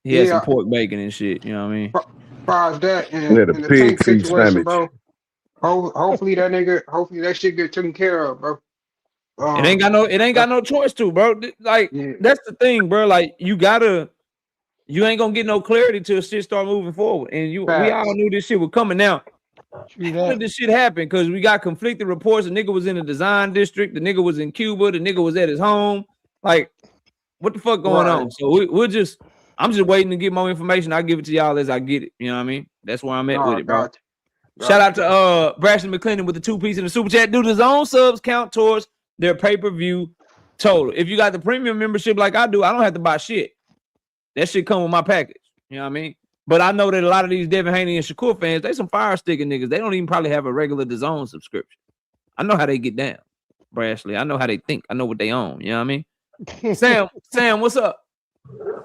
He had some pork bacon and shit. You know what I mean? Far as that and the Tank situation, bro. Hopefully that shit get taken care of, bro. It ain't got no choice to, bro. Like that's the thing, bro. Like you ain't gonna get no clarity till shit start moving forward. And we all knew this shit was coming. Now, how did this shit happen? Because we got conflicting reports. The nigga was in the design district. The nigga was in Cuba. The nigga was at his home. Like, what the fuck going on? So I'm just waiting to get more information. I'll give it to y'all as I get it. You know what I mean? That's where I'm at with it, bro. Shout out to Brashton McClendon with the 2-piece in the super chat. Do the zone subs count towards their pay-per-view total? If you got the premium membership like I do, I don't have to buy shit. That shit come with my package. You know what I mean? But I know that a lot of these Devin Haney and Shakur fans, they some fire sticking niggas. They don't even probably have a regular DAZN subscription. I know how they get down, Brashley. I know how they think. I know what they own. You know what I mean? Sam, what's up?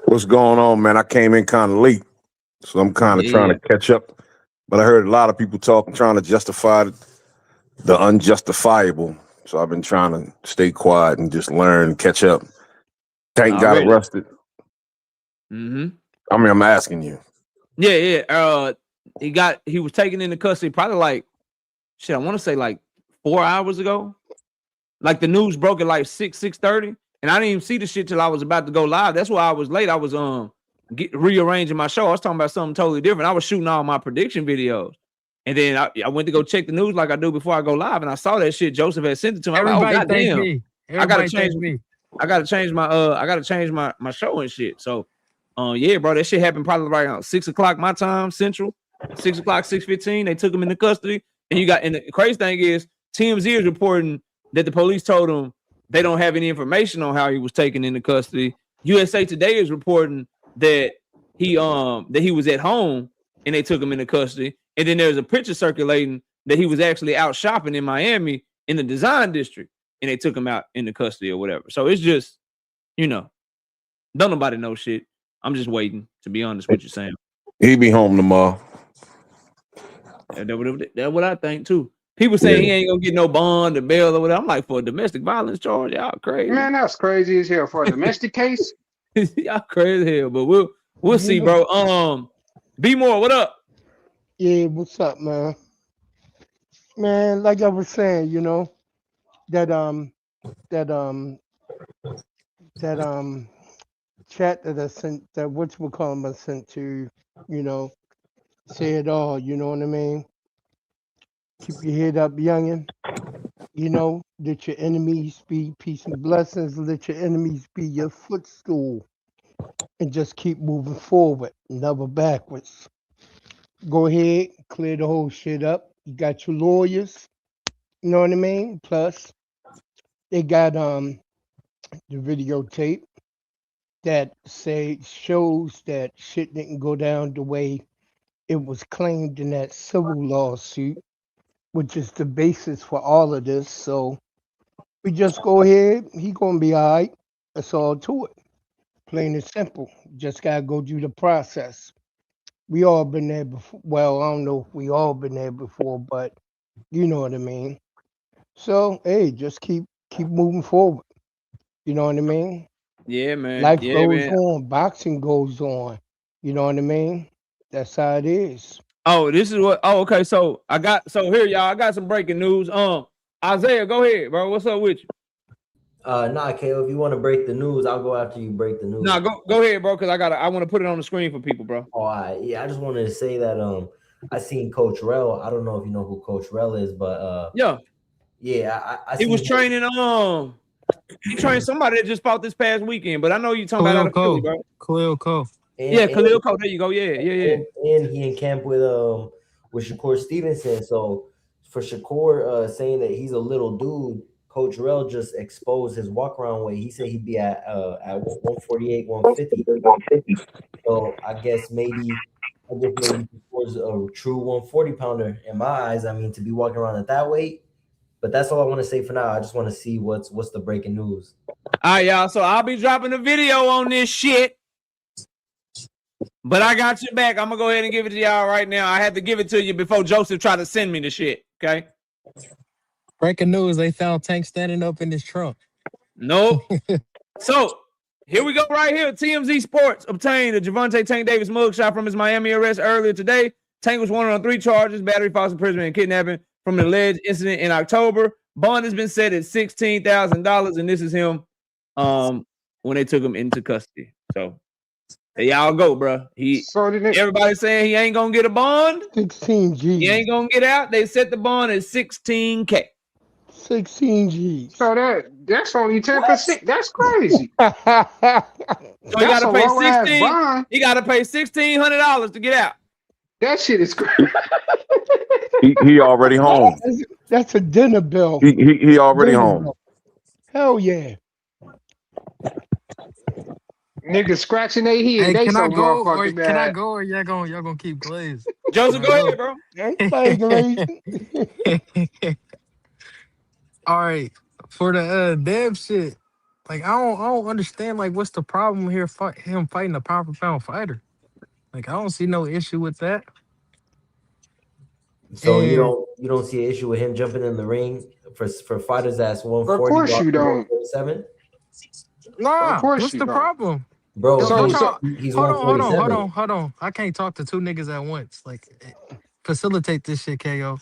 What's going on, man? I came in kind of late, so I'm kind of trying to catch up. But I heard a lot of people talking, trying to justify the unjustifiable. So I've been trying to stay quiet and just learn and catch up. Tank got arrested. Mm-hmm. I mean, I'm asking you. Yeah. He was taken into custody probably like, I want to say like 4 hours ago. Like the news broke at like 6:30, and I didn't even see the shit till I was about to go live. That's why I was late. I was rearranging my show. I was talking about something totally different. I was shooting all my prediction videos, and then I went to go check the news like I do before I go live, and I saw that shit. Joseph had sent it to me. I'm like, oh goddamn! I gotta change my show and shit. So, yeah, bro, that shit happened probably right around 6 o'clock my time central, 6 o'clock, 6:15. They took him into custody, and the crazy thing is TMZ is reporting that the police told him they don't have any information on how he was taken into custody. USA Today is reporting that he was at home and they took him into custody. And then there's a picture circulating that he was actually out shopping in Miami in the design district and they took him out into custody or whatever. So it's just, don't nobody know shit. I'm just waiting, to be honest with you, Sam. He be home tomorrow. That's what I think too. People say he ain't gonna get no bond or bail or whatever. I'm like, for a domestic violence charge, y'all crazy. Man, that's crazy as hell. For a domestic case? Y'all crazy as hell, but we'll see, bro. B More, what up? Yeah, what's up, man? Man, like I was saying, that chat that I sent, that whatchamacallit I sent to, say it all, you know what I mean? Keep your head up, youngin'. Let your enemies be peace and blessings. Let your enemies be your footstool. And just keep moving forward, never backwards. Go ahead, clear the whole shit up. You got your lawyers, you know what I mean? Plus, they got the videotape that shows that shit didn't go down the way it was claimed in that civil lawsuit, which is the basis for all of this. So we just go ahead. He gonna be all right. That's all to it. Plain and simple. Just gotta go through the process. We all been there before. Well, I don't know if we all been there before, but you know what I mean. So hey, just keep moving forward. You know what I mean? Yeah, man. Life goes on. Boxing goes on. You know what I mean? That's how it is. Oh, this is what. Oh, okay. So here, y'all. I got some breaking news. Isaiah, go ahead, bro. What's up with you? Nah, Kale, if you want to break the news, I'll go after you break the news. Nah, go ahead, bro, because I want to put it on the screen for people, bro. Oh, yeah, I just wanted to say that I seen Coach Rell. I don't know if you know who Coach Rell is, but yeah, he was training he trained somebody that just fought this past weekend, but I know you talking about out of Philly, bro. Khalil Cole. Khalil Cole. There you go. Yeah. And he in camp with Shakur Stevenson. So for Shakur saying that he's a little dude, Coach Rell just exposed his walk around weight. He said he'd be at 148, 150. So I guess maybe Shakur's a true 140 pounder in my eyes. I mean, to be walking around at that weight. But that's all I want to say for now. I just want to see what's the breaking news. All right, y'all. So I'll be dropping a video on this shit. But I got your back. I'm going to go ahead and give it to y'all right now. I had to give it to you before Joseph tried to send me the shit, okay? Breaking news, they found Tank standing up in his trunk. Nope. So, here we go right here. TMZ Sports obtained a Gervonta Tank Davis mugshot from his Miami arrest earlier today. Tank was wanted on 3 charges, battery, false imprisonment, and kidnapping from an alleged incident in October. Bond has been set at $16,000, and this is him when they took him into custody. So, there y'all go, bro. Everybody saying he ain't gonna get a bond. 16 G's. He ain't gonna get out. They set the bond at $16K. 16 G's. So that's only 10%. That's crazy. So he gotta pay 16. He gotta pay $1,600 to get out. That shit is crazy. he already home. That's a dinner bill. He already home. Hell yeah. Niggas scratching their head. Hey, they can so I go? motherfucking Or, mad. can I go? Or y'all gonna keep Glaze? Joseph, go ahead, bro. All right, for the Dev shit. Like I don't understand. Like, what's the problem here? Him fighting a pound for pound fighter. Like, I don't see no issue with that. So And you don't see an issue with him jumping in the ring for fighters that's Of 140, course you boxing don't. 147? Of nah, course what's you the don't. problem? Bro, Don't he's y'all he's hold on, hold on, hold 147. on, hold on. I can't talk to two niggas at once. Like, facilitate this shit, KO.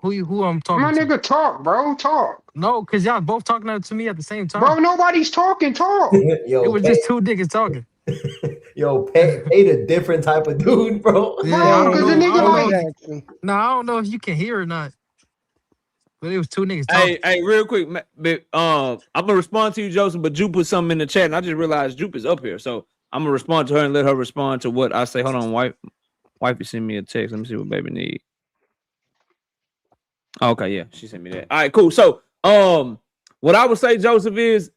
Who I'm talking My to? nigga, talk, bro. Talk. No, cause y'all both talking to me at the same Bro, time. nobody's talking. Talk. It Yo, was just two niggas talking. Pay a different type of dude, bro. Yeah, I Bro, don't because the know. I nigga don't Bo know. like, Jackson. No, I don't know if you can hear or not. But it was two niggas Hey, talking. real quick, I'm gonna respond to you, Joseph. But Ju put something in the chat, and I just realized Jupe is up here, so I'm gonna respond to her and let her respond to what I say. Hold on, wifey send me a text. Let me see what baby need. Okay, yeah, she sent me that. All right, cool. So, what I would say, Joseph, is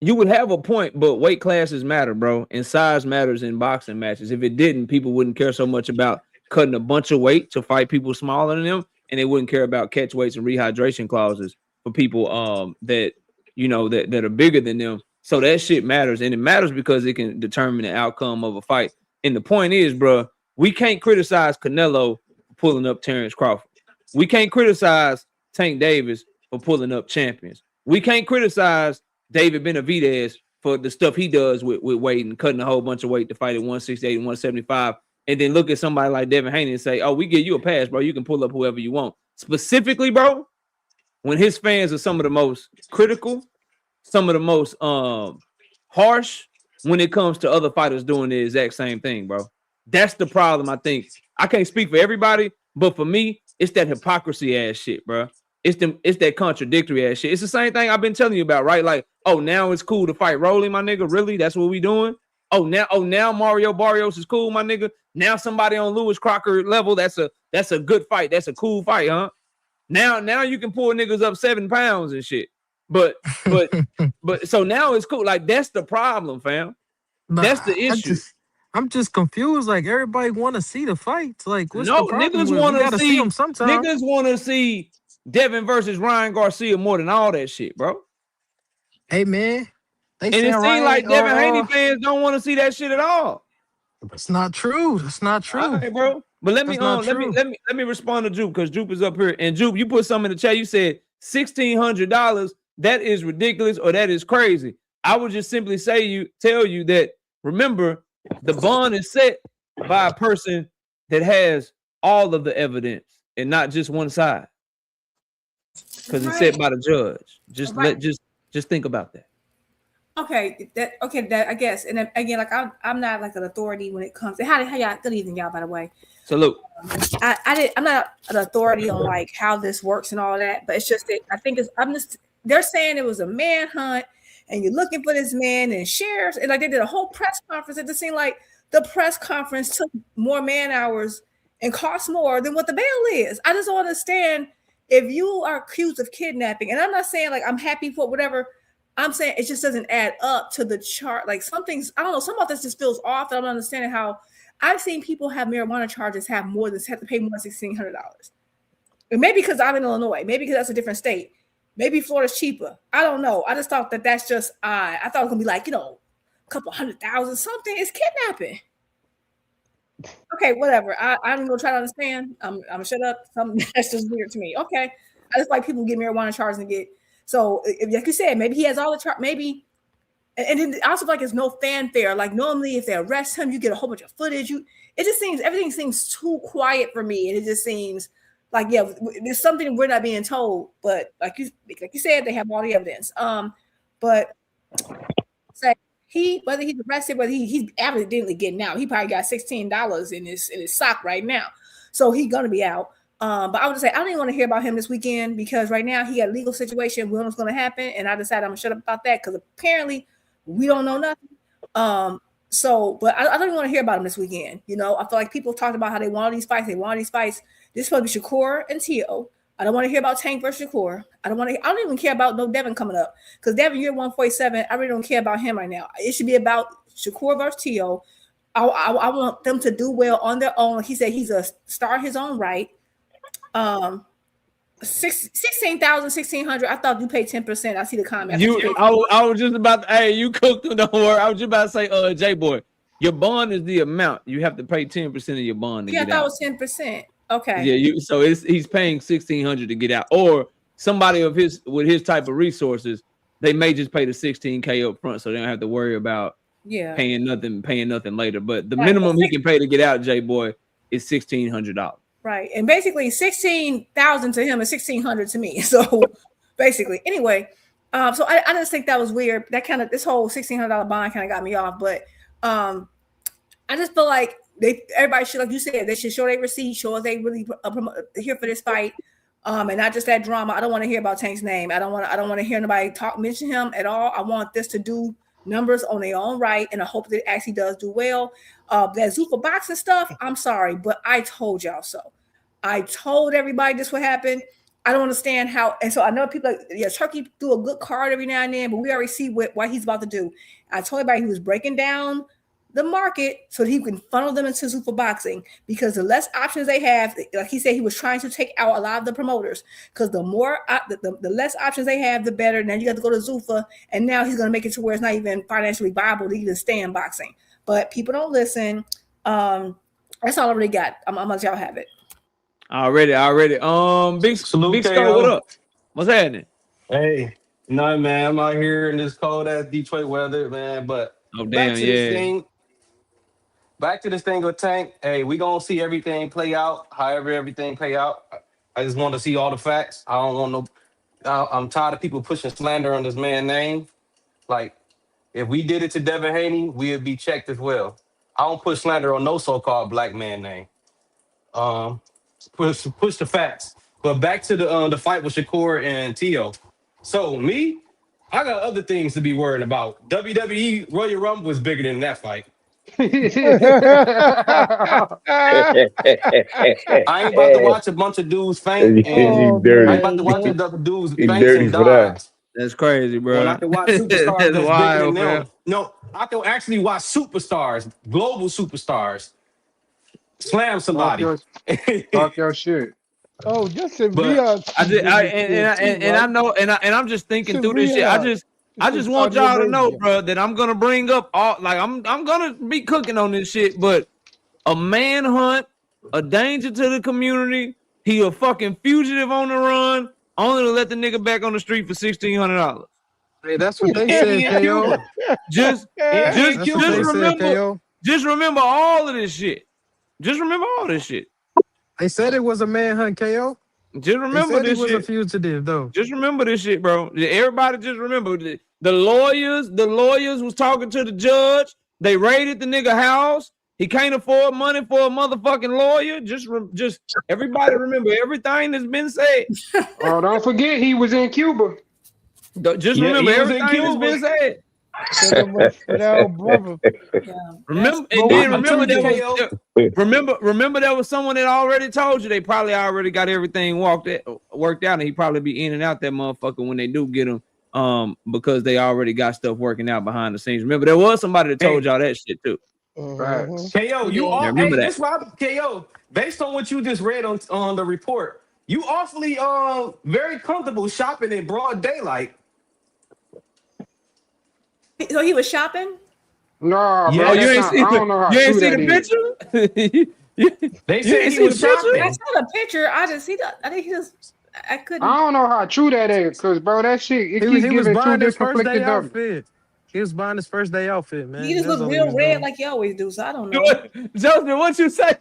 you would have a point, but weight classes matter, bro, and size matters in boxing matches. If it didn't, people wouldn't care so much about cutting a bunch of weight to fight people smaller than them, and they wouldn't care about catch weights and rehydration clauses for people that that are bigger than them. So that shit matters, and it matters because it can determine the outcome of a fight. And the point is, bro, we can't criticize Canelo for pulling up Terrence Crawford. We can't criticize Tank Davis for pulling up champions. We can't criticize David Benavidez for the stuff he does with weight and cutting a whole bunch of weight to fight at 168 and 175. And then look at somebody like Devin Haney and say, oh, we give you a pass, bro. You can pull up whoever you want. Specifically, bro, when his fans are some of the most critical, some of the most harsh when it comes to other fighters doing the exact same thing, bro. That's the problem, I think. I can't speak for everybody, but for me, it's that hypocrisy ass shit, bro. It's that contradictory ass shit. It's the same thing I've been telling you about, right? Like, oh, now it's cool to fight Rolling, my nigga. Really? That's what we doing? Oh, now Mario Barrios is cool, my nigga. Now somebody on Lewis Crocker level, that's a good fight. That's a cool fight, huh? Now you can pull niggas up 7 pounds and shit. But so now it's cool. Like, that's the problem, fam. That's the issue. I'm just confused. Like, everybody want to see the fights. Like, what's No, the problem? niggas We want to gotta see them sometime. niggas want to see Devin versus Ryan Garcia more than all that shit, bro. Hey, man. And it seems like Devin Haney fans don't want to see that shit at all. That's not true. That's not true. All right, bro. But let me respond to Jupe, because Jupe is up here. And Jupe, you put something in the chat. You said $1,600. That is ridiculous, or that is crazy. I would just simply tell you that, remember, the bond is set by a person that has all of the evidence and not just one side. Because it's set by the judge. Just think about that. Okay, that I guess. And then, again, like I'm not like an authority when it comes to how y'all. Good evening, y'all. By the way, salute. I'm not an authority on like how this works and all that, but it's just that I think they're saying it was a manhunt and you're looking for this man, and sheriffs, and like they did a whole press conference. It just seemed like the press conference took more man hours and cost more than what the bail is. I just don't understand if you are accused of kidnapping, and I'm not saying like I'm happy for whatever. I'm saying it just doesn't add up to the chart. Like something's, I don't know, some of this just feels off. I'm not understanding how I've seen people have marijuana charges have to pay more than $1,600. And maybe because I'm in Illinois, maybe because that's a different state. Maybe Florida's cheaper. I don't know. I just thought that's just I thought it was gonna be like, a couple 100,000 something. It's kidnapping. Okay, whatever. I'm gonna try to understand. I'm gonna shut up. Something that's just weird to me. Okay. I just like people get marijuana charges and get. So, like you said, maybe he has all the chart. Maybe, and then also like it's no fanfare. Like normally, if they arrest him, you get a whole bunch of footage. It just seems everything seems too quiet for me, and it just seems like there's something we're not being told. But like you said, they have all the evidence. But say whether he's arrested, whether he's evidently getting out, he probably got $16 in his sock right now, so he's gonna be out. But I would just say I don't even want to hear about him this weekend because right now he got a legal situation. We don't know what's going to happen, and I decided I'm gonna shut up about that because apparently we don't know nothing. But I don't even want to hear about him this weekend. I feel like people talked about how they want all these fights. They want all these fights. This is supposed to be Shakur and Tio. I don't want to hear about Tank versus Shakur. I don't even care about no Devin coming up because Devin, you're 147. I really don't care about him right now. It should be about Shakur versus Tio. I want them to do well on their own. Like he said, he's a star in his own right. 16,000, 1,600. I thought you paid 10%. I see the comment. I was just about to, hey, you cooked them, don't worry. I was just about to say, J Boy, your bond is the amount. You have to pay 10% of your bond to Yeah, I get thought out. it was 10%. Okay. Yeah, so he's paying 1,600 to get out. Or somebody of his with his type of resources, they may just pay the 16K up front, so they don't have to worry about paying nothing later. But the minimum he can pay to get out, J Boy, is $1,600. Right. And basically 16,000 to him and 1,600 to me. So basically, anyway, so I just think that was weird. That kind of, this whole $1,600 bond kind of got me off. But I just feel like everybody should, like you said, they should show their receipt, show us they really here for this fight. And not just that drama. I don't want to hear about Tank's name. I don't want to hear nobody mention him at all. I want this to do numbers on their own right, and I hope that it actually does do well. That Zuffa boxing stuff, I'm sorry, but I told y'all so. I told everybody this would happen. I don't understand how, and so I know people like, Turkey do a good card every now and then, but we already see what he's about to do. I told everybody he was breaking down the market so that he can funnel them into Zuffa boxing, because the less options they have, like he said, he was trying to take out a lot of the promoters, because the more the less options they have, the better. Now you got to go to Zuffa, and now he's going to make it to where it's not even financially viable to even stay in boxing. But people don't listen. That's all I really got. I'm gonna let y'all have it. Already. Big Skull, what up? What's happening? Hey, no, man, I'm out here in this cold ass Detroit weather, man. But back to this thing with Tank. Hey, we gonna see everything play out. However, everything play out. I just want to see all the facts. I don't want no. I'm tired of people pushing slander on this man's name. Like, if we did it to Devin Haney, we'd be checked as well. I don't push slander on no so-called black man name. Push the facts. But back to the fight with Shakur and Tio. So me, I got other things to be worried about. WWE Royal Rumble was bigger than that fight. I ain't about to watch a bunch of dudes faint. I ain't about to watch a bunch of dudes faint and die. That's crazy, bro. When I can watch superstars that's wild, bigger than them. No, I can actually watch superstars, global superstars, slam somebody. Talk your shit. Oh, just in I'm just thinking through this shit. I just want y'all to know, bro, that I'm gonna bring up I'm gonna be cooking on this shit, but a manhunt, a danger to the community, he a fucking fugitive on the run, only to let the nigga back on the street for $1,600. Hey, that's what they said, KO. Just remember all of this shit. Just remember all this shit. They said it was a manhunt, KO. Just remember this shit. He was a fugitive, though. Just remember this shit, bro. Everybody just remember the lawyers. The lawyers was talking to the judge. They raided the nigga house. He can't afford money for a motherfucking lawyer. Just everybody remember everything that's been said. Oh, don't forget he was in Cuba. Just remember everything that's been said. Remember there was someone that already told you. They probably already got everything worked out, and he probably be in and out that motherfucker when they do get him, because they already got stuff working out behind the scenes. Remember, there was somebody that told y'all that shit too. Right. KO, you all remember that. KO, based on what you just read on the report, you awfully very comfortable shopping in broad daylight. So he was shopping? No, bro. You ain't see the picture? They said he was shopping. I saw the picture. I couldn't. I don't know how true that is, because, bro, that shit, he was buying his first day outfit. He was buying his first day outfit, man. He just looked real red like you always do, so I don't know. Joseph, what you say?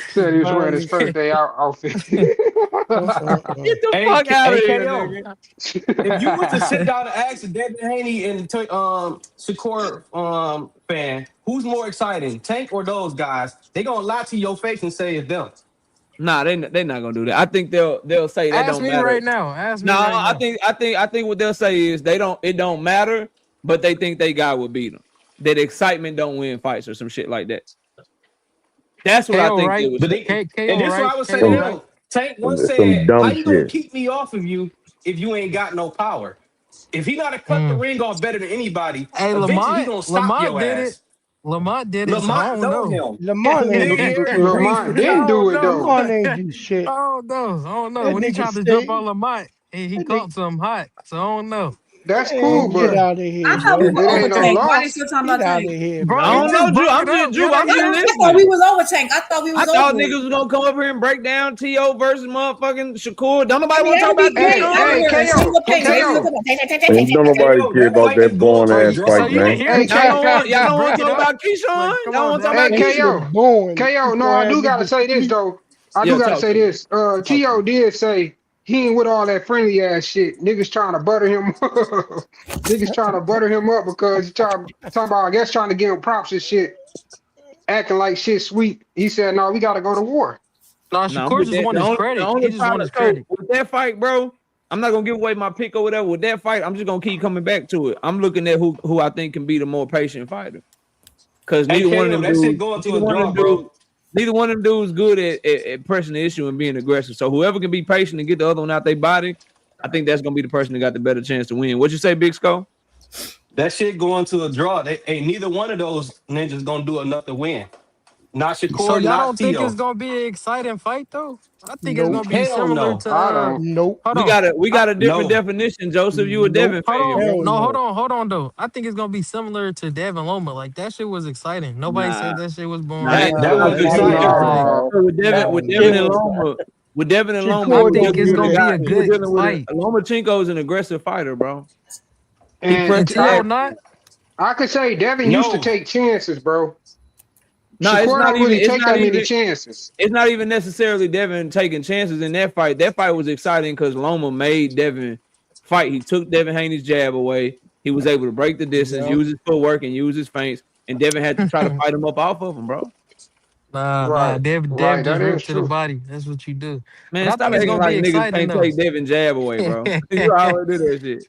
Said he was wearing his first day outfit. Get the fuck out of here. If you were to sit down and ask Devin Haney and Shakur fan, who's more exciting, Tank or those guys? They gonna lie to your face and say it's them. Nah, they not gonna do that. I think they'll say that don't matter. Right now. Ask me right now. I think what they'll say is it don't matter, but they think they guy will beat them. That excitement don't win fights or some shit like that. That's what I think. Right? And this is what I would say to them. Tank once said, "How you gonna keep me off of you if you ain't got no power? If he gotta cut the ring off better than anybody, eventually he gonna stop your ass." Lamont did it, so I Lamont don't know know. him. Lamont ain't do shit. Lamont I didn't do don't it know. though. Lamont ain't do shit. I don't know. I don't know. That When he nigga tried to jump stay. on Lamont, he That caught nigga, something hot. So I don't know. That's man, cool, get but out of I here, thought we bro. were it over ain't no Tank. Why they loss. still talking Get about out of Tank? here, Bro, I he bro. don't just know, Drew. broke I'm it just up. Drew. Yeah, I'm just I thought listening. we was over Tank. I thought we I was thought over it. niggas was gonna come up here and break down T.O. versus motherfucking Shakur. Don't I nobody mean, want to that talk would about be great. I Keyshawn? don't Hey, hear a single thing. So they just KO. talking about Tank, Tank, Tank, Tank, Tank, Man, Tank, don't Tank. nobody KO, care that about fight that is going boring to a ass So fight, draw. you didn't man. hear Hey, Y'all Tank don't want just y'all don't break want to it talk up? about Like, Keyshawn? come Y'all don't on want to talk now. about Hey, That shit Keyshawn? KO. boring. KO. No, Before I that do gotta nigga say this sleep. though. I Yeah, do gotta talk say to me. this. Talk to T.O. me. did say he ain't with all that friendly ass shit. Niggas trying to butter him up. Niggas trying to butter him up because he talking about, I guess, trying to give him props and shit, acting like shit sweet. He said, no, we gotta go to war. Nah, No, I'm Shakur with just that. want his The credit. only He just want problem, his so credit. with that fight, bro, I'm not gonna give away my pick or whatever. With that fight, I'm just gonna keep coming back to it. I'm looking at who I think can be the more patient fighter. Because Hey, neither one of KO, them that shit dudes, going to neither a one of draw, them bro. dudes, neither one of them dudes good at pressing the issue and being aggressive. So whoever can be patient and get the other one out their body, I think that's gonna be the person that got the better chance to win. What you say, Big Skull? That shit going to a draw. Neither one of those ninjas gonna do enough to win. Not So Shakur, y'all not don't think it's T.O. gonna be an exciting fight though? I think it's Nope. gonna be Hell similar no. to I don't. Nope. hold We on. got a different No. definition, Joseph. You a Nope. Devin Hold fan, on. bro? Hell No, no. hold on though. I think it's gonna be similar to Devin Loma. Like that shit was exciting. Nobody Nah, said that shit was nah, boring. it's That not was good. Hell exciting. Like no. So with Hell Devin and no. Loma, I you were think Shakur it's dealing with gonna a did be guy. a You were good dealing with fight. Lomachenko is an aggressive fighter, bro. He And And pressed the I T.O. action. not? I could say Devin used to No. take chances, bro. No, Shakur don't really take that many chances. it's not even necessarily Devin taking chances in that fight. That fight was exciting because Loma made Devin fight. He took Devin Haney's jab away. He was able to break the distance, Yep. use his footwork, and use his feints. And Devin had to try to fight him up off of him, bro. Nah. Right, Dev right. just That is ripped to the true. body. That's what you do. But Man, I stop think it's acting gonna like be niggas exciting can't though. take Devin jab away, bro. You already do that shit.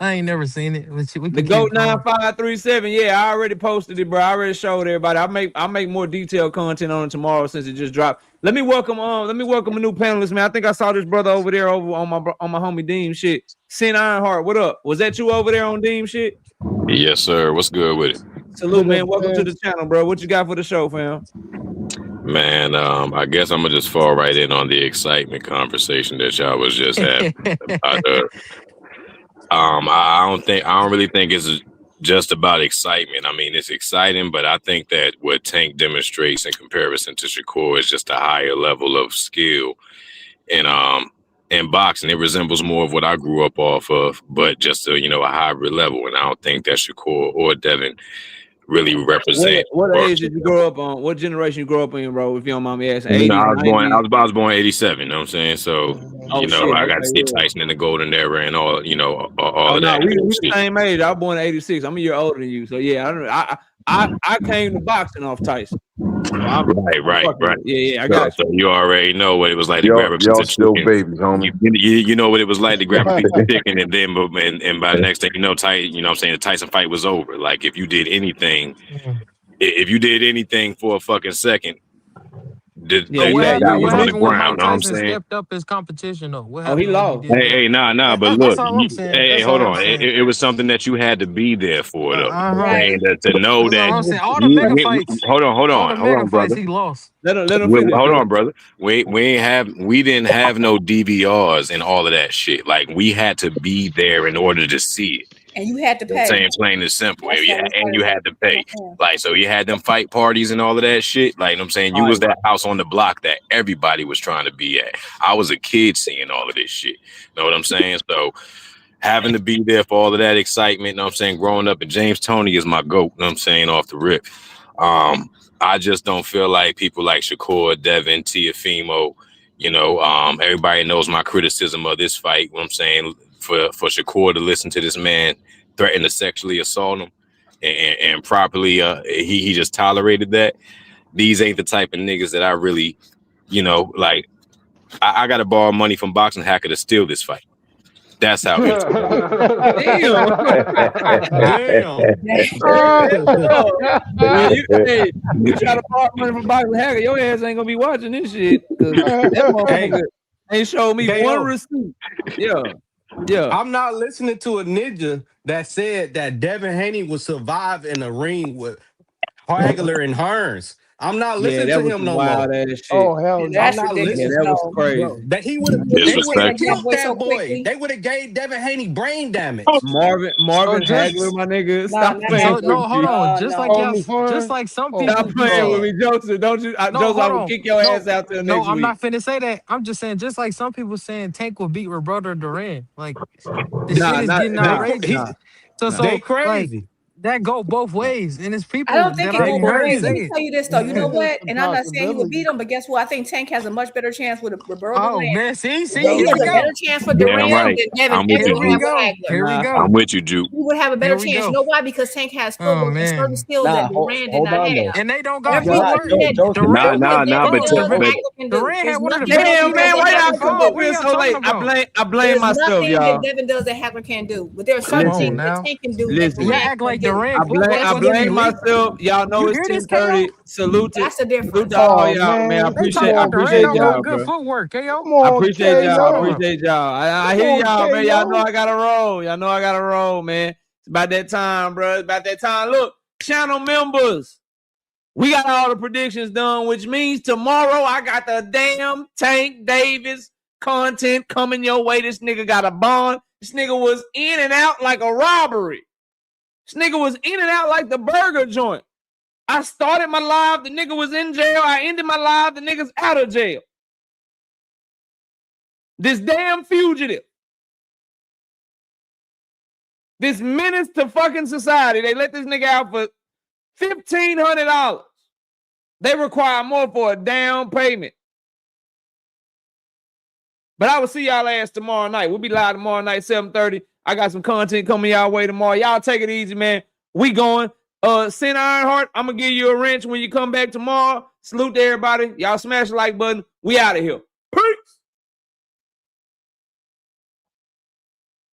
I ain't never seen it, but we The can keep GOAT going. 9537. Yeah, I already posted it, bro. I already showed everybody. I'll make more detailed content on it tomorrow since it just dropped. Let me welcome a new panelist, man. I think I saw this brother over there over on my homie Deem shit. Sin Ironheart, what up? Was that you over there on Deem shit? Yes, sir. What's good with it? Salute, What up, man. Welcome to man? the channel, bro. What you got for the show, fam? Man, I guess I'm gonna just fall right in on the excitement conversation that y'all was just having about I don't really think it's just about excitement. I mean, it's exciting, but I think that what Tank demonstrates in comparison to Shakur is just a higher level of skill in boxing. It resembles more of what I grew up off of, but just a hybrid level. And I don't think that Shakur or Devin really represent. What age did you grow up on? What generation you grew up in, bro? If you don't mind me asking, You know, 80s, I was born. 90s. I was born '87. You know what I'm saying? So, Oh shit. I Okay, got to see yeah. Tyson in the golden era and all. Oh All of no, that we good the shit. same age. I was born in '86. I'm a year older than you, so yeah. I don't know. I came to boxing off Tyson, so I'm Right. fucking with it. Yeah. I So, got so you. you already know what it was like to grab a piece Y'all of still chicken. babies, homie. You know what it was like to grab a piece of chicken and then and by the next day, Tyson. You know what I'm saying, the Tyson fight was over. Like if you did anything for a fucking second, Yeah, So what that happened? was What on the happened when ground. Mike You know what I'm Tyson saying? stepped up his competition though? What Oh, he happened when he lost. did that? Nah, but That's look, all I'm saying. hey, That's hold all I'm on. saying. It was something that you had to be there for, though. You know what I'm Right. saying? To know That's all that I'm saying. Hold hold on, mega on, fights, brother. he lost. Let him finish, Hold bro. on, brother. We didn't have no DVRs and all of that shit. Like we had to be there in order to see it. And you had to You know what I'm pay. saying, plain and simple. That's Yeah, that's and part of you had to pay. the. Like, so you had them fight parties and all of that shit. Like, you know what I'm saying, you All right. was that house on the block that everybody was trying to be at. I was a kid seeing all of this shit. Know what I'm saying? So having to be there for all of that excitement, you know what I'm saying, growing up, and James Toney is my GOAT, you know what I'm saying, off the rip. I just don't feel like people like Shakur, Devin, Teofimo, everybody knows my criticism of this fight. You know what I'm saying, for Shakur to listen to this man threaten to sexually assault him and properly, he just tolerated that. These ain't the type of niggas that I really, like. I got to borrow money from Boxing Hacker to steal this fight. That's how into Damn. Man, you try to borrow money from Boxing Hacker, your ass ain't gonna be watching this shit because that motherfucker ain't showed me one KO. receipt. Yeah. Yeah. I'm not listening to a ninja that said that Devin Haney would survive in a ring with Hagler and Hearns. I'm not Yeah, listening that to was him some no more. wild ass shit. Oh hell Yeah, no. I'm that's not Yeah, ridiculous. listening. that was No. crazy. Bro, that he would have You can't say that killed boy so that boy. quickly. They would have gave Devin Haney brain damage. So Marvin Hagler, just my nigga, No, stop not playing so Hagler. with no, hold me. on. Just like No. y'all, Only just fun. like some Oh people Stop be playing with No. me, saying. Joseph. Don't you, No, Joseph? I hold will on. kick your No, ass out till no, next I'm week. not finna say that. I'm just saying, just like some people saying Tank will beat Roberto Duran. Like the shit Nah, is not getting They nah, outrageous. nah, nah. they So like crazy. that go both ways, and it's I people don't think that it I They go be both heard ways. say Let crazy. me it. tell you this though. You know it's what? a And I'm not saying he will beat possibility. him, but guess what? I think Tank has a much better chance with Roberto Oh Duran. man, see, He here has we a better go. chance for Damn Duran right. than Devin I'm with ever you, Here we will have Juke. with go. Hagler. Here we Nah, I'm go. with you, Juke. He would have a better Here we chance. You go. know why? Because Tank has Oh footwork and certain man, skills that Duran did hold not on though. have. and they don't got Everything Nah, you footwork. said, Joseph. Nah, Duran, nah, everything nah. Devin But hold on, does, but Hagler can do. Duran had There's one of the nothing better Devin damn, does man, defenses that why he ever y'all Hagler can come fought. up do. What are here y'all so talking late? about? I blame There's myself, nothing that y'all. Devin does that Hagler can't do. But there's certain things Come on Listen, that now. Tank can do that listen. Y'all Duran act like can't do. Duran footwork That's I the wasn't blame difference. elite. myself. Y'all know You it's hear this, KO? 10:30. Salute That's the to difference. all Oh y'all, man. man, You come talking I about on, Duran appreciate don't got y'all, KO. good bro. footwork, KO? Come I on, appreciate What you y'all. I talking KO. about? appreciate y'all. I Come hear on, y'all, man. Y'all know KO. I gotta roll. Y'all know I gotta roll, man. It's about that time, bro. It's about that time. Look, channel members, we got all the predictions done, which means tomorrow I got the damn Tank Davis content coming your way. This nigga got a bond. This nigga was in and out like a robbery. This nigga was in and out like the burger joint. I started my live. The nigga was in jail. I ended my live. The nigga's out of jail. This damn fugitive. This menace to fucking society. They let this nigga out for $1,500. They require more for a down payment. But I will see y'all ass tomorrow night. We'll be live tomorrow night, 7:30. I got some content coming y'all way tomorrow. Y'all take it easy, man. We going. Send Ironheart. I'm going to give you a wrench when you come back tomorrow. Salute to everybody. Y'all smash the like button. We out of here.